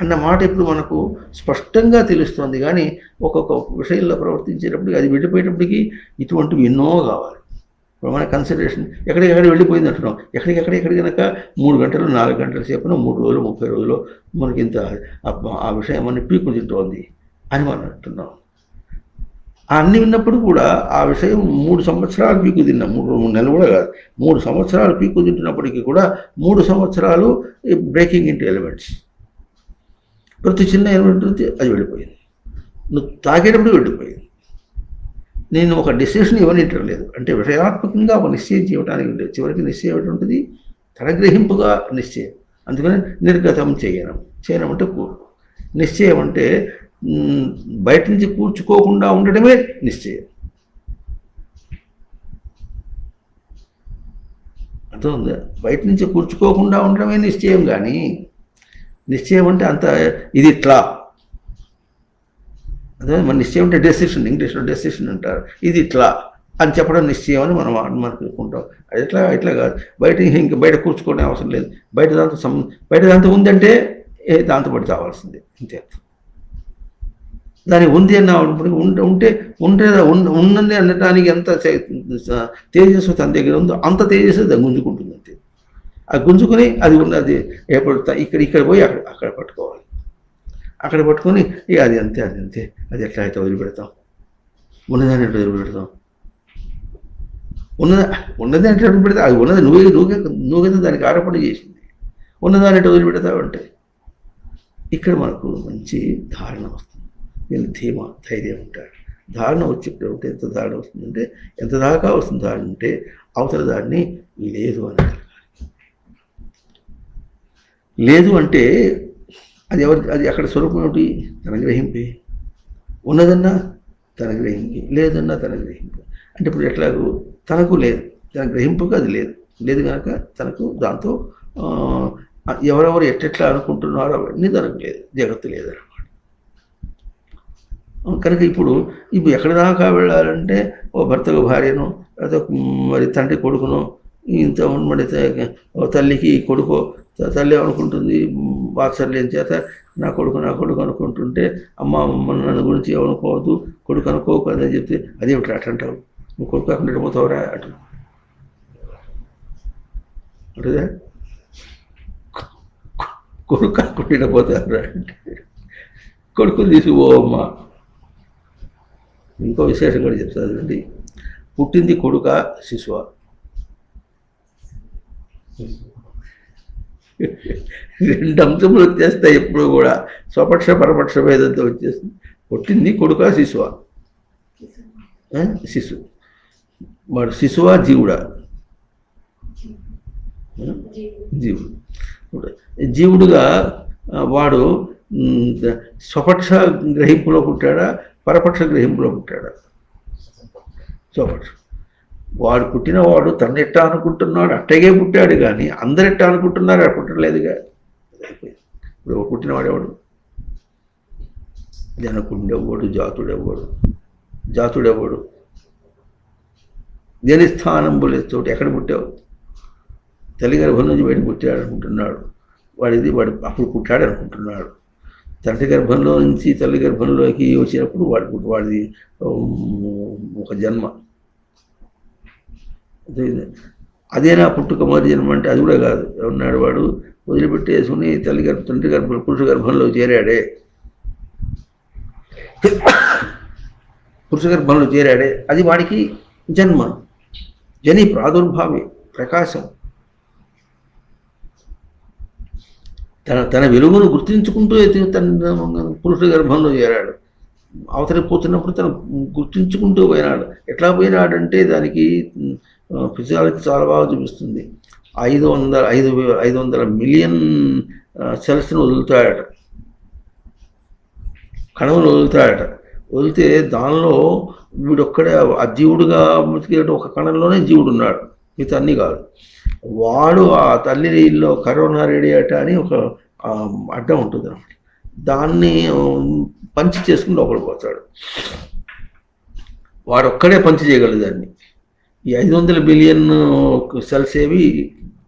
అన్న మాట ఇప్పుడు మనకు స్పష్టంగా తెలుస్తుంది. కానీ ఒక్కొక్క విషయంలో ప్రవర్తించేటప్పటికి అది వెళ్ళిపోయేటప్పటికి ఇటువంటివి ఎన్నో కావాలి. ఇప్పుడు మన కన్సిడరేషన్ ఎక్కడికెక్కడ వెళ్ళిపోయింది అంటున్నాం. ఎక్కడికి కనుక 3 గంటలు 4 గంటల సేపున 3 రోజులు 30 రోజులు మనకి ఇంత ఆ విషయం మన పీకు తింటోంది అని మనం అంటున్నాం. అన్నీ విన్నప్పుడు కూడా ఆ విషయం 3 సంవత్సరాలు పీకు తిన్నాం. 3 నెలలు కూడా కాదు, 3 సంవత్సరాలు పీకు తింటున్నప్పటికీ కూడా 3 సంవత్సరాలు బ్రేకింగ్ ఇంటూ ఎలిమెంట్స్. ప్రతి చిన్న ఎలిమెంట్ నుంచి అది వెళ్ళిపోయింది. నువ్వు తాగేటప్పుడు వెళ్ళిపోయింది. నేను ఒక డెసిషన్ ఇవ్వనిట్టలేదు. అంటే విషయాత్మకంగా ఒక నిశ్చయం చేయడానికి ఉండేది. చివరికి నిశ్చయం ఏమిటి? తన గ్రహింపుగా నిశ్చయం. అందుకని నిర్గతం చేయనం అంటే నిశ్చయం అంటే బయట నుంచి కూర్చుకోకుండా ఉండడమే నిశ్చయం. అర్థమైందా? బయట నుంచి కూర్చుకోకుండా ఉండడమే నిశ్చయం. కానీ నిశ్చయం అంటే అంత ఇది ఇట్లా అదే మన నిశ్చయం అంటే డెసిషన్, ఇంగ్లీష్లో డెసిషన్ అంటారు. ఇది ఇట్లా అని చెప్పడం నిశ్చయం అని మనం అనుకుంటాం. అది ఇట్లా కాదు. బయట కూర్చుకోవడం అవసరం లేదు. బయట దాంతో ఉందంటే దాంతో పడి చావాల్సిందే అంతే. దాని ఉంది అన్నప్పుడు ఉన్నది అనడానికి ఎంత తేజస్సు తన దగ్గర ఉందో అంత తేజస్సు దాన్ని గుంజుకుంటుంది అంతే. అది గుంజుకుని అది ఉన్నది ఎప్పుడు ఇక్కడ పోయి అక్కడ పట్టుకోవాలి. అక్కడ పట్టుకొని ఇక అది అంతే అది అంతే, అది ఎట్లా అయితే వదిలిపెడతాం, ఉన్నదాన్ని ఎట్లా వదిలిపెడతాం, ఉన్నది అంటే వదిలిపెడతా, అది ఉన్నది నువ్వు కదా దానికి ఆరోపణ చేసింది, ఉన్నదాన్ని ఎట్లా వదిలిపెడతావు అంటే ఇక్కడ మనకు మంచి ధారణ వస్తుంది. నేను ధైర్యం ఉంటాడు. ధారణ వచ్చేటప్పుడు ఎంత ధారణ వస్తుందంటే, ఎంత దాకా వస్తుంది ధారణ అంటే అవతల దాన్ని లేదు అని, లేదు అంటే అది అది అక్కడ స్వరూపం ఏమిటి? తన గ్రహింపే. ఉన్నదన్నా తన గ్రహింపే, లేదన్నా తన గ్రహింపు. అంటే ఇప్పుడు ఎట్లాగూ తనకు లేదు, తన గ్రహింపుగా అది లేదు, లేదు కనుక తనకు దాంతో ఎవరెవరు ఎట్టెట్లా అనుకుంటున్నారో అవన్నీ తనకు లేదు, జగత్తు లేదన్నమాట. కనుక ఇప్పుడు ఎక్కడి దాకా వెళ్ళాలంటే ఓ భర్తకు భార్యను, లేదా మరి తండ్రి కొడుకును, ఇంత మరి తల్లికి కొడుకో, తల్లి అనుకుంటుంది వాత్సల్యం చేత నా కొడుకు అనుకుంటుంటే, అమ్మ నన్ను గురించి ఏమనుకోవద్దు, కొడుకు అనుకోకు అని చెప్తే అదేమిటి అటు అంటావు, నువ్వు కొడుకు అక్కడ పోతావురా అటు అంటుదా, కొడుకు అనుకుంటే పోతావురా అంటే కొడుకుని తీసుకుపోవమ్మా. ఇంకో విశేషం కూడా చెప్తానండి. పుట్టింది కొడుక శిశువ? రెండు అంశములు వచ్చేస్తాయి ఎప్పుడు కూడా, స్వపక్ష పరపక్ష భేదంతో వచ్చేస్తుంది. పుట్టింది కొడుక శిశువ? శిశువు. వాడు శిశువా జీవుడా? జీవుడు. జీవుడుగా వాడు స్వపక్ష గ్రహింపులో పుట్టాడా, పరపక్ష గ్రహింపులో పుట్టాడా? స్వపక్ష. వాడు పుట్టినవాడు తను ఎట్టా అనుకుంటున్నాడు అట్టగే పుట్టాడు, కానీ అందరు ఎట్టా అనుకుంటున్నారు అక్కడ పుట్టలేదుగా. ఇప్పుడు పుట్టినవాడెవడు? జనకుండెవ్వడు, జాతుడెవ్వడు, జనిస్థానం బోలే చోటు ఎక్కడ పుట్టావు? తల్లి గర్భం నుంచి బయట పుట్టాడు అనుకుంటున్నాడు, వాడు అప్పుడు పుట్టాడు అనుకుంటున్నాడు. తండ్రి గర్భంలో నుంచి తల్లి గర్భంలోకి వచ్చినప్పుడు వాడిది ఒక జన్మ. అదేనా పుట్టుక మొదటి జన్మ అంటే? అది కూడా కాదు. ఉన్నాడు వాడు వదిలిపెట్టేసుకుని తండ్రి గర్భం పురుష గర్భంలో చేరాడే, అది వాడికి జన్మ, జని ప్రాదుర్భావి, ప్రకాశం. తన వెలుగును గుర్తించుకుంటూ తన పురుష గర్భంలో చేరాడు. అవతలికి పోతున్నప్పుడు తను గుర్తించుకుంటూ పోయినాడు. ఎట్లా పోయినాడంటే దానికి ఫిజియాలజీ చాలా బాగా చూపిస్తుంది. 500 మిలియన్ సెల్స్ని వదులుతాడట, కణములు వదులుతాడట. వదిలితే దానిలో వీడొక్కడే ఆ జీవుడుగా బతికేట ఒక కణంలోనే జీవుడు ఉన్నాడు, మిగతా అన్నీ కాదు. వాడు ఆ తల్లిలో కరోనా రేడియేట అని ఒక అడ్డం ఉంటుంది అన్నమాట, దాన్ని పంచి చేసుకుని లోపలికి పోతాడు. వాడు ఒక్కడే పంచి చేయగలడు దాన్ని. ఈ 500 బిలియన్ సెల్స్ ఏవి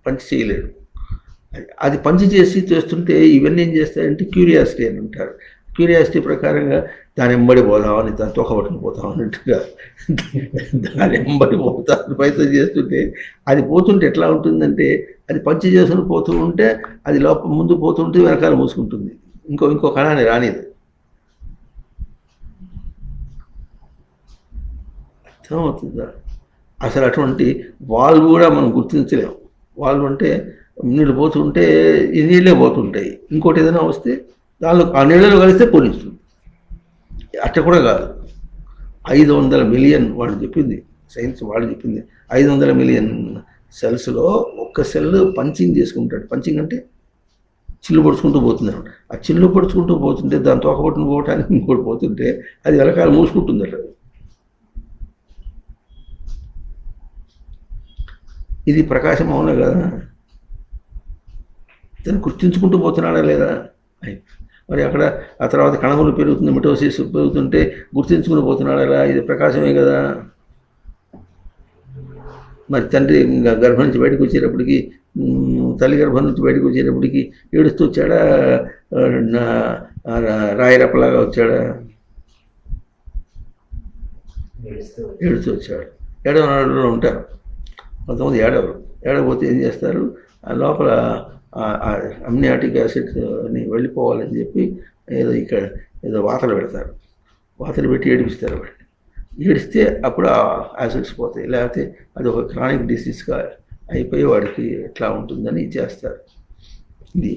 పంచి చేయలేడు. అది పంచి చేస్తుంటే ఇవన్నీ ఏం చేస్తాయంటే క్యూరియాసిటీ అని అంటారు. క్యూరియాసిటీ ప్రకారంగా దాని ఎంబడి పోదామని, దాని తోక పట్టుకుని పోతామన్నట్టుగా దాని ఎంబడి పోతామని ప్రయత్నం చేస్తుంటే, అది పోతుంటే ఎట్లా ఉంటుందంటే, అది పంచి చేసుకుని పోతూ ఉంటే అది ముందు పోతుంటే వెనకాల మూసుకుంటుంది, ఇంకో కణాన్ని రానిది. అర్థమవుతుందా? అసలు అటువంటి వాల్వ్ కూడా మనం గుర్తించలేము. వాల్వ్ అంటే నీళ్ళు పోతుంటే ఈ నీళ్ళే పోతుంటాయి, ఇంకోటి ఏదైనా వస్తే దానిలో ఆ నీళ్ళలో కలిస్తే పోనిస్తుంది. అట్ట కూడా కాదు. 500 మిలియన్ వాళ్ళు చెప్పింది, సైన్స్ వాళ్ళు చెప్పింది, 500 మిలియన్ సెల్స్లో ఒక్క సెల్ పంచింగ్ చేసుకుంటాడు. పంచింగ్ అంటే చిల్లు పడుచుకుంటూ పోతుంది అనమాట. ఆ చిల్లు పడుచుకుంటూ పోతుంటే దాని తోక పట్టుకుని పోవటానికి ఇంకోటి పోతుంటే అది వెనకాల మూసుకుంటుంది అట్లా. ఇది ప్రకాశం అవునా కదా? దాన్ని గుర్తించుకుంటూ పోతున్నాడా లేదా? మరి అక్కడ ఆ తర్వాత కణములు పెరుగుతుంది, మిటోసిస్ పెరుగుతుంటే గుర్తించుకుని పోతున్నాడా ఎలా? ఇది ప్రకాశమే కదా. మరి తండ్రి గర్భం నుంచి బయటకు వచ్చేటప్పటికి, తల్లి గర్భం నుంచి బయటకు వచ్చేటప్పటికి ఏడుస్తూ వచ్చాడా, రాయిరప్పలాగా వచ్చాడా? ఏడుస్తూ వచ్చాడు. ఏడవనాడులో ఉంటారు కొంతమంది. ఏడవరు. ఏడవపోతే ఏం చేస్తారు, ఆ లోపల అమ్నియాటిక్ యాసిడ్ అని వెళ్ళిపోవాలని చెప్పి ఏదో ఇక్కడ ఏదో వాతలు పెడతారు, వాతలు పెట్టి ఏడిపిస్తారు వాడిని. ఏడిస్తే అప్పుడు ఆ యాసిడ్స్ పోతాయి, లేకపోతే అది ఒక క్రానిక్ డిసీజ్గా అయిపోయి వాడికి ఎట్లా ఉంటుందని చేస్తారు. ఇది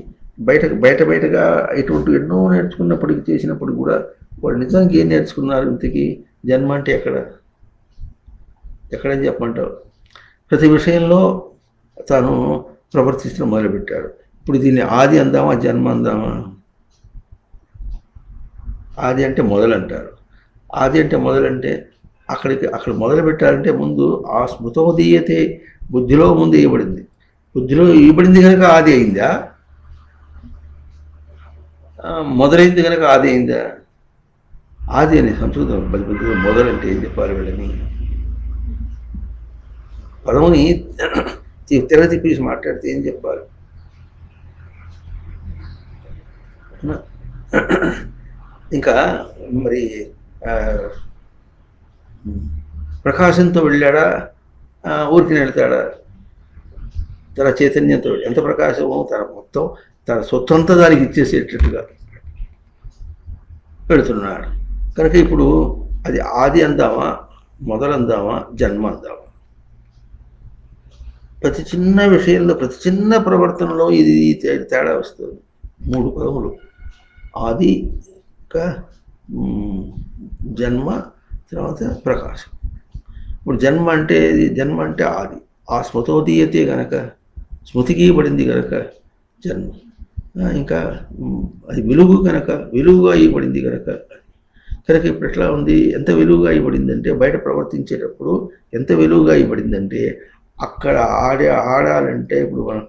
బయటగా ఇటువంటి ఎన్నో నేర్చుకున్నప్పటికి చేసినప్పుడు కూడా వాడు నిజానికి ఏం నేర్చుకున్నారు? ఇంతకీ జన్మ అంటే ఎక్కడని చెప్పమంటావు? ప్రతి విషయంలో తాను ప్రవర్తించడం మొదలుపెట్టాడు. ఇప్పుడు దీన్ని ఆది అందామా జన్మ అందామా? ఆది అంటే మొదలంటారు. ఆది అంటే మొదలంటే అక్కడ మొదలు పెట్టాలంటే ముందు ఆ స్మృతోదీయతే బుద్ధిలో ముందు ఇవ్వబడింది. బుద్ధిలో ఇవ్వబడింది కనుక ఆది అయిందా? మొదలైంది కనుక ఆది అయిందా? ఆది అని సంస్కృతం బలి మొదలంటే ఏం చెప్పాలి వీళ్ళని? పదముని తిప్పేసి మాట్లాడితే ఏం చెప్పాలి? ఇంకా మరి ప్రకాశంతో వెళ్ళాడా, ఊరికి వెళ్తాడా? తన చైతన్యంతో ఎంత ప్రకాశమో తన మొత్తం తన సొత్తంతా దానికి ఇచ్చేసేటట్టుగా పెడుతున్నాడు. కనుక ఇప్పుడు అది ఆది అందామా, మొదలందామా, జన్మ అందామా? ప్రతి చిన్న విషయంలో, ప్రతి చిన్న ప్రవర్తనలో ఇది తేడా వస్తుంది. 3 పదములు: ఆది, జన్మ, తర్వాత ప్రకాశం. ఇప్పుడు జన్మ అంటే ఆది. ఆ స్మృతోదీయతే గనక, స్మృతికి పడింది కనుక జన్మ. ఇంకా అది వెలుగు కనుక, వెలుగుగా ఇవ్వబడింది కనుక. ఇప్పుడు ఎట్లా ఉంది? ఎంత వెలుగుగా ఇవ్వబడిందంటే, బయట ప్రవర్తించేటప్పుడు ఎంత వెలుగుగా ఇవ్వబడిందంటే, అక్కడ ఆడాలంటే ఇప్పుడు మనం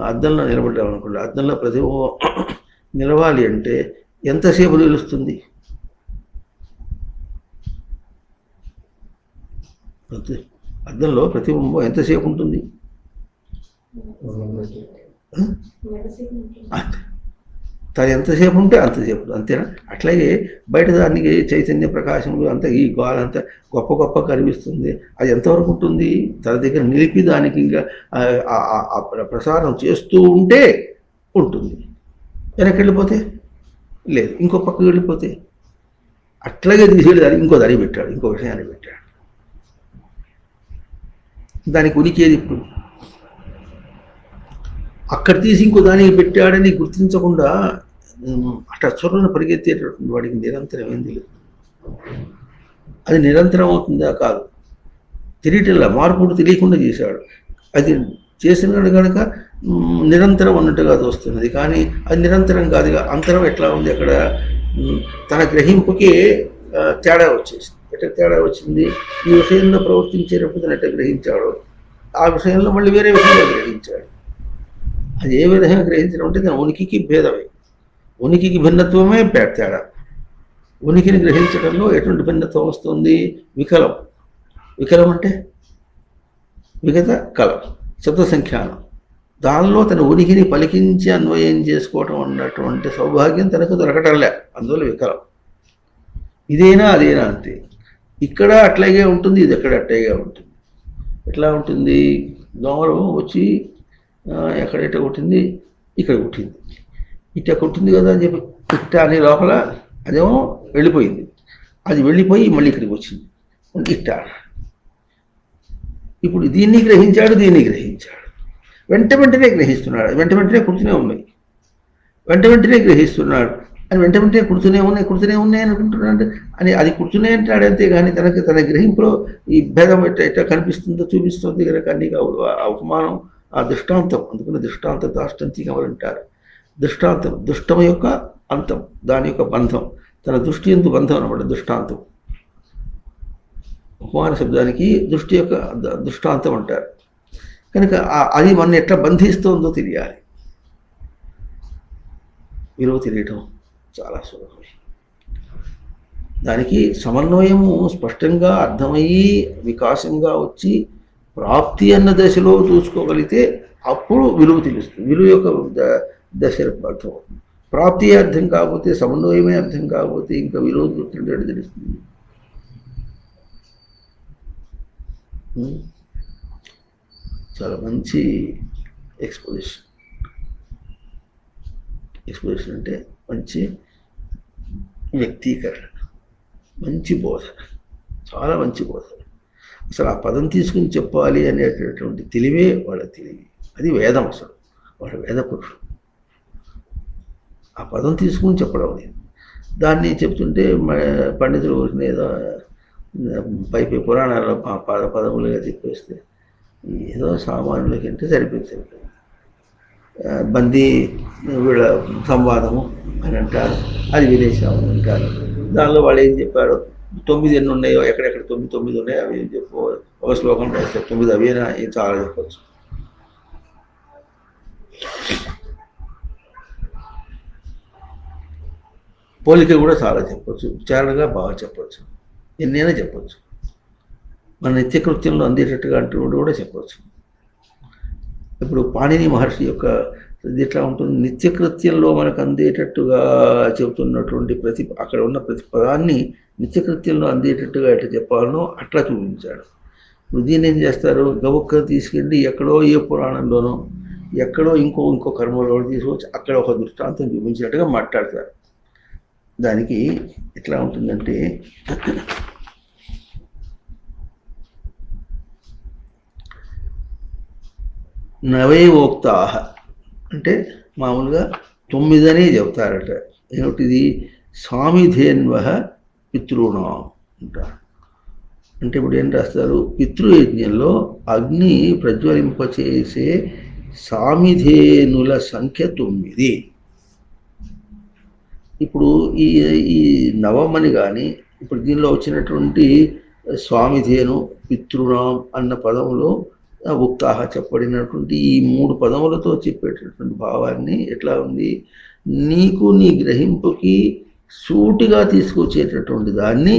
అద్దంలో నిలబడ్డాం అనుకోండి, అద్దంలో ప్రతిబింబం నిలవాలి అంటే ఎంతసేపు నిలుస్తుంది? అద్దంలో ప్రతిబింబం ఎంతసేపు ఉంటుంది? తను ఎంతసేపు ఉంటే అంతసేపు, అంతేనా? అట్లాగే బయట దానికి చైతన్య ప్రకాశములు అంత ఈ గాలంతా గొప్ప కనిపిస్తుంది. అది ఎంతవరకు ఉంటుంది? తన దగ్గర నిలిపి దానికి ఇంకా ప్రసారం చేస్తూ ఉంటే ఉంటుంది. వెనక్కి వెళ్ళిపోతే లేదు, ఇంకో పక్కకి వెళ్ళిపోతే అట్లాగే తీసుకెళ్ళి దానికి ఇంకో దారి పెట్టాడు, ఇంకో విషయాన్ని పెట్టాడు. దానికి ఉనికి ఏది? ఇప్పుడు అక్కడ తీసి ఇంకో దానికి పెట్టాడని గుర్తించకుండా అట్లా చొరను పరిగెత్తేటటువంటి వాడికి నిరంతరం ఏం తెలియదు. అది నిరంతరం అవుతుందా? కాదు. తెలియటల్లా, మార్పుడు తెలియకుండా చేశాడు. అది చేసినాడు కనుక నిరంతరం అన్నట్టుగా వస్తున్నది. కానీ అది నిరంతరం కాదుగా. అంతరం ఎట్లా ఉంది? అక్కడ తన గ్రహింపుకే తేడా వచ్చేసింది. ఎట్లా తేడా వచ్చింది? ఈ విషయంలో ప్రవర్తించేటప్పుడు తను ఎట్లా గ్రహించాడు, ఆ విషయంలో మళ్ళీ వేరే విషయంలో గ్రహించాడు. అది ఏ విధంగా గ్రహించడం అంటే తన ఉనికికి భేదమే, ఉనికికి భిన్నత్వమే తేడా. ఉనికిని గ్రహించడంలో ఎటువంటి భిన్నత్వం వస్తుంది? వికలం. వికలం అంటే విగత కలం, శబ్ద సంఖ్యానం. దానిలో తన ఉనికిని పలికించి అన్వయం చేసుకోవటం అన్నటువంటి సౌభాగ్యం తనకు దొరకటంలే, అందువల్ల వికలం. ఇదేనా అదేనా అంతే. ఇక్కడ అట్లాగే ఉంటుంది, ఇది ఎక్కడ అట్లాగే ఉంటుంది. ఎట్లా ఉంటుంది? దోమలు వచ్చి ఎక్కడెట్ట కొట్టింది, ఇక్కడ కొట్టింది, ఇట్ట కొట్టింది కదా అని చెప్పి ఇట్ట అని లోపల అదేమో వెళ్ళిపోయింది. అది వెళ్ళిపోయి మళ్ళీ ఇక్కడికి వచ్చింది ఇట్ట. ఇప్పుడు దీన్ని గ్రహించాడు, దీన్ని గ్రహించాడు. వెంటనే గ్రహిస్తున్నాడు. వెంటనే కుడుతూనే ఉన్నాయి, వెంటనే గ్రహిస్తున్నాడు. అని వెంటనే కుడుతూనే ఉన్నాయి అనుకుంటున్నాడు. అని అది కుడుతూనే అంటాడు అంతే. కానీ తన గ్రహింపులో ఈ భేదం ఎట్ట కనిపిస్తుందో చూపిస్తుంది కనుక అన్ని అవమానం, ఆ దృష్టాంతం. అందుకని దృష్టాంత దాష్టంతికం అంటారు. దృష్టాంతం దుష్టం యొక్క అంతం, దాని యొక్క బంధం, తన దృష్టి ఎందుకు బంధం అనమాట దృష్టాంతం. ఉపమాన శబ్దానికి దృష్టి యొక్క దృష్టాంతం అంటారు. కనుక అది మన ఎట్లా బంధిస్తోందో తెలియాలి. విలువ తెలియటం చాలా సులభమే. దానికి సమన్వయము స్పష్టంగా అర్థమయ్యి వికాసంగా వచ్చి ప్రాప్తి అన్న దశలో చూసుకోగలిగితే అప్పుడు విలువ తెలుస్తుంది. విలువ యొక్క దశ అర్థం. ప్రాప్తి అర్థం కాకపోతే, సమన్వయమే అర్థం కాకపోతే ఇంకా విలువ గుర్తుండేది తెలుస్తుంది. చాలా మంచి ఎక్స్పోజిషన్. ఎక్స్పోజిషన్ అంటే మంచి వ్యక్తీకరణ, మంచి బోధ, చాలా మంచి బోధ. అసలు ఆ పదం తీసుకుని చెప్పాలి అనేటటువంటి తెలివే వాళ్ళ తెలివి. అది వేదం. అసలు వాళ్ళ వేద పురుషుడు ఆ పదం తీసుకుని చెప్పడం అనేది. దాన్ని చెప్తుంటే పండితులు ఏదో పై పురాణాల్లో పదములుగా చెప్పేస్తే ఏదో సామాన్యులకంటే సరిపోతుంది. బందీ వీళ్ళ సంవాదము అని అంటారు, అది విదేశాము అని అంటారు. దానిలో వాళ్ళు ఏం చెప్పారు, 9 ఎన్ని ఉన్నాయో, ఎక్కడెక్కడ 9 ఉన్నాయో అవి ఏం చెప్పు, ఒక శ్లోకం రాస్తే 9 అవేనా, ఏం చాలా చెప్పచ్చు. పోలిక కూడా చాలా చెప్పచ్చు, విచారణగా బాగా చెప్పచ్చు, ఎన్నైనా చెప్పచ్చు. మన నిత్యకృత్యంలో అందేటట్టుగా అంటూ కూడా చెప్పచ్చు. ఇప్పుడు పాణిని మహర్షి యొక్క ఎట్లా ఉంటుంది, నిత్యకృత్యంలో మనకు అందేటట్టుగా చెబుతున్నటువంటి అక్కడ ఉన్న ప్రతి పదాన్ని నిత్యకృత్యంలో అందేటట్టుగా ఎట్లా చెప్పాలనో అట్లా చూపించాడు. ఇప్పుడు దీన్ని ఏం చేస్తారు, గబుక్క తీసుకెళ్ళి ఎక్కడో ఏ పురాణంలోనో ఎక్కడో ఇంకో కర్మలో తీసుకొచ్చి అక్కడ ఒక దృష్టాంతం చూపించినట్టుగా మాట్లాడతారు. దానికి ఎట్లా ఉంటుందంటే, నవైవోక్తాహ అంటే మామూలుగా 9 అనే చెప్తారట. ఏమిటిది, స్వామిధేన్వ పితృణం అంటారు. అంటే ఇప్పుడు ఏం రాస్తారు, పితృయజ్ఞంలో అగ్ని ప్రజ్వలింపచేసే సామిధేనుల సంఖ్య 9. ఇప్పుడు ఈ నవమని కానీ ఇప్పుడు దీనిలో వచ్చినటువంటి స్వామిధేను పితృణం అన్న పదంలో ఉక్తాహ చెప్పబడినటువంటి ఈ 3 పదములతో చెప్పేటటువంటి భావాన్ని ఎట్లా ఉంది, నీకు నీ గ్రహింపుకి సూటిగా తీసుకొచ్చేటటువంటి దాన్ని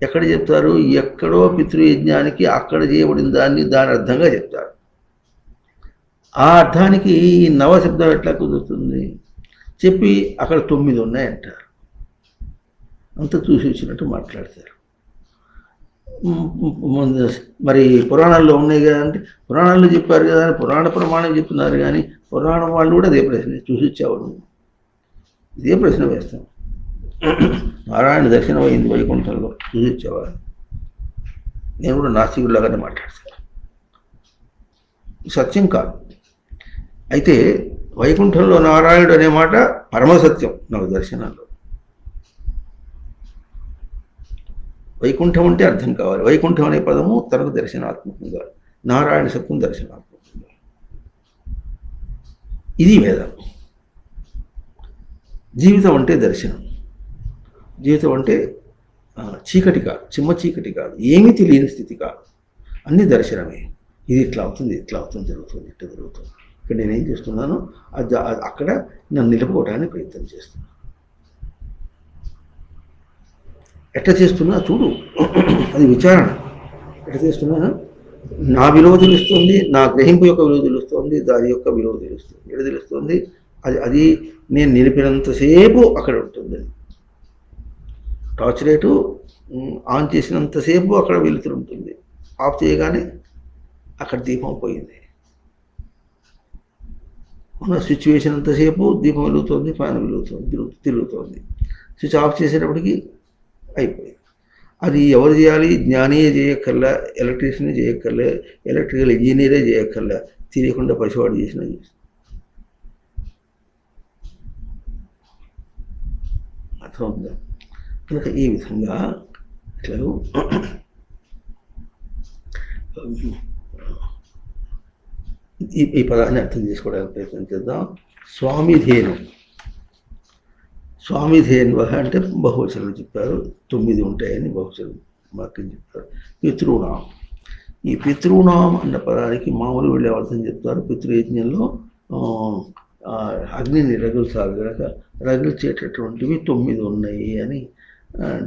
ఎక్కడ చెప్తారు, ఎక్కడో పితృయజ్ఞానికి అక్కడ చేయబడిన దాన్ని దాని అర్థంగా చెప్తారు. ఆ అర్థానికి ఈ నవశబ్దం ఎట్లా కుదురుతుంది, చెప్పి అక్కడ 9 ఉన్నాయంటారు, అంత చూసి వచ్చినట్టు మాట్లాడతారు. మరి పురాణాల్లో ఉన్నాయి కదా అంటే, పురాణాల్లో చెప్పారు కదా అని పురాణ ప్రమాణం చెప్తున్నారు, కానీ పురాణం వాళ్ళు కూడా అదే ప్రశ్న చూసి వచ్చేవాడు, ఇదే ప్రశ్న వేస్తాం. నారాయణ దర్శనం అయింది వైకుంఠంలో, చూసి వచ్చేవాడు. నేను కూడా నాస్తికుల్లాగానే మాట్లాడతాను, సత్యం కాదు. అయితే వైకుంఠంలో నారాయణుడు అనే మాట పరమసత్యం నవ దర్శనాల్లో. వైకుంఠం అంటే అర్థం కావాలి. వైకుంఠం అనే పదము తనకు దర్శనాత్మకంగా, నారాయణ సత్యం దర్శనాత్మకంగా. ఇది వేదం. జీవితం అంటే దర్శనం. జీవితం అంటే చీకటి కాదు, చిమ్మ చీకటి కాదు, ఏమీ తెలియని స్థితి కాదు, అన్ని దర్శనమే. ఇది ఇట్లా అవుతుంది, ఇట్లా అవుతుంది, జరుగుతుంది, ఇట్లా జరుగుతుంది. ఇక్కడ నేనేం చేస్తున్నాను, అక్కడ నన్ను నిలుపుకోవడానికి ప్రయత్నం చేస్తున్నాను. ఎట్లా చేస్తున్నా చూడు, అది విచారణ. ఎట్లా చేస్తున్నా, నా విలువ తెలుస్తుంది, నా గ్రహింపు యొక్క విలువ తెలుస్తుంది, దాని యొక్క విలువ తెలుస్తుంది. ఎట్లా తెలుస్తుంది, అది నేను నిలిపినంతసేపు అక్కడ ఉంటుంది. టార్చ్ లైటు ఆన్ చేసినంతసేపు అక్కడ వెలుతురు ఉంటుంది, ఆఫ్ చేయగానే అక్కడ దీపం పోయింది. మన సిచ్యువేషన్ అంతసేపు దీపం వెలుగుతుంది, ఫ్యాన్ వెలుగుతుంది, తిరుగుతుంది. స్విచ్ ఆఫ్ చేసేటప్పటికి అయిపోయింది. అది ఎవరు చేయాలి, జ్ఞానే చేయక్కర్లా, ఎలక్ట్రీషియనే చేయక్కర్లే, ఎలక్ట్రికల్ ఇంజనీరే చేయక్కర్లా, తెలియకుండా పసివాడు చేసిన అర్థమవుతుందా. కనుక ఈ విధంగా ఇట్లా ఈ పదాన్ని అర్థం చేసుకోవడానికి ప్రయత్నం చేద్దాం. స్వామిధేను, స్వామిధేన్వ అంటే బహువచనం చెప్పారు, 9 ఉంటాయని బహువచనం వాక్యం చెప్పారు. పితృణాం, ఈ పితృణాం అన్న పదానికి మామూలు వెళ్ళే అర్థం చెప్తారు. పితృయజ్ఞంలో అగ్నిని రగుల్చాలి కనుక రగుల్చేటటువంటివి 9 ఉన్నాయి అని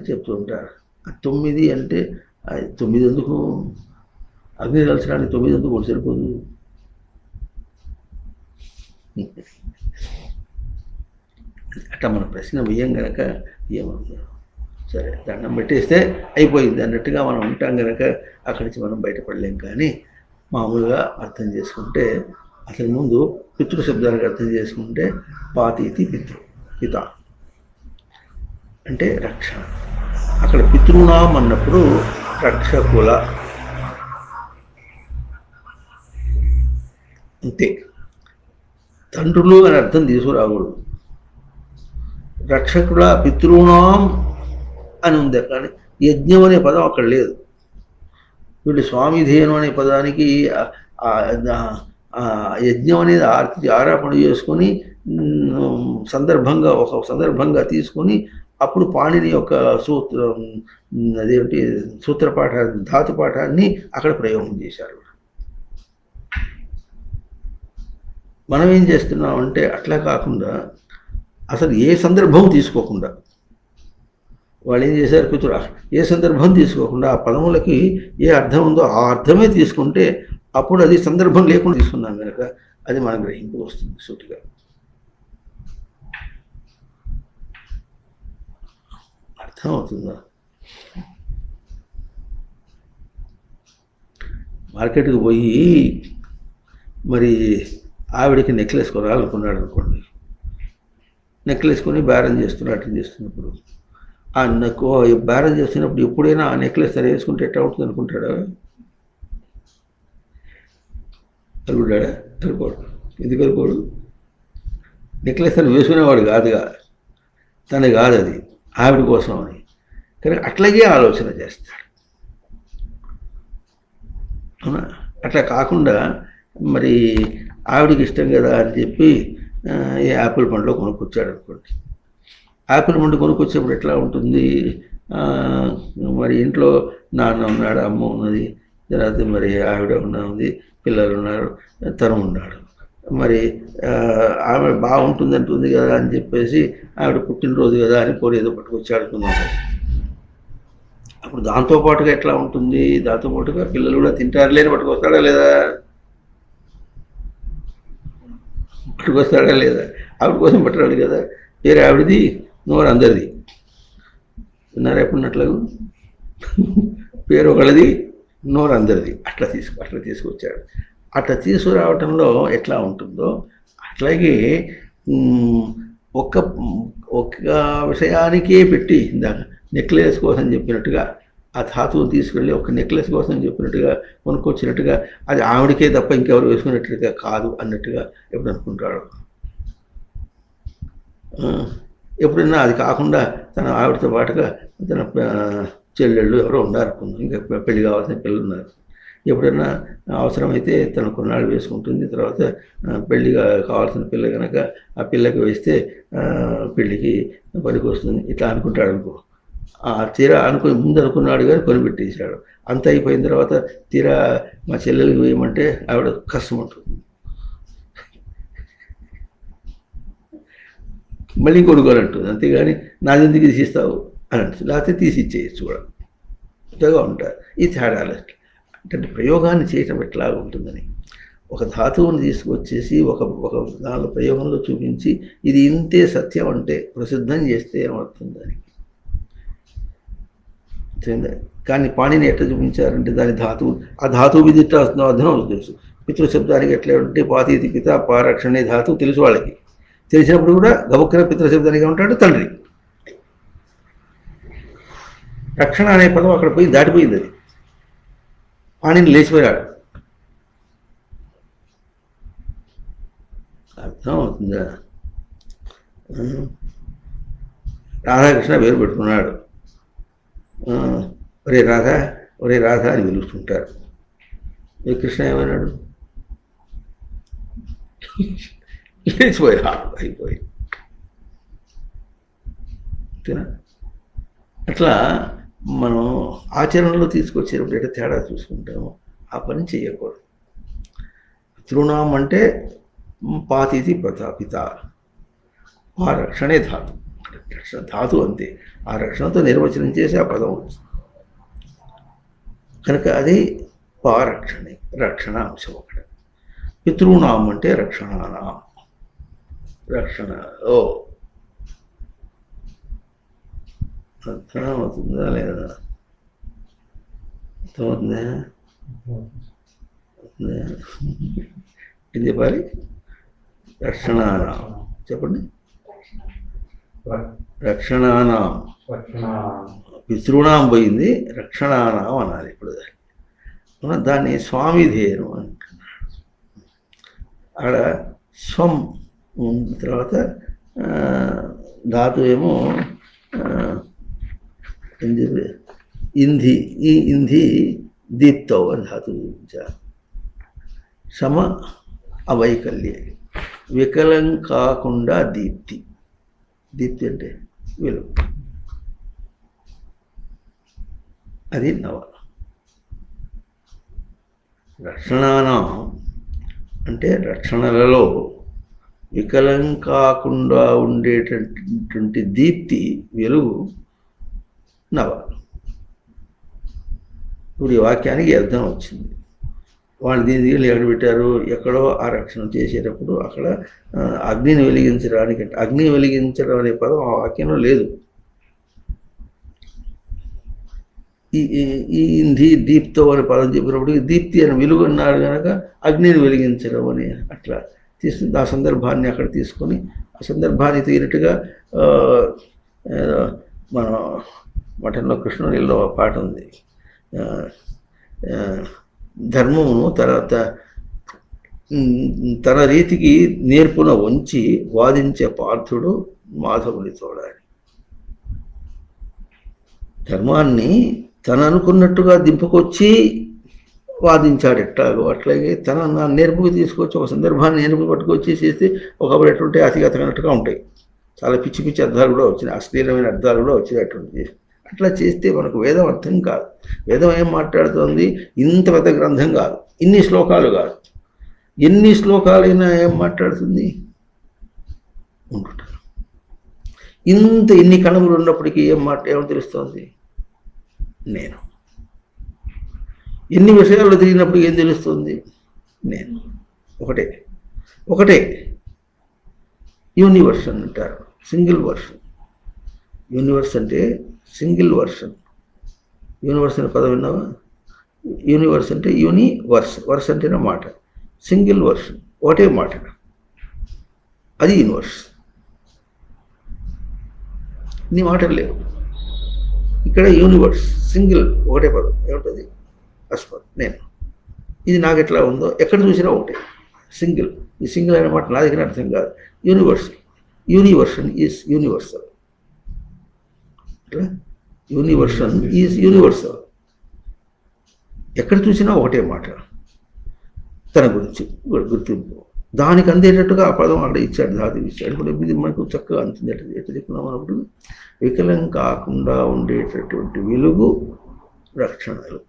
చెప్తూ ఉంటారు. 9 అంటే 9 ఎందుకు, అగ్ని రగల్చడానికి 9 ఎందుకు కూడా సరిపోదు. అట్లా మన ప్రశ్న వేయం కనుక ఏమన్నా సరే దండం పెట్టేస్తే అయిపోయింది అన్నట్టుగా మనం ఉంటాం కనుక అక్కడి నుంచి మనం బయటపడలేం. కానీ మామూలుగా అర్థం చేసుకుంటే అసలు ముందు పితృ శబ్దానికి అర్థం చేసుకుంటే పాతీతి పిత అంటే రక్షణ. అక్కడ పితృనాం అన్నప్పుడు రక్షకుల అంతే, తండ్రులు అని అర్థం తీసుకురాకూడదు. రక్షకుల పితృనాం అని ఉంది, కానీ యజ్ఞం అనే పదం అక్కడ లేదు. వీళ్ళు స్వామిధేయం అనే పదానికి యజ్ఞం అనేది ఆరోపణ చేసుకొని ఒక సందర్భంగా తీసుకొని అప్పుడు పాణిని యొక్క అదేమిటి సూత్రపాఠ ధాతుపాఠాన్ని అక్కడ ప్రయోగం చేశారు. మనం ఏం చేస్తున్నాం అంటే అట్లా కాకుండా అసలు ఏ సందర్భం తీసుకోకుండా వాళ్ళు ఏం చేశారు, పితృ ఏ సందర్భం తీసుకోకుండా ఆ పదములకి ఏ అర్థం ఉందో ఆ అర్థమే తీసుకుంటే అప్పుడు అది సందర్భం లేకుండా తీసుకున్నాం కనుక అది మన గ్రహింపు వస్తుంది సూటిగా. అర్థం అవుతుందా? మార్కెట్కి పోయి మరి ఆవిడకి నెక్లెస్ కొనాలనుకున్నాడు అనుకోండి, నెక్లెస్ కొని బేరం చేస్తున్నప్పుడు ఆ బేరం చేస్తున్నప్పుడు ఎప్పుడైనా ఆ నెక్లెస్ తను వేసుకుంటే ఎట్లా ఉంటుంది అనుకుంటాడా? అనుకుంటాడా? అనుకోడు. ఎందుకు అనుకోడు? నెక్లెస్ తను వేసుకునేవాడు కాదుగా, తను కాదు అది, ఆవిడ కోసం అని. కానీ అట్లాగే ఆలోచన చేస్తాడు. అవునా? అట్లా కాకుండా మరి ఆవిడికి ఇష్టం కదా అని చెప్పి యాపిల్ పండ్లో కొనుక్కొచ్చాడు అనుకోండి. యాపిల్ పండు కొనుక్కొచ్చేప్పుడు ఎట్లా ఉంటుంది, మరి ఇంట్లో నాన్న ఉన్నాడు, అమ్మ ఉన్నది, తర్వాత మరి ఆవిడ ఉన్నది, పిల్లలు ఉన్నారు, తను ఉన్నాడు. మరి ఆమె బాగుంటుంది అంటుంది కదా అని చెప్పేసి ఆవిడ పుట్టినరోజు కదా అని పోనీ ఏదో పట్టుకొచ్చాడు అనుకుందాం. అప్పుడు దాంతోపాటుగా ఎట్లా ఉంటుంది, దాంతోపాటుగా పిల్లలు కూడా తింటారు లేని పట్టుకొస్తాడా లేదా? పట్టుకొస్తాడా లేదా? ఆవిడ కోసం పట్టరాడు కదా. పేరు ఆవిడది, నోరు అందరిది. విన్నారా ఎప్పుడున్నట్లు? పేరు ఒకళ్ళది, నోరు అందరిది. అట్లా తీసుకొచ్చాడు. అట్లా తీసుకురావటంలో ఎట్లా ఉంటుందో అట్లాగే ఒక్క విషయానికే పెట్టి నెక్లెస్ కోసం చెప్పినట్టుగా ఆ ధాతువుని తీసుకెళ్ళి ఒక నెక్లెస్ కోసం చెప్పినట్టుగా కొనుక్కొచ్చినట్టుగా అది ఆవిడకే తప్ప ఇంకెవరు వేసుకున్నట్టుగా కాదు అన్నట్టుగా ఎప్పుడు అనుకుంటాడు. ఎప్పుడైనా అది కాకుండా తన ఆవిడతో పాటుగా తన చెల్లెళ్ళు ఎవరో ఉన్నారనుకుందాం, ఇంకా పెళ్లి కావాల్సిన పిల్లలు ఉన్నారు. ఎప్పుడైనా అవసరమైతే తను కొన్నాళ్ళు వేసుకుంటుంది, తర్వాత పెళ్లిగా కావాల్సిన పిల్ల కనుక ఆ పిల్లకి వేస్తే పెళ్ళికి పనికి వస్తుంది ఇట్లా అనుకుంటాడు అనుకో. తీరా ముందు అనుకున్నాడు కానీ కొనిపెట్టేశాడు. అంత అయిపోయిన తర్వాత తీరా మా చెల్లెలకి వేయమంటే ఆవిడ కష్టం ఉంటుంది, మళ్ళీ కొనుక్కోనంటుంది. అంతేగాని నాదెందుకు తీసిస్తావు అని అంటుంది, లేకపోతే తీసి ఇచ్చేయచ్చు కూడా. ఇంతగా ఉంటారు ఈ తేడాలు. అంటే ప్రయోగాన్ని చేయటం ఎట్లా ఉంటుందని ఒక ధాతువుని తీసుకొచ్చేసి ఒక దానిలో ప్రయోగంలో చూపించి ఇది ఇంతే సత్యం అంటే ప్రసిద్ధం చేస్తే ఏమవుతుందని. కానీ పాణిని ఎట్లా చూపించారంటే దాని ధాతువు, ఆ ధాతువు విధి అర్థం తెలుసు. పితృశబ్దానికి ఎట్లా ఉంటే పాతీతి పిత పారక్షణే ధాతువు తెలుసు వాళ్ళకి. తెలిసినప్పుడు కూడా గబుక్కన పితృశబ్దానికి ఉంటాడు తండ్రి. రక్షణ అనే పదం అక్కడ పోయి దాటిపోయింది. అది పాణిని లేచిపోయాడు. అర్థం అవుతుందా? రాధాకృష్ణ పేరు పెట్టుకున్నాడు. ఒరే రాధా, ఒరే రాధా అని పిలుస్తుంటారు. ఏ కృష్ణ ఏమన్నాడు? లేచిపోయాడు, అయిపోయి. అట్లా మనం ఆచరణలో తీసుకొచ్చేటప్పుడు ఎట్లా తేడా చూసుకుంటామో ఆ పని చేయకూడదు. పితృనాం అంటే పాతీతి పిత, ఆ రక్షణే ధాతు. రక్షణ ధాతు అంతే. ఆ రక్షణతో నిర్వచనం చేసి ఆ పదం వచ్చింది కనుక అది పారక్షణే, రక్షణ అంశం ఒకటి. పితృనాం అంటే రక్షణానాం, రక్షణ. అర్థమవుతుందా లేదా? అర్థమవుతుందా? ఏం చెప్పాలి? రక్షణానాం. చెప్పండి. రక్షణానాం. పితృణాం పోయింది, రక్షణానాం అనాలి. ఇప్పుడు దాన్ని స్వామిధేయం అంటున్నాడు. అక్కడ స్వం తర్వాత ధాతు ఏమో ఇంధి. ఈ ఇంధి దీప్తవు అని ధాతు చూపించారు. సమ అవైకల్య, వికలం కాకుండా దీప్తి. దీప్తి అంటే వెలుగు. అది నవ. రక్షణానం అంటే రక్షణలలో వికలం కాకుండా ఉండేటటువంటి దీప్తి, వెలుగు నవ. ఇప్పుడు ఈ వాక్యానికి అర్థం వచ్చింది. వాళ్ళు దీని దగ్గర ఎక్కడ పెట్టారు? ఎక్కడో ఆ రక్షణ చేసేటప్పుడు అక్కడ అగ్నిని వెలిగించడానికి, అగ్ని వెలిగించడం అనే పదం ఆ వాక్యంలో లేదు. ఈ దీప్తో అనే పదం చెప్పినప్పుడు దీప్తి అని వెలుగు అన్నారు కనుక అగ్నిని వెలిగించడం అని అట్లా తీసుకుని ఆ సందర్భాన్ని అక్కడ తీసుకొని ఆ సందర్భాన్ని తీరినట్టుగా మన మఠంలో కృష్ణునిలో పాట ఉంది. ధర్మమును తన రీతికి నేర్పున వంచి వాదించే పార్థుడు మాధవుని తోడాలి. ధర్మాన్ని తన అనుకున్నట్టుగా దింపుకొచ్చి వాదించాడు ఎట్లాగో, అట్లాగే తన నేర్పుకు తీసుకొచ్చి ఒక సందర్భాన్ని నేర్పు పట్టుకొచ్చి చేస్తే ఒకప్పుడు ఎట్లుంటే అతిగతనట్టుగా ఉంటాయి. చాలా పిచ్చి పిచ్చి అర్థాలు కూడా వచ్చినాయి, అశ్లీలమైన అర్థాలు కూడా వచ్చినాయి. అటువంటి అట్లా చేస్తే మనకు వేదం అర్థం కాదు. వేదం ఏం మాట్లాడుతుంది? ఇంత పెద్ద గ్రంథం కాదు, ఇన్ని శ్లోకాలు కాదు, ఎన్ని శ్లోకాలైనా ఏం మాట్లాడుతుంది? ఉంటుంటారు. ఇన్ని కణములు ఉన్నప్పటికీ ఏమో తెలుస్తుంది? నేను. ఎన్ని విషయాల్లో తిరిగినప్పుడు ఏం తెలుస్తుంది? నేను. ఒకటే యూనివర్స్ అంటారు, సింగిల్ వర్షన్. యూనివర్స్ అంటే సింగిల్ వర్షన్. యూనివర్స్ అనే పదం విన్నావా? యూనివర్స్ అంటే యూనివర్స్, వర్స్ అంటేనే మాట. సింగిల్ వర్షన్, ఒకటే మాట, అది యూనివర్స్. ఇన్ని మాటలు లేవు. ఇక్కడ యూనివర్స్ సింగిల్, ఒకటే పదం. ఏముంటుంది? అస్మత్, నేను. ఇది నాకు ఎట్లా ఉందో ఎక్కడ చూసినా ఒకటే, సింగిల్. ఈ సింగిల్ అనే మాట నా దగ్గర అర్థం కాదు. యూనివర్సల్, యూనివర్షన్ ఈజ్ యూనివర్సల్. యూనివర్షన్ ఈజ్ యూనివర్సల్. ఎక్కడ చూసినా ఒకటే మాట, తన గురించి గుర్తింపు. దానికి అందేటట్టుగా ఆ పదం అక్కడ ఇచ్చాడు, ధాతు ఇచ్చాడు. ఇప్పుడు ఇది మనకు చక్కగా అంతుంది. ఎట్లా చెప్పుకున్నాం అన్నప్పుడు వికలం కాకుండా ఉండేటటువంటి వెలుగు రక్షణలు.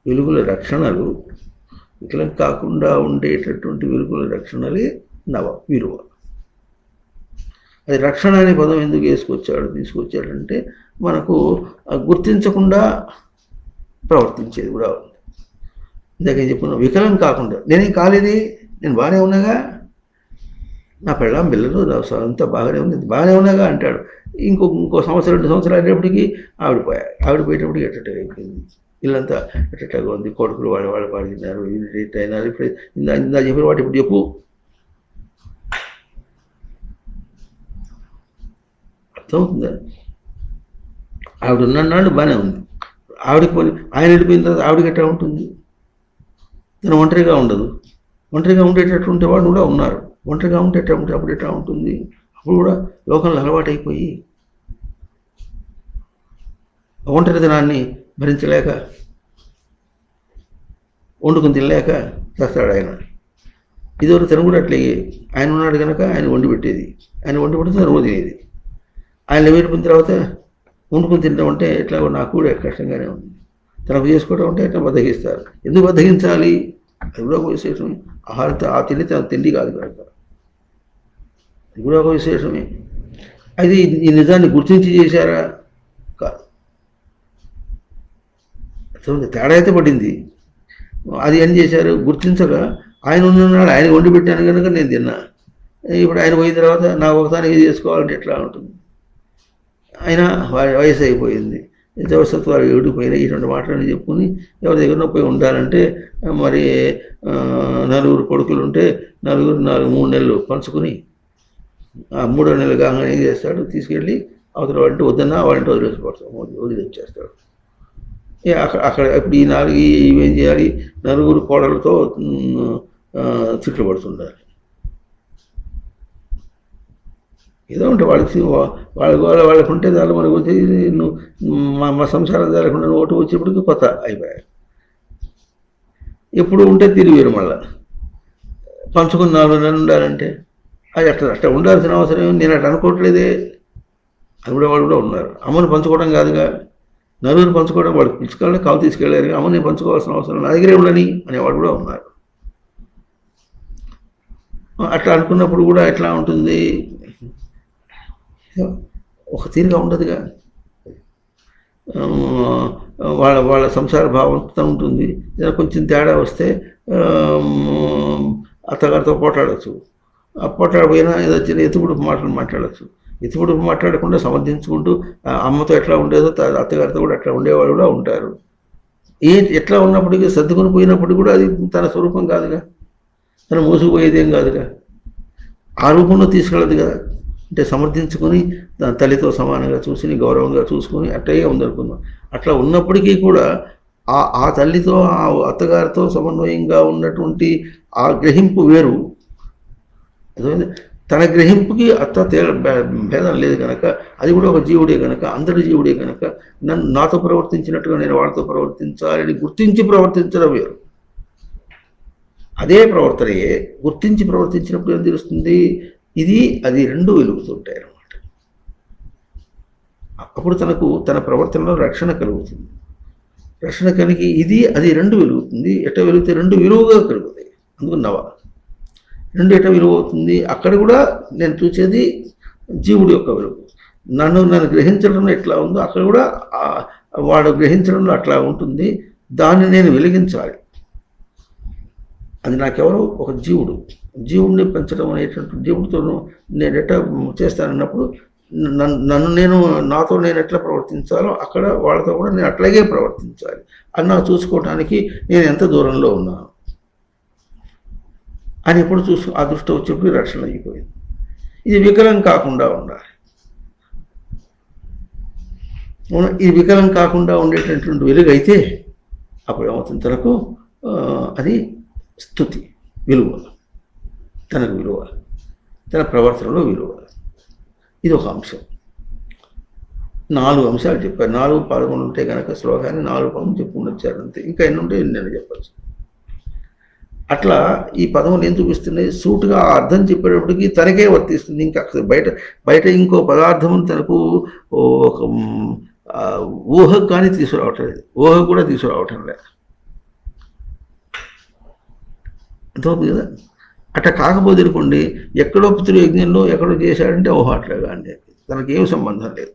వెలుగుల రక్షణలు, వికలం కాకుండా ఉండేటటువంటి వెలుగుల రక్షణలే నవ, విలువ. అది రక్షణ అనే పదం ఎందుకు తీసుకొచ్చాడంటే మనకు గుర్తించకుండా ప్రవర్తించేది కూడా ఉంది. ఇందాక చెప్పుకున్నాం, వికలం కాకుండా. నేనేం కాలేది, నేను బాగానే ఉన్నాగా, నా పెళ్ళాం పిల్లలు అంతా బాగానే ఉంది, బాగానే ఉన్నాగా అంటాడు. ఇంకో సంవత్సరం 2 సంవత్సరాలు అయినప్పటికీ ఆవిడపోయేటప్పటికి ఎట్టగా అయిపోయింది, ఇల్లంతా ఎట్టగా ఉంది, కొడుకులు వాళ్ళు పాడినారు, రేట్ అయినారు. ఇప్పుడు ఇందా చెప్పిన వాటి ఇప్పుడు చెప్పు. అర్థమవుతుందా? ఆవిడ ఉన్నన్నాళ్ళు బాగానే ఉంది, ఆవిడకి పోయి ఆయన వెళ్ళిపోయిన తర్వాత ఆవిడకి ఎట్లా ఉంటుంది? తను ఒంటరిగా ఉండదు. ఒంటరిగా ఉండేటటువంటి వాళ్ళు కూడా ఉన్నారు. ఒంటరిగా ఉంటే అప్పుడు ఎట్లా ఉంటుంది? అప్పుడు కూడా లోకంలో అలవాటైపోయి ఒంటరితనాన్ని భరించలేక, వండుకుని తినలేక చేస్తాడు ఆయన. ఇదివరకు తను కూడా అట్లే, ఆయన ఉన్నాడు కనుక ఆయన వండి పెట్టేది, ఆయన వండి పెడితే తను తినేది. ఆయన వెళ్ళిపోయిన తర్వాత వండుకుని తినడం అంటే ఎట్లా నాకు కూడా కష్టంగానే ఉంది. తనకు చేసుకోవడం అంటే ఎట్లా బద్దగిస్తారు. ఎందుకు బద్దగించాలి? అది కూడా ఒక విశేషమే. ఆహారంతో ఆ తిండి కాదు కనుక అది కూడా ఒక విశేషమే. అది ఈ నిజాన్ని గుర్తించి చేశారా? కాదు. తేడా అయితే పడింది. అది ఏం చేశారు? గుర్తించక ఆయన ఉన్నాడు, ఆయన వండి పెట్టాను కనుక నేను తిన్నా. ఇప్పుడు ఆయన పోయిన తర్వాత నా ఒకదానికి చేసుకోవాలంటే ఎట్లా ఉంటుంది? ఆయన వయసు అయిపోయింది, జవసత్వాలు ఏడిపోయినాయి, ఇటువంటి మాటలని చెప్పుకుని ఎవరి దగ్గర పోయి ఉండాలంటే మరి నలుగురు కొడుకులు ఉంటే నలుగురు 3 నెలలు పంచుకుని ఆ 3వ నెల కాగానే ఏం చేస్తాడు, తీసుకెళ్ళి అవతల వాళ్ళంటే వద్దన్నా వాళ్ళంటే వదిలేసేస్తాడు. అక్కడ ఇప్పుడు ఈ 4 ఇవేం చేయాలి, నలుగురు కోడలతో తిట్లు పడుతుండాలి. ఏదో ఉంటే వాళ్ళకు ఉంటే దాని మనకు వచ్చి మా సంసారం జరగకుండా ఓటు వచ్చేప్పటికి కొత్త అయిపోయాయి. ఎప్పుడు ఉంటే తిరిగిరు మళ్ళా పంచుకున్న 4 నెలలు ఉండాలంటే అది అట్లా ఉండాల్సిన అవసరం నేను అట్లా అనుకోవట్లేదే. అది కూడా వాళ్ళు కూడా ఉన్నారు. అమ్మని పంచుకోవడం కాదుగా, నలుగురు పంచుకోవడం, వాడు పిలుచుకోవాలని కాలు తీసుకెళ్ళారు, అమ్మని పంచుకోవాల్సిన అవసరం నా దగ్గరే ఉండని అనేవాడు కూడా ఉన్నారు. అట్లా అనుకున్నప్పుడు కూడా ఎట్లా ఉంటుంది, ఒక తీరుగా ఉండదుగా. వాళ్ళ సంసార భావంతో ఉంటుంది. కొంచెం తేడా వస్తే అత్తగారితో పోట్లాడచ్చు, ఆ పోట్లాడపోయినా ఏదో చిన్న ఎత్తుపుడు మాటలు మాట్లాడచ్చు. ఎత్తుపుడు మాట్లాడకుండా సమర్థించుకుంటూ అమ్మతో ఎట్లా ఉండేదో అత్తగారితో కూడా అట్లా ఉండేవాళ్ళు కూడా ఉంటారు. ఎట్లా ఉన్నప్పటికీ సర్దుకొని పోయినప్పుడు కూడా అది తన స్వరూపం కాదుగా, తన మోసుకుపోయేదేం కాదుగా, ఆ రూపంలో తీసుకెళ్ళదు కదా. అంటే సమర్థించుకొని తల్లితో సమానంగా చూసుకుని గౌరవంగా చూసుకొని అట్లే ఉందనుకుందాం. అట్లా ఉన్నప్పటికీ కూడా ఆ తల్లితో ఆ అత్తగారితో సమన్వయంగా ఉన్నటువంటి ఆ గ్రహింపు వేరు. తన గ్రహింపుకి భేదం లేదు కనుక అది కూడా ఒక జీవుడే కనుక, అందరి జీవుడే కనుక నాతో ప్రవర్తించినట్టుగా నేను వాళ్ళతో ప్రవర్తించాలని గుర్తించి ప్రవర్తించడం వేరు. అదే ప్రవర్తనయే గుర్తించి ప్రవర్తించినప్పుడు ఏం తెలుస్తుంది, ఇది అది 2 వెలుగుతుంటాయి అన్నమాట. అప్పుడు తన ప్రవర్తనలో రక్షణ కలుగుతుంది. రక్షణ కలిగి ఇది అది 2 వెలుగుతుంది. ఎట్ట వెలుగుతాయి, 2 విలువగా కలుగుతాయి. అందుకు 2 ఎట్ట విలువ అవుతుంది, అక్కడ కూడా నేను చూసేది జీవుడి యొక్క వెలుగు. నన్ను గ్రహించడంలో ఎట్లా ఉందో అక్కడ కూడా వాడు గ్రహించడంలో అట్లా ఉంటుంది. దాన్ని నేను వెలిగించాలి. అది నాకెవరో ఒక జీవుడిని పెంచడం అనేటువంటి జీవుడితో నేను ఎట్లా చేస్తానన్నప్పుడు నాతో నేను ఎట్లా ప్రవర్తించాలో అక్కడ వాళ్ళతో కూడా నేను అట్లాగే ప్రవర్తించాలి అన్నా చూసుకోవటానికి నేను ఎంత దూరంలో ఉన్నాను అని ఇప్పుడు ఆ దృష్టి వచ్చేప్పుడు రక్షణ అయిపోయింది. ఇది వికలం కాకుండా ఉండాలి. ఇది వికలం కాకుండా ఉండేటటువంటి వెలుగైతే అప్పుడు ఏమవుతుంది, తనకు అది స్తుతి, విలువ, తనకు విలువ, తన ప్రవర్తనలో విలువ. ఇది ఒక అంశం. 4 అంశాలు చెప్పారు. 4, 11 ఉంటే కనుక శ్లోకాన్ని 4 పదం చెప్పుకుని వచ్చారు అంతే. ఇంకా ఎన్ని ఉంటే నేను చెప్పచ్చు. అట్లా ఈ పదములు ఏం చూపిస్తున్నాయి, సూటుగా ఆ అర్థం చెప్పేటప్పటికి తనకే వర్తిస్తుంది. ఇంకా బయట ఇంకో పదార్థం తనకు ఒక ఊహకు కానీ తీసుకురావటం లేదు, ఊహ కూడా తీసుకురావటం లేదు. అర్థమవుతుంది కదా. అట్లా కాకపోతే అనుకోండి, ఎక్కడో పితృయజ్ఞంలో ఎక్కడో చేశాడంటే ఓహో అట్లాగా అంటే తనకేం సంబంధం లేదు.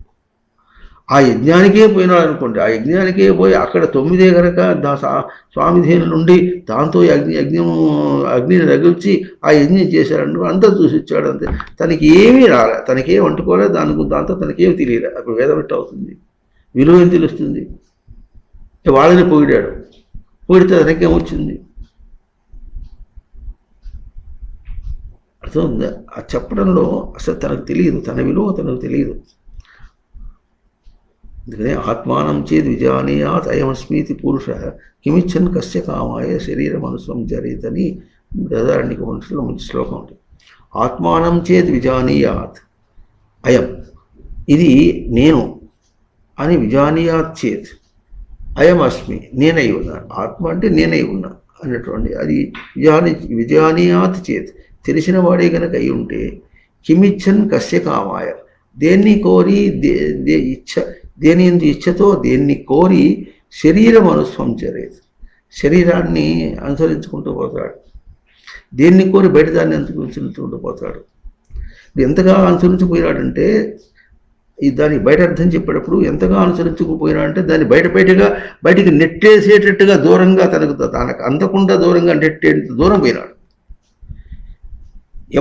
ఆ యజ్ఞానికే పోయినాడు అనుకోండి, ఆ యజ్ఞానికే పోయి అక్కడ 9 కనుక స్వామిధీనుల నుండి దాంతో అగ్నిని రగిల్చి ఆ యజ్ఞం చేశాడు, అంతా చూసి ఇచ్చాడు అంతే. తనకి ఏమీ రాలే, తనకేం అంటుకోలే, దాంతో తనకేం తెలియలే. అప్పుడు వేదం ఎట్లా అవుతుంది, విలువ ఏం తెలుస్తుంది. వాళ్ళని పొగిడాడు, పొగిడితే తనకేమొచ్చింది. అర్థమవుతుందా. ఆ చెప్పడంలో అసలు తనకు తెలియదు, తన విలువ తనకు తెలియదు. అందుకనే ఆత్మానం చేది విజానీయాత్ అయమస్మీతి పురుష కిమిచ్చన్ కస్య కామాయ శరీరం అనుస్వం జరీతని బృహదారణ్యక మనుషుల్లో మంచి శ్లోకం ఉంటుంది. ఆత్మానం చేది విజానీయాత్ అయం, ఇది నేను అని, విజానీయాత్ చేత్ అయం అస్మి, నేనై ఉన్నా. ఆత్మ అంటే నేనై ఉన్నా అన్నటువంటి అది విజానీయాత్ చేత్, తెలిసిన వాడే కనుక అయి ఉంటే, కిమిచ్చన్ కస్య కామాయ, దేన్ని కోరి దేని ఎందు ఇచ్చతో దేన్ని కోరి శరీరం అనుస్వంచరేది, శరీరాన్ని అనుసరించుకుంటూ పోతాడు. దేన్ని కోరి బయట దాన్ని అనుసరించుకుంటూ పోతాడు. ఎంతగా అనుసరించుకుపోయినాడంటే దాన్ని బయట అర్థం చెప్పేటప్పుడు ఎంతగా అనుసరించుకుపోయినాడంటే దాన్ని బయటికి నెట్టేసేటట్టుగా దూరంగా తనకు అందకుండా దూరంగా నెట్టేంత దూరం పోయినాడు.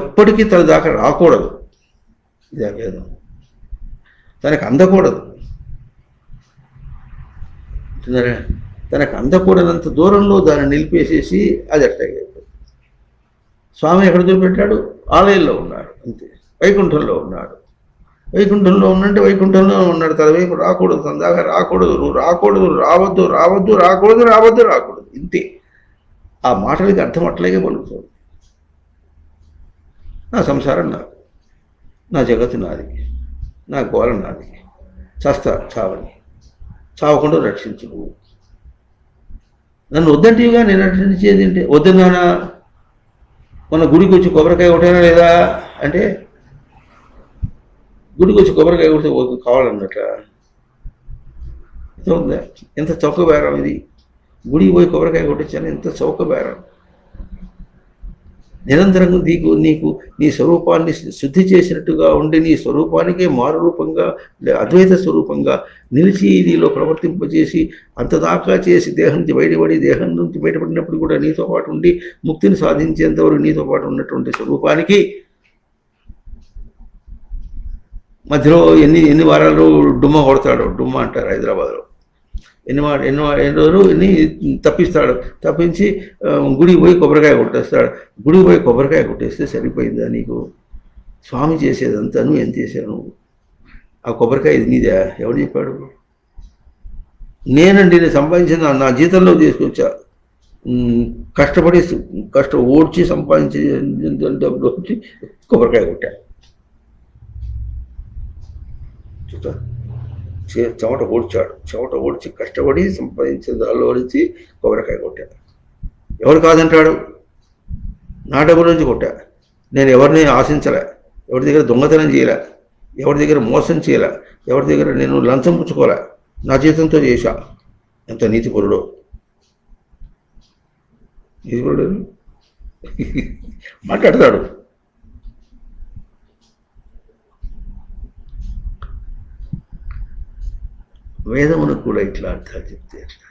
ఎప్పటికీ తన దాకా రాకూడదు, ఇదే వేదం. తనకు అందకూడదు. చూస్తున్నారా, తనకు అందకూడనంత దూరంలో దాన్ని నిలిపేసేసి అది అట్లాగే స్వామి ఎక్కడ చూపెట్టాడు? ఆలయంలో ఉన్నాడు అంతే, వైకుంఠంలో ఉన్నాడు. వైకుంఠంలో ఉన్నంటే వైకుంఠంలో ఉన్నాడు, తన వైపు రాకూడదు, తన దాకా రాకూడదు, నువ్వు రాకూడదు, రావద్దు రావద్దు రాకూడదు రావద్దు రాకూడదు, ఇంతే. ఆ మాటలకి అర్థం అట్లాగే పలుకుతుంది. నా సంసారం నాకు, నా జగత్తు నాది, నా గోల నాది, చస్తా చావని, చావకుండా రక్షించు నువ్వు. నన్ను వద్దంటివిగా నేను రక్షించేది ఏంటి? వద్దన్నానా? మన గుడికి వచ్చి కొబ్బరికాయ కొట్టానా లేదా అంటే, గుడికి వచ్చి కొబ్బరికాయ కొడితే కావాలన్నట్ల ఉందా? ఎంత చౌక బేరం ఇది. గుడికి పోయి కొబ్బరికాయ కొట్టించాను, ఎంత చౌక బేరం. నిరంతరం నీకు నీ స్వరూపాన్ని శుద్ధి చేసినట్టుగా ఉండి, నీ స్వరూపానికే మారు రూపంగా, అద్వైత స్వరూపంగా నిలిచి నీలో ప్రవర్తింపజేసి అంతదాకా చేసి దేహం నుంచి బయటపడి, దేహం నుంచి బయటపడినప్పుడు కూడా నీతో పాటు ఉండి ముక్తిని సాధించేంతవరకు నీతో పాటు ఉన్నటువంటి స్వరూపానికి మధ్యలో ఎన్ని వారాలు డుమ్మ కొడతాడు. డుమ్మ అంటారు హైదరాబాద్లో. ఎన్ని రోజులు తప్పిస్తాడు. తప్పించి గుడికి పోయి కొబ్బరికాయ కొట్టేస్తాడు. గుడికి పోయి కొబ్బరికాయ కొట్టేస్తే సరిపోయిందా నీకు? స్వామి చేసేదంతా నువ్వు ఏం చేశాను? ఆ కొబ్బరికాయ ఇది నీదే? ఎవడు చెప్పాడు? నేనండి, నేను సంపాదించిన నా జీతంలో తీసుకొచ్చా, కష్టపడి ఓడ్చి సంపాదించే డబ్బులు వచ్చి కొబ్బరికాయ కొట్టా. చూస్తా, చెమట ఓడ్చాడు, చెమట ఓడ్చి కష్టపడి సంపాదించిన దానిలో నుంచి కొబ్బరికాయ కొట్టాడు. ఎవరు కాదంటాడు? నా డబ్బుల నుంచి కొట్టా. నేను ఎవరిని ఆశించలే, ఎవరి దగ్గర దొంగతనం చేయలే, ఎవరి దగ్గర మోసం చేయలే, ఎవరి దగ్గర నేను లంచం పుచ్చుకోలే, నా జీతంతో చేశా. ఎంత నీతిపరుడో! నీతిపరుడు మాట్లాడతాడు. వేదమునకు కూడా ఇట్లా అర్థాలు చెప్తే ఎట్లా?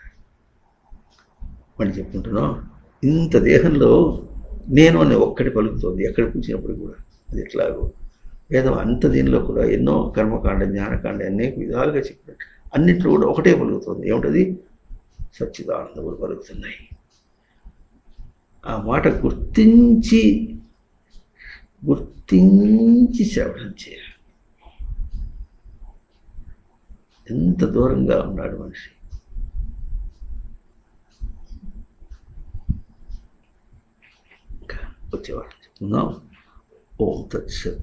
మనం చెప్పుకుంటున్నాం, ఇంత దేహంలో నేను అనే ఒక్కటి పలుకుతుంది ఎక్కడికి కూర్చున్నప్పుడు కూడా. అది ఎట్లాగో వేదం అంత దీనిలో కూడా ఎన్నో కర్మకాండ, జ్ఞానకాండ అనేక విధాలుగా చెప్పినట్టు అన్నింటిలో కూడా ఒకటే పలుకుతుంది. ఏమిటది? సచ్చిదానందములు పలుకుతున్నాయి. ఆ మాట గుర్తించి శ్రవణం చేయాలి. ఎంత దూరంగా ఉన్నాడు మనిషి. వచ్చేవాడు చెప్తున్నాం. ఓం తత్సత్.